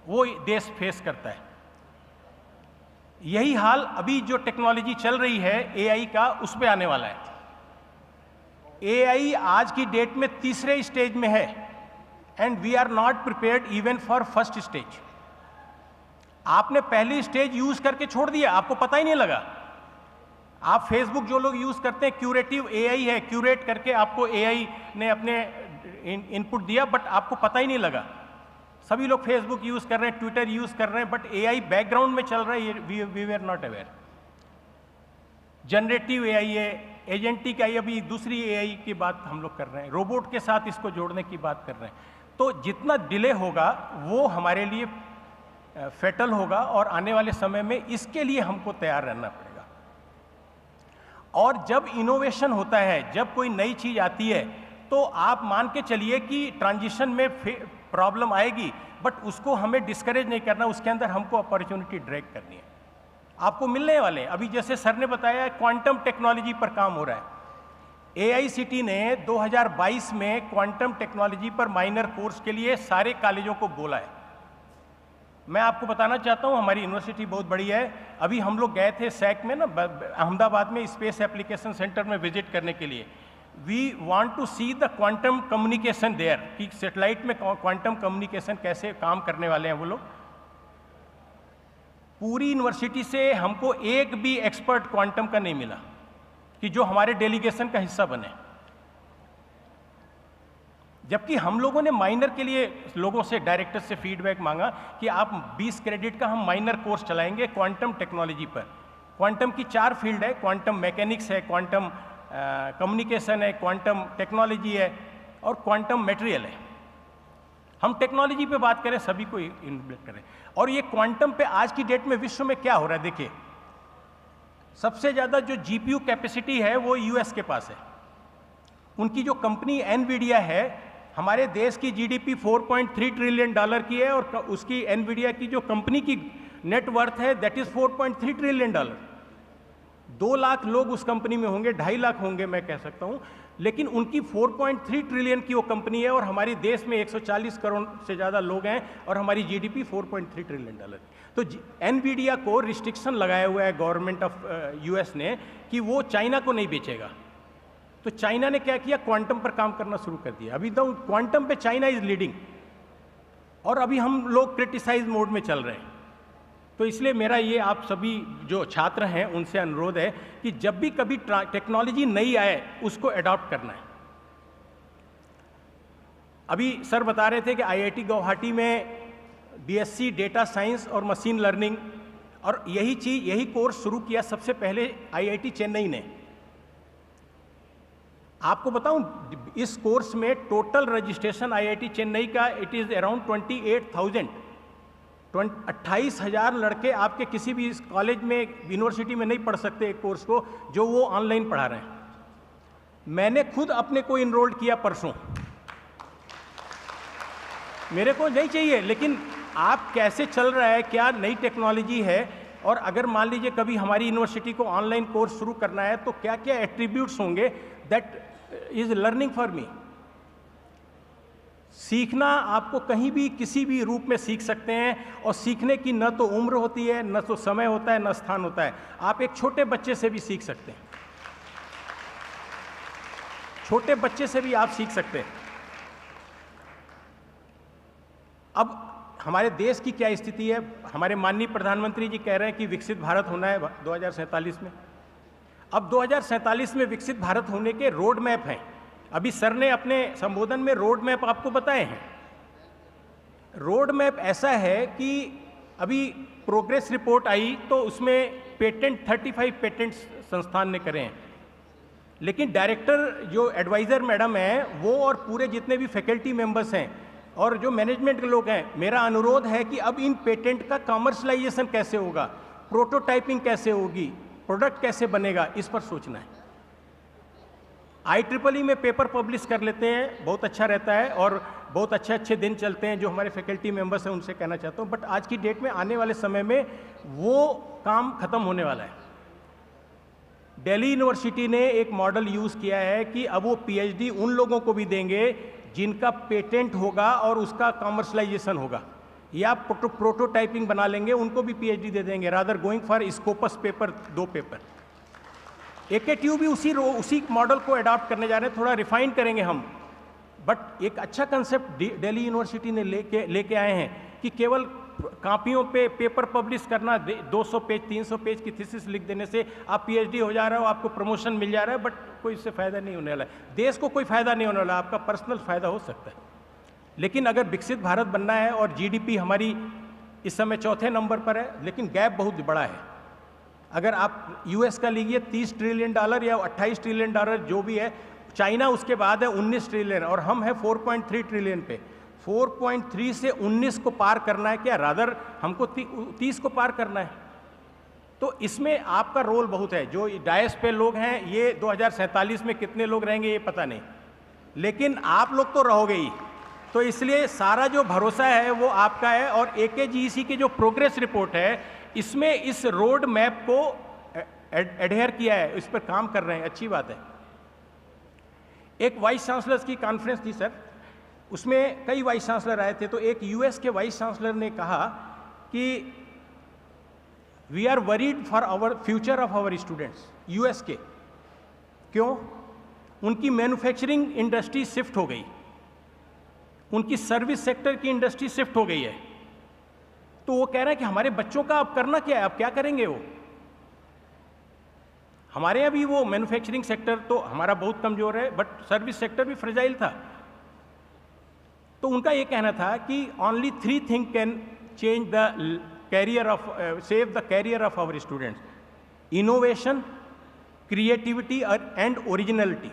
वो देश फेस करता है। यही हाल अभी जो टेक्नोलॉजी चल रही है एआई का, उस पे आने वाला है। एआई आज की डेट में 3रे स्टेज में है, and we are not prepared even for first stage. आपने पहली स्टेज यूज करके छोड़ दिया, आपको पता ही नहीं लगा। आप फेसबुक जो लोग यूज करते हैं, क्यूरेटिव एआई है, क्यूरेट करके आपको एआई ने अपने इनपुट दिया, बट आपको पता ही नहीं लगा। सभी लोग फेसबुक यूज कर रहे हैं, ट्विटर यूज कर रहे हैं, बट एआई बैकग्राउंड में चल रहा है, we were not aware. Generative AI है, एजेंटिक एआई, अभी दूसरी एआई की बात हम लोग कर रहे हैं, रोबोट के साथ इसको जोड़ने की बात कर रहे हैं। तो जितना डिले होगा वो हमारे लिए फेटल होगा, और आने वाले समय में इसके लिए हमको तैयार रहना पड़ेगा। और जब इनोवेशन होता है, जब कोई नई चीज आती है, तो आप मान के चलिए कि ट्रांजिशन में प्रॉब्लम आएगी, बट उसको हमें डिस्करेज नहीं करना, उसके अंदर हमको अपॉर्चुनिटी ड्रैग करनी है। आपको मिलने वाले, अभी जैसे सर ने बताया, क्वांटम टेक्नोलॉजी पर काम हो रहा है। एआईसीटी ने 2022 में क्वांटम टेक्नोलॉजी पर माइनर कोर्स के लिए सारे कॉलेजों को बोला है। मैं आपको बताना चाहता हूं, हमारी यूनिवर्सिटी बहुत बड़ी है। अभी हम लोग गए थे सैक में ना, अहमदाबाद में, स्पेस एप्लीकेशन सेंटर में विजिट करने के लिए। We want to see the quantum communication there, कि सैटेलाइट में क्वांटम कम्युनिकेशन कैसे काम करने वाले हैं वो लोग। पूरी यूनिवर्सिटी से हमको एक भी एक्सपर्ट क्वांटम का नहीं मिला कि जो हमारे डेलीगेशन का हिस्सा बने, जबकि हम लोगों ने माइनर के लिए लोगों से, डायरेक्टर से फीडबैक मांगा कि आप 20 क्रेडिट का हम माइनर कोर्स चलाएंगे क्वांटम टेक्नोलॉजी पर। क्वांटम की 4 फील्ड है, क्वांटम मैकेनिक्स है, क्वांटम कम्युनिकेशन है, क्वांटम टेक्नोलॉजी है, और क्वांटम मटेरियल है। हम टेक्नोलॉजी पे बात करें, सभी को इन्वॉल्व करें। और ये क्वांटम पे आज की डेट में विश्व में क्या हो रहा है, देखिए, सबसे ज़्यादा जो जीपीयू कैपेसिटी है वो यूएस के पास है। उनकी जो कंपनी एनवीडिया है, हमारे देश की जीडीपी 4.3 ट्रिलियन डॉलर की है, और उसकी एनवीडिया की जो कंपनी की नेटवर्थ है that is 4.3 trillion dollar. 2 lakh लोग उस कंपनी में होंगे, 2.5 लाख होंगे मैं कह सकता हूं, लेकिन उनकी 4.3 ट्रिलियन की वो कंपनी है, और हमारे देश में 140 करोड़ से ज़्यादा लोग हैं, और हमारी जीडीपी 4.3 ट्रिलियन डॉलर। तो एनवीडिया को रिस्ट्रिक्शन लगाया हुआ है गवर्नमेंट ऑफ यूएस ने कि वो चाइना को नहीं बेचेगा। तो चाइना ने क्या किया, क्वांटम पर काम करना शुरू कर दिया। अभी तो क्वांटम पे चाइना इज लीडिंग, और अभी हम लोग क्रिटिसाइज मोड में चल रहे हैं। तो इसलिए मेरा ये आप सभी जो छात्र हैं उनसे अनुरोध है कि जब भी कभी टेक्नोलॉजी नई आए उसको अडॉप्ट करना है। अभी सर बता रहे थे कि आईआईटी गुवाहाटी में बीएससी डेटा साइंस और मशीन लर्निंग, और यही कोर्स शुरू किया सबसे पहले आईआईटी चेन्नई ने। आपको बताऊं, इस कोर्स में टोटल रजिस्ट्रेशन आईआईटी चेन्नई का इट इज अराउंड 28,000, 28,000 लड़के आपके किसी भी कॉलेज में, यूनिवर्सिटी में नहीं पढ़ सकते एक कोर्स को जो वो ऑनलाइन पढ़ा रहे हैं। मैंने खुद अपने को इनरोल्ड किया परसों। मेरे को नहीं चाहिए, लेकिन आप कैसे चल रहा है, क्या नई टेक्नोलॉजी है, और अगर मान लीजिए कभी हमारी यूनिवर्सिटी को ऑनलाइन कोर्स शुरू करना है तो क्या क्या एट्रीब्यूट्स होंगे that is learning for me. सीखना आपको कहीं भी किसी भी रूप में सीख सकते हैं, और सीखने की न तो उम्र होती है, न तो समय होता है, न स्थान होता है। आप एक छोटे बच्चे से भी सीख सकते हैं, छोटे बच्चे से भी आप सीख सकते हैं। अब हमारे देश की क्या स्थिति है, हमारे माननीय प्रधानमंत्री जी कह रहे हैं कि विकसित भारत होना है 2047 में। अब 2047 में विकसित भारत होने के रोड मैप हैं। अभी सर ने अपने संबोधन में रोड मैप आपको बताए हैं। रोड मैप ऐसा है कि अभी प्रोग्रेस रिपोर्ट आई तो उसमें पेटेंट 35 पेटेंट संस्थान ने करे हैं, लेकिन डायरेक्टर जो एडवाइज़र मैडम हैं वो और पूरे जितने भी फैकल्टी मेंबर्स हैं और जो मैनेजमेंट के लोग हैं, मेरा अनुरोध है कि अब इन पेटेंट का कमर्शलाइजेशन कैसे होगा, प्रोटोटाइपिंग कैसे होगी, प्रोडक्ट कैसे बनेगा, इस पर सोचना है। IEEE में पेपर पब्लिश कर लेते हैं, बहुत अच्छा रहता है और बहुत अच्छे दिन चलते हैं। जो हमारे फैकल्टी मेंबर्स हैं उनसे कहना चाहता हूँ, बट आज की डेट में आने वाले समय में वो काम खत्म होने वाला है। दिल्ली यूनिवर्सिटी ने एक मॉडल यूज़ किया है कि अब वो PhD उन लोगों को भी देंगे जिनका पेटेंट होगा और उसका कमर्शलाइजेशन होगा, या प्रोटोटाइपिंग बना लेंगे, उनको भी PhD दे देंगे, rather going for Scopus paper, 2 paper. AKTU भी उसी मॉडल को अडॉप्ट करने जा रहे हैं, थोड़ा रिफाइन करेंगे हम, बट एक अच्छा कंसेप्ट दिल्ली यूनिवर्सिटी ने लेके आए हैं कि केवल कॉपियों पे पेपर पब्लिश करना, 200 पेज 300 पेज की थीसिस लिख देने से आप PhD हो जा रहे हो, आपको प्रमोशन मिल जा रहा है, बट कोई इससे फ़ायदा नहीं होने वाला है, देश को कोई फ़ायदा नहीं होने वाला, आपका पर्सनल फ़ायदा हो सकता है। लेकिन अगर विकसित भारत बनना है और GDP हमारी इस समय 4थे नंबर पर है, लेकिन गैप बहुत बड़ा है। अगर आप US का लीजिए $30 ट्रिलियन या $28 ट्रिलियन जो भी है, चाइना उसके बाद है 19 ट्रिलियन और हम हैं 4.3 ट्रिलियन पे। 4.3 से 19 को पार करना है क्या, रादर हमको 30 को पार करना है। तो इसमें आपका रोल बहुत है। जो डायस पे लोग हैं, ये 2047 में कितने लोग रहेंगे ये पता नहीं, लेकिन आप लोग तो रहोगे ही। तो इसलिए सारा जो भरोसा है वो आपका है, और AKGEC की जो प्रोग्रेस रिपोर्ट है इसमें इस रोड मैप को एडहेयर किया है, इस पर काम कर रहे हैं, अच्छी बात है। एक वाइस चांसलर्स की कॉन्फ्रेंस थी सर, उसमें कई वाइस चांसलर आए थे, तो एक US के वाइस चांसलर ने कहा कि we are worried for our future of our students. US के क्यों? उनकी मैन्युफैक्चरिंग इंडस्ट्री शिफ्ट हो गई, उनकी सर्विस सेक्टर की इंडस्ट्री शिफ्ट हो गई है, तो वो कह रहे हैं कि हमारे बच्चों का अब करना क्या है, अब क्या करेंगे वो। हमारे यहाँ भी वो मैन्युफैक्चरिंग सेक्टर तो हमारा बहुत कमजोर है, बट सर्विस सेक्टर भी फ्रेजाइल था। तो उनका ये कहना था कि only 3 thing can change the career of, save the career of our students: innovation, creativity and originality.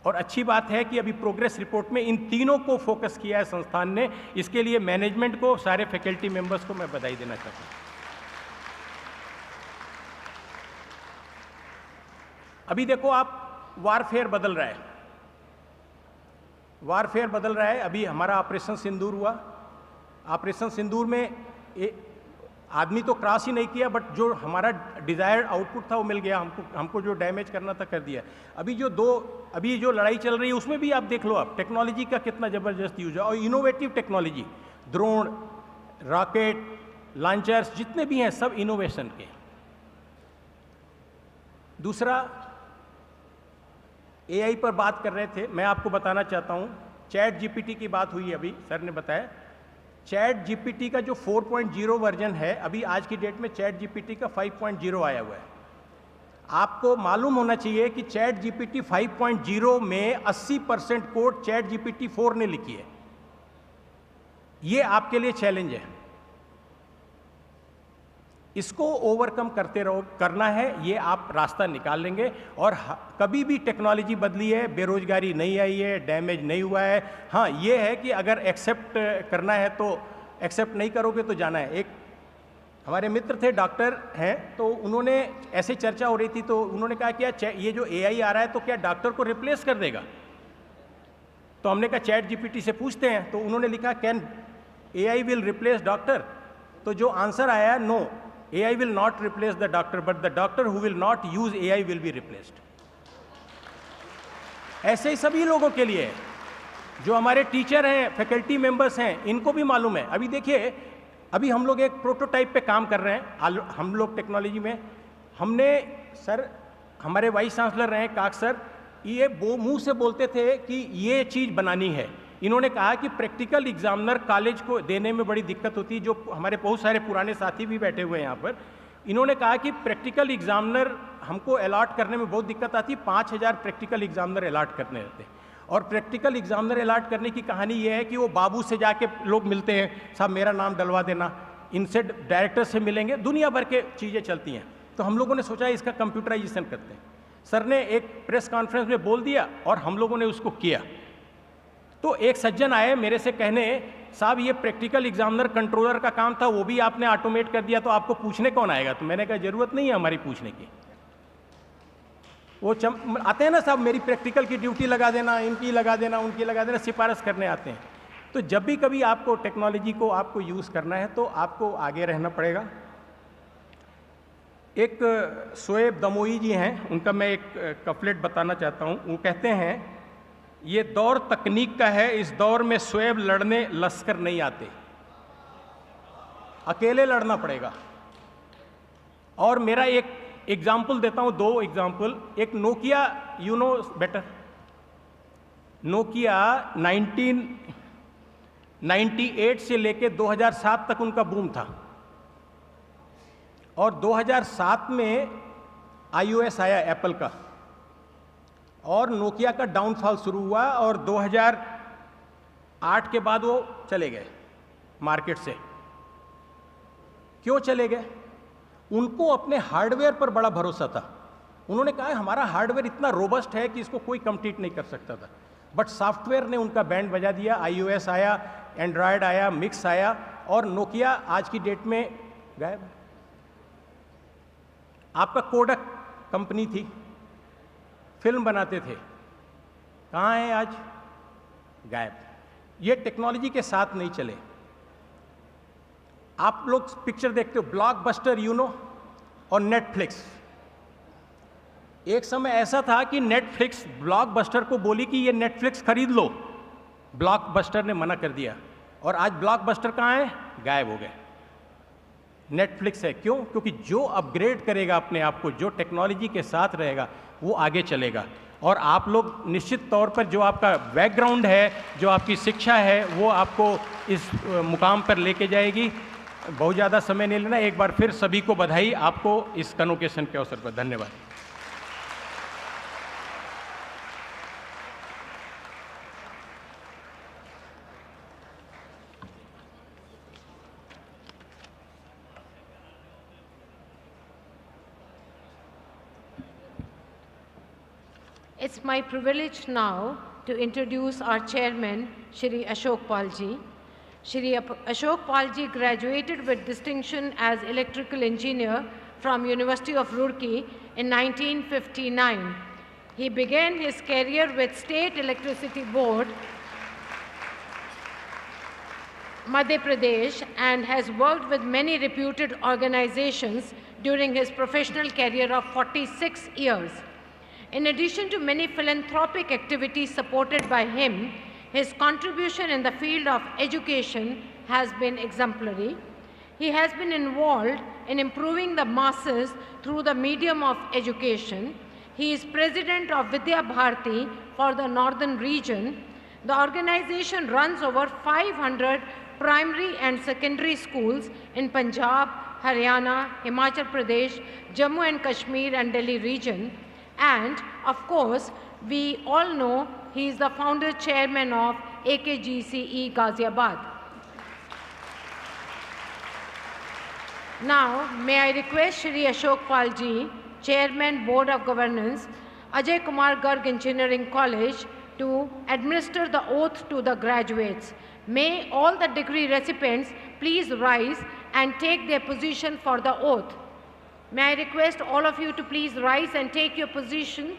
और अच्छी बात है कि अभी प्रोग्रेस रिपोर्ट में इन तीनों को फोकस किया है संस्थान ने। इसके लिए मैनेजमेंट को, सारे फैकल्टी मेंबर्स को मैं बधाई देना चाहता हूँ। अभी देखो आप, वारफेयर बदल रहा है, वारफेयर बदल रहा है। अभी हमारा ऑपरेशन सिंदूर हुआ, ऑपरेशन सिंदूर में आदमी तो क्रॉस ही नहीं किया, बट जो हमारा डिजायर्ड आउटपुट था वो मिल गया हमको जो डैमेज करना था कर दिया। अभी जो लड़ाई चल रही है उसमें भी आप देख लो, आप टेक्नोलॉजी का कितना ज़बरदस्त यूज है, और innovative technology, drone, rocket, launchers जितने भी हैं सब इनोवेशन के। दूसरा, AI पर बात कर रहे थे, मैं आपको बताना चाहता हूँ, चैट GPT की बात हुई अभी, सर ने बताया। चैट GPT का जो 4.0 वर्जन है, अभी आज की डेट में चैट GPT का 5.0 आया हुआ है। आपको मालूम होना चाहिए कि चैट GPT 5.0 में 80% कोड चैट GPT 4 ने लिखी है। ये आपके लिए चैलेंज है, इसको ओवरकम करते रहो, करना है, ये आप रास्ता निकाल लेंगे। और कभी भी टेक्नोलॉजी बदली है, बेरोजगारी नहीं आई है, डैमेज नहीं हुआ है। हाँ, ये है कि अगर एक्सेप्ट करना है तो एक्सेप्ट नहीं करोगे तो जाना है। एक हमारे मित्र थे, डॉक्टर हैं, तो उन्होंने ऐसे चर्चा हो रही थी, तो उन्होंने कहा कि ये जो AI आ रहा है तो क्या डॉक्टर को रिप्लेस कर देगा? तो हमने कहा चैट GPT से पूछते हैं, तो उन्होंने लिखा can AI will replace doctor? तो जो आंसर आया, no, AI will not replace the doctor, but the doctor who will not use AI will be replaced. ऐसे ही सभी लोगों के लिए, जो हमारे टीचर हैं, फैकल्टी मेंबर्स हैं, इनको भी मालूम है। अभी देखिए, अभी हम लोग एक प्रोटोटाइप पे काम कर रहे हैं, हम लोग टेक्नोलॉजी में। हमने सर, हमारे वाइस चांसलर रहे काक सर, ये वो मुंह से बोलते थे कि ये चीज़ बनानी है। इन्होंने कहा कि प्रैक्टिकल एग्जामिनर कॉलेज को देने में बड़ी दिक्कत होती है, जो हमारे बहुत सारे पुराने साथी भी बैठे हुए हैं यहाँ पर। इन्होंने कहा कि प्रैक्टिकल एग्जामिनर हमको अलॉट करने में बहुत दिक्कत आती, 5000 प्रैक्टिकल एग्जामिनर अलॉट करने रहते हैं। और प्रैक्टिकल एग्जामिनर अलॉट करने की कहानी ये है कि वो बाबू से जाके लोग मिलते हैं, साहब मेरा नाम डलवा देना, इनसे डायरेक्टर से मिलेंगे, दुनिया भर के चीज़ें चलती हैं। तो हम लोगों ने सोचा इसका कंप्यूटराइजेशन करते हैं। सर ने एक प्रेस कॉन्फ्रेंस में बोल दिया और हम लोगों ने उसको किया। तो एक सज्जन आए मेरे से कहने, साहब ये प्रैक्टिकल एग्जामिनर कंट्रोलर का काम था, वो भी आपने ऑटोमेट कर दिया, तो आपको पूछने कौन आएगा? तो मैंने कहा जरूरत नहीं है हमारी पूछने की। वो आते हैं ना साहब, मेरी प्रैक्टिकल की ड्यूटी लगा देना, इनकी लगा देना, उनकी लगा देना, सिफारिश करने आते हैं। तो जब भी कभी आपको टेक्नोलॉजी को आपको यूज़ करना है तो आपको आगे रहना पड़ेगा। एक शोएब दमोई जी हैं, उनका मैं एक कपलेट बताना चाहता हूँ। वो कहते हैं, ये दौर तकनीक का है, इस दौर में शोएब लड़ने लश्कर नहीं आते, अकेले लड़ना पड़ेगा। और मेरा एक एग्जाम्पल देता हूँ, 2 एग्जाम्पल। एक Nokia, you know better, Nokia 1998 से लेके 2007 तक उनका बूम था, और 2007 में iOS आया एप्पल का, और नोकिया का डाउनफॉल शुरू हुआ, और 2008 के बाद वो चले गए मार्केट से। क्यों चले गए? उनको अपने हार्डवेयर पर बड़ा भरोसा था। उन्होंने कहा हमारा हार्डवेयर इतना रोबस्ट है कि इसको कोई कम्पीट नहीं कर सकता था, बट सॉफ्टवेयर ने उनका बैंड बजा दिया। iOS आया, एंड्रॉयड आया, मिक्स आया, और नोकिया आज की डेट में गायब है। आपका कोडक कंपनी थी, फिल्म बनाते थे, कहाँ है आज? गायब। ये टेक्नोलॉजी के साथ नहीं चले। आप लोग पिक्चर देखते हो, ब्लॉकबस्टर यू नो, और नेटफ्लिक्स। एक समय ऐसा था कि नेटफ्लिक्स ब्लॉकबस्टर को बोली कि ये नेटफ्लिक्स खरीद लो, ब्लॉकबस्टर ने मना कर दिया, और आज ब्लॉकबस्टर कहाँ है? गायब हो गए। नेटफ्लिक्स है, क्यों? क्योंकि जो अपग्रेड करेगा अपने आप को, जो टेक्नोलॉजी के साथ रहेगा, वो आगे चलेगा। और आप लोग निश्चित तौर पर, जो आपका बैकग्राउंड है, जो आपकी शिक्षा है, वो आपको इस मुकाम पर लेके जाएगी। बहुत ज़्यादा समय नहीं लेना। एक बार फिर सभी को बधाई, आपको इस कन्वोकेशन के अवसर पर धन्यवाद। It's my privilege now to introduce our chairman, Shri Ashok Palji. Shri Ashok Palji graduated with distinction as electrical engineer from University of Roorkee in 1959. He began his career with State Electricity Board, Madhya Pradesh, and has worked with many reputed organizations during his professional career of 46 years. In addition to many philanthropic activities supported by him, his contribution in the field of education has been exemplary. He has been involved in improving the masses through the medium of education. He is president of Vidya Bharati for the northern region. The organization runs over 500 primary and secondary schools in Punjab, Haryana, Himachal Pradesh, Jammu and Kashmir and Delhi region. And of course, we all know he is the founder chairman of AKGCE Ghaziabad. Now, may I request Shri Ashok Palji, Chairman Board of Governance, Ajay Kumar Garg Engineering College, to administer the oath to the graduates. May all the degree recipients please rise and take their position for the oath. May I request all of you to please rise and take your position.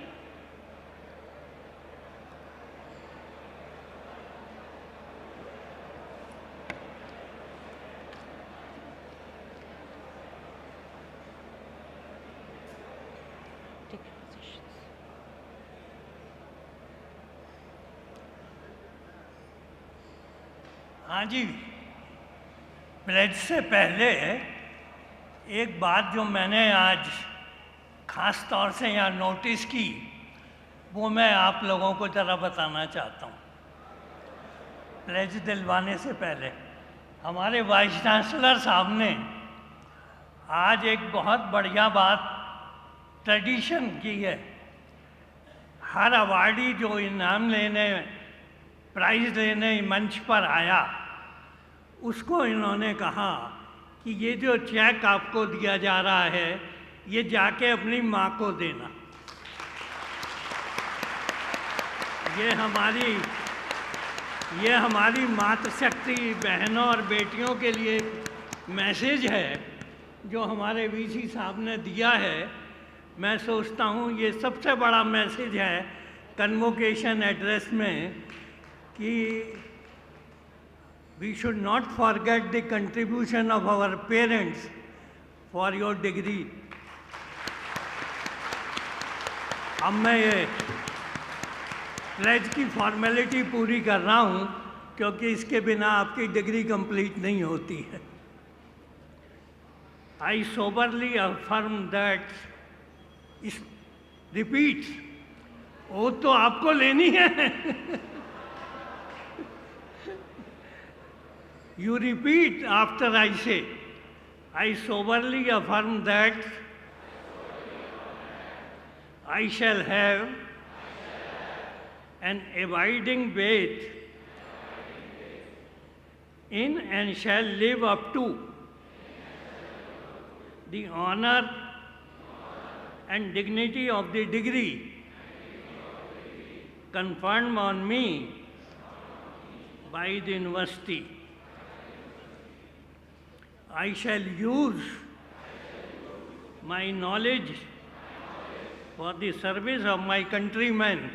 हाँ जी, pledge से पहले एक बात जो मैंने आज ख़ास तौर से यहाँ नोटिस की, वो मैं आप लोगों को ज़रा बताना चाहता हूँ। प्लेज दिलवाने से पहले हमारे वाइस चांसलर साहब ने आज एक बहुत बढ़िया बात ट्रेडिशन की है। हर अवार्डी जो इनाम लेने प्राइज़ लेने मंच पर आया, उसको इन्होंने कहा कि ये जो चेक आपको दिया जा रहा है, ये जाके अपनी माँ को देना। ये हमारी मातृशक्ति बहनों और बेटियों के लिए मैसेज है जो हमारे वीसी साहब ने दिया है। मैं सोचता हूँ ये सबसे बड़ा मैसेज है कन्वोकेशन एड्रेस में कि we should not forget the contribution of our parents for your degree. अब मैं ये प्लेज की फॉर्मेलिटी पूरी कर रहा हूँ क्योंकि इसके बिना आपकी डिग्री कंप्लीट नहीं होती है। I soberly affirm that repeat, वो तो आपको लेनी है। You repeat after I say, I soberly affirm that I shall have an abiding faith in and shall live up to the honor and dignity of the degree conferred on me by the university. I shall use my knowledge for the service of my countrymen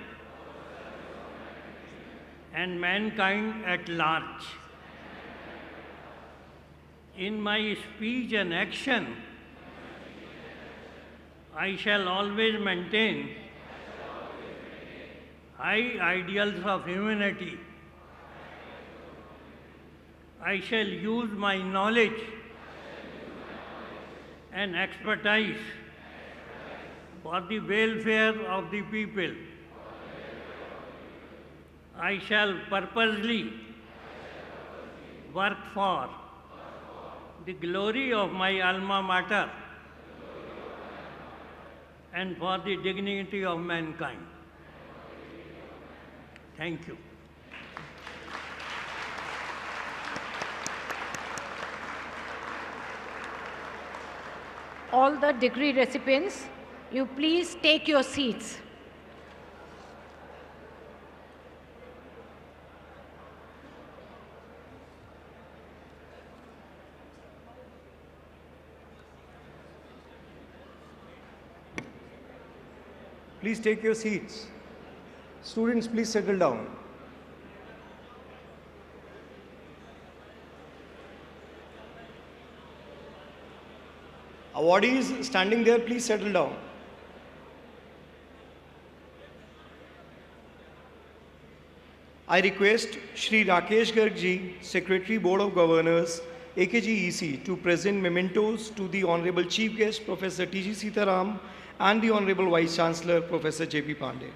and mankind at large. In my speech and action, I shall always maintain high ideals of humanity. I shall use my knowledge and expertise for the welfare of the people. I shall purposely work for the glory of my alma mater and for the dignity of mankind. Thank you. All the degree recipients, you please take your seats. Please take your seats. Students, please settle down. Awardees standing there, please settle down. I request Shri Rakesh Garg ji, Secretary Board of Governors, AKGEC, to present mementos to the Honorable Chief Guest, Professor T.G. Sitaram, and the Honorable Vice Chancellor, Professor J.P. Pandey.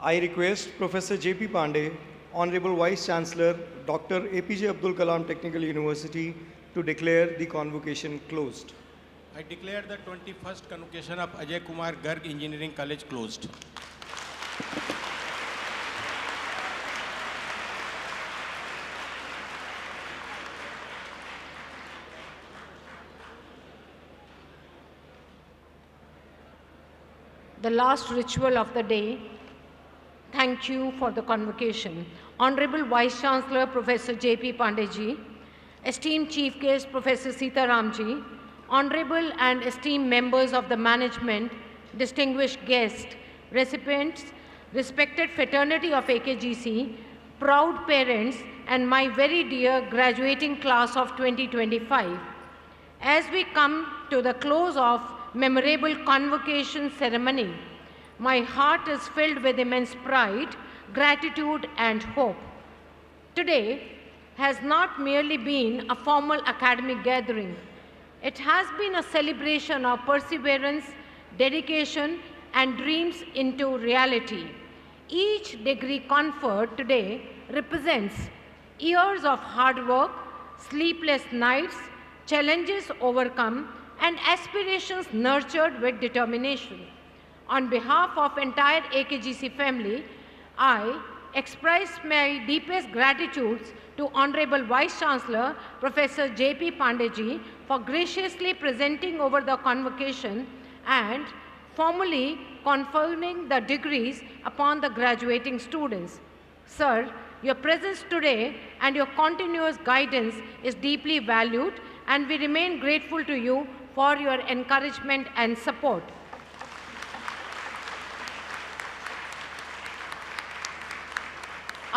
I request Professor J.P. Pandey, Honorable Vice Chancellor, Dr. APJ Abdul Kalam Technical University, to declare the convocation closed. I declare the 21st convocation of Ajay Kumar Garg Engineering College closed. The last ritual of the day. Thank you for the convocation. Honorable Vice Chancellor Professor J.P. Pandey, esteemed Chief Guest Professor Sitaramji, honorable and esteemed members of the management, distinguished guests, recipients, respected fraternity of AKGC, proud parents, and my very dear graduating class of 2025. As we come to the close of memorable convocation ceremony, my heart is filled with immense pride, gratitude, and hope. Today has not merely been a formal academic gathering. It has been a celebration of perseverance, dedication, and dreams into reality. Each degree conferred today represents years of hard work, sleepless nights, challenges overcome, and aspirations nurtured with determination. On behalf of entire AKGC family, I express my deepest gratitude to Honorable Vice Chancellor Professor J.P. Pandey for graciously presenting over the convocation and formally conferring the degrees upon the graduating students. Sir, your presence today and your continuous guidance is deeply valued, and we remain grateful to you for your encouragement and support.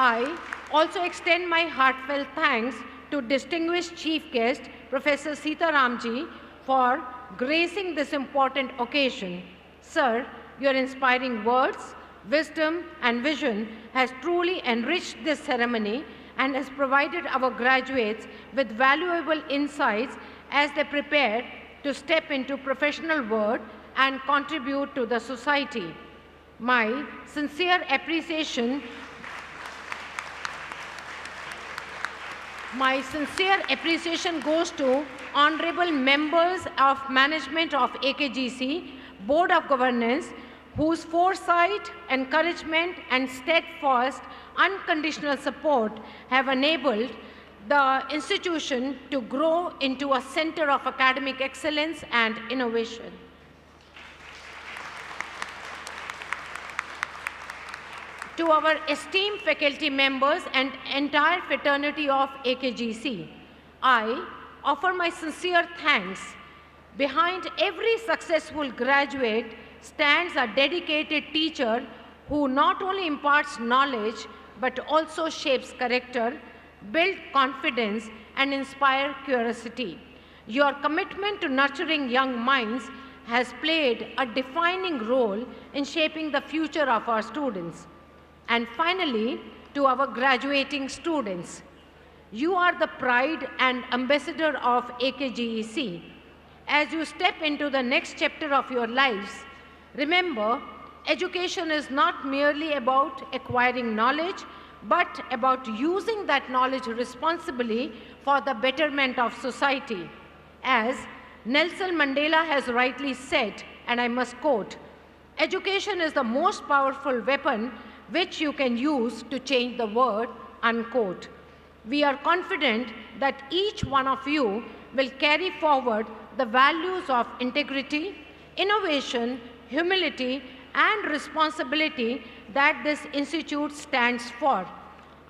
I also extend my heartfelt thanks to distinguished Chief Guest Professor Sitaramji for gracing this important occasion. Sir, your inspiring words, wisdom, and vision has truly enriched this ceremony and has provided our graduates with valuable insights as they prepare to step into professional world and contribute to the society. My sincere appreciation goes to honorable members of management of AKGC, Board of Governance, whose foresight, encouragement, and steadfast, unconditional support have enabled the institution to grow into a center of academic excellence and innovation. To our esteemed faculty members and entire fraternity of AKGC, I offer my sincere thanks. Behind every successful graduate stands a dedicated teacher who not only imparts knowledge but also shapes character, builds confidence, and inspires curiosity. Your commitment to nurturing young minds has played a defining role in shaping the future of our students. And finally, to our graduating students, you are the pride and ambassador of AKGEC. As you step into the next chapter of your lives, remember, education is not merely about acquiring knowledge, but about using that knowledge responsibly for the betterment of society. As Nelson Mandela has rightly said, and I must quote, "Education is the most powerful weapon which you can use to change the world," unquote. We are confident that each one of you will carry forward the values of integrity, innovation, humility, and responsibility that this institute stands for.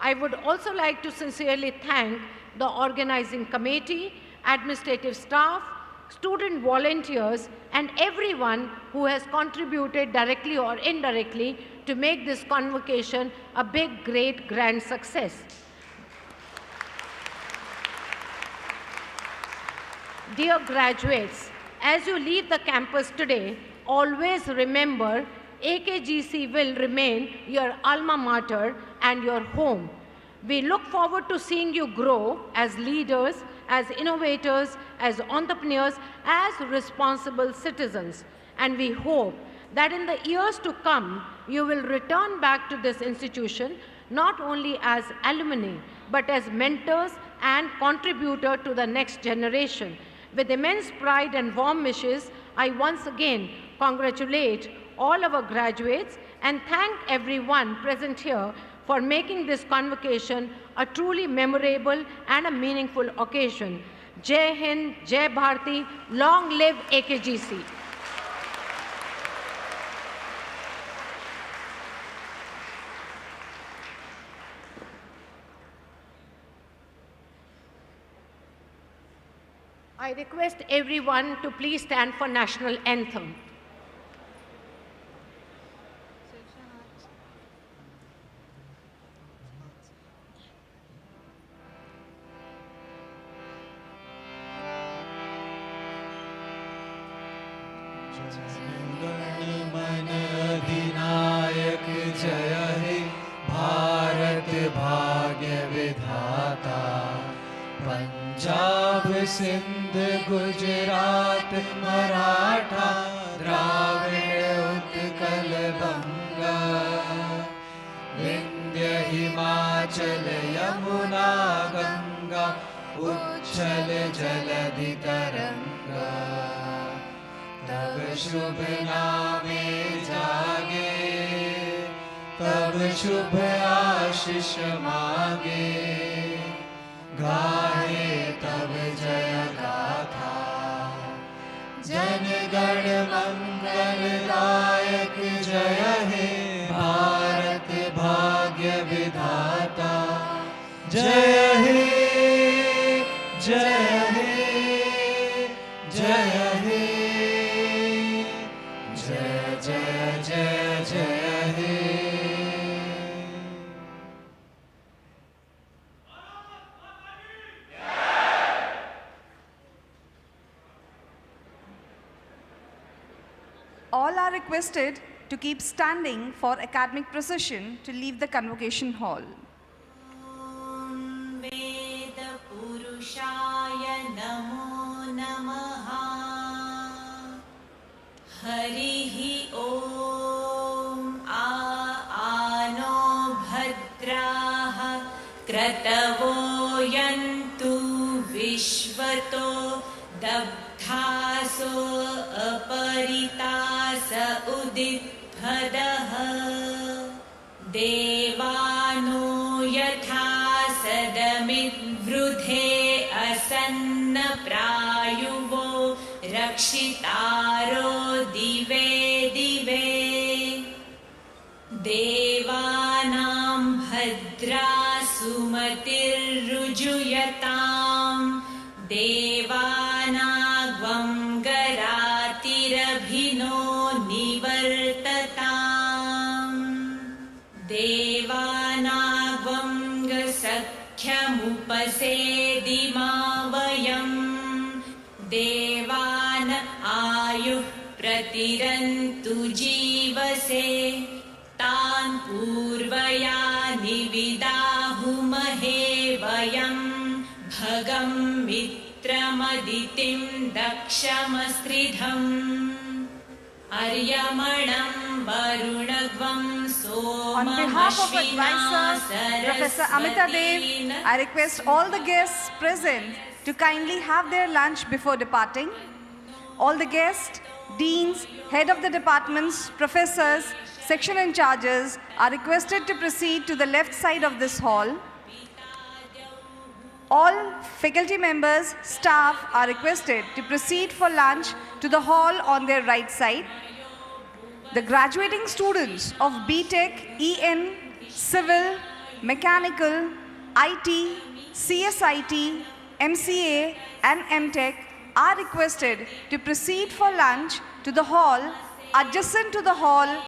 I would also like to sincerely thank the organizing committee, administrative staff, student volunteers, and everyone who has contributed directly or indirectly to make this convocation a big, great, grand success. Dear graduates, as you leave the campus today, always remember AKGC will remain your alma mater and your home. We look forward to seeing you grow as leaders, as innovators, as entrepreneurs, as responsible citizens. And we hope that in the years to come, you will return back to this institution not only as alumni, but as mentors and contributor to the next generation. With immense pride and warm wishes, I once again congratulate all our graduates and thank everyone present here for making this convocation a truly memorable and a meaningful occasion. Jai Hind, Jai Bharati, long live AKGC. I request everyone to please stand for national anthem. मन अधिनायक जय हे भारत भाग्य विधाता पंजाब सिंध गुजरात मराठा द्राविड़ उत्कल बंगा विंध्य हिमाचल यमुना गंगा उच्छल जलधि तरंगा तब शुभ नामे जागे तब शुभ आशीष मांगे गाहे तब जय गाथा जन गण मंगल दायक जय हे भारत भाग्य विधाता जय हे जय हे जय हे जय जय जय जय हे All are requested to keep standing for academic procession to leave the convocation hall. वेद पुरुषाय नमो नमः हरिः ॐ आनो भद्राः क्रतवो यन्तु विश्वतो दग्धासो अपरितास उदित्फदः देवानो यथा सदमिद्वृधे असन्न प्रायुवो रक्षितारो दिवे दिवे देवानां भद्रा सुमतिर्रुजुयतां देवानाग्वं गरातिरभिनो निवर्तताम् देवानाग्वं सख्यमुपसेदिमा वयम् देवान आयुः प्रतिरन्तु जीवसे तान् पूर्वया निविदाहुमहे वयम् भगं मित्रमदितिं दक्षमस्त्रिधम् अर्यमणं वरुणग्वं On behalf of advisor Professor Amita Dev, I request all the guests present to kindly have their lunch before departing. All the guests, deans, head of the departments, professors, section in charges are requested to proceed to the left side of this hall. All faculty members, staff are requested to proceed for lunch to the hall on their right side. The graduating students of BTech, EN, Civil, Mechanical, IT, CSIT, MCA and MTech are requested to proceed for lunch to the hall adjacent to the hall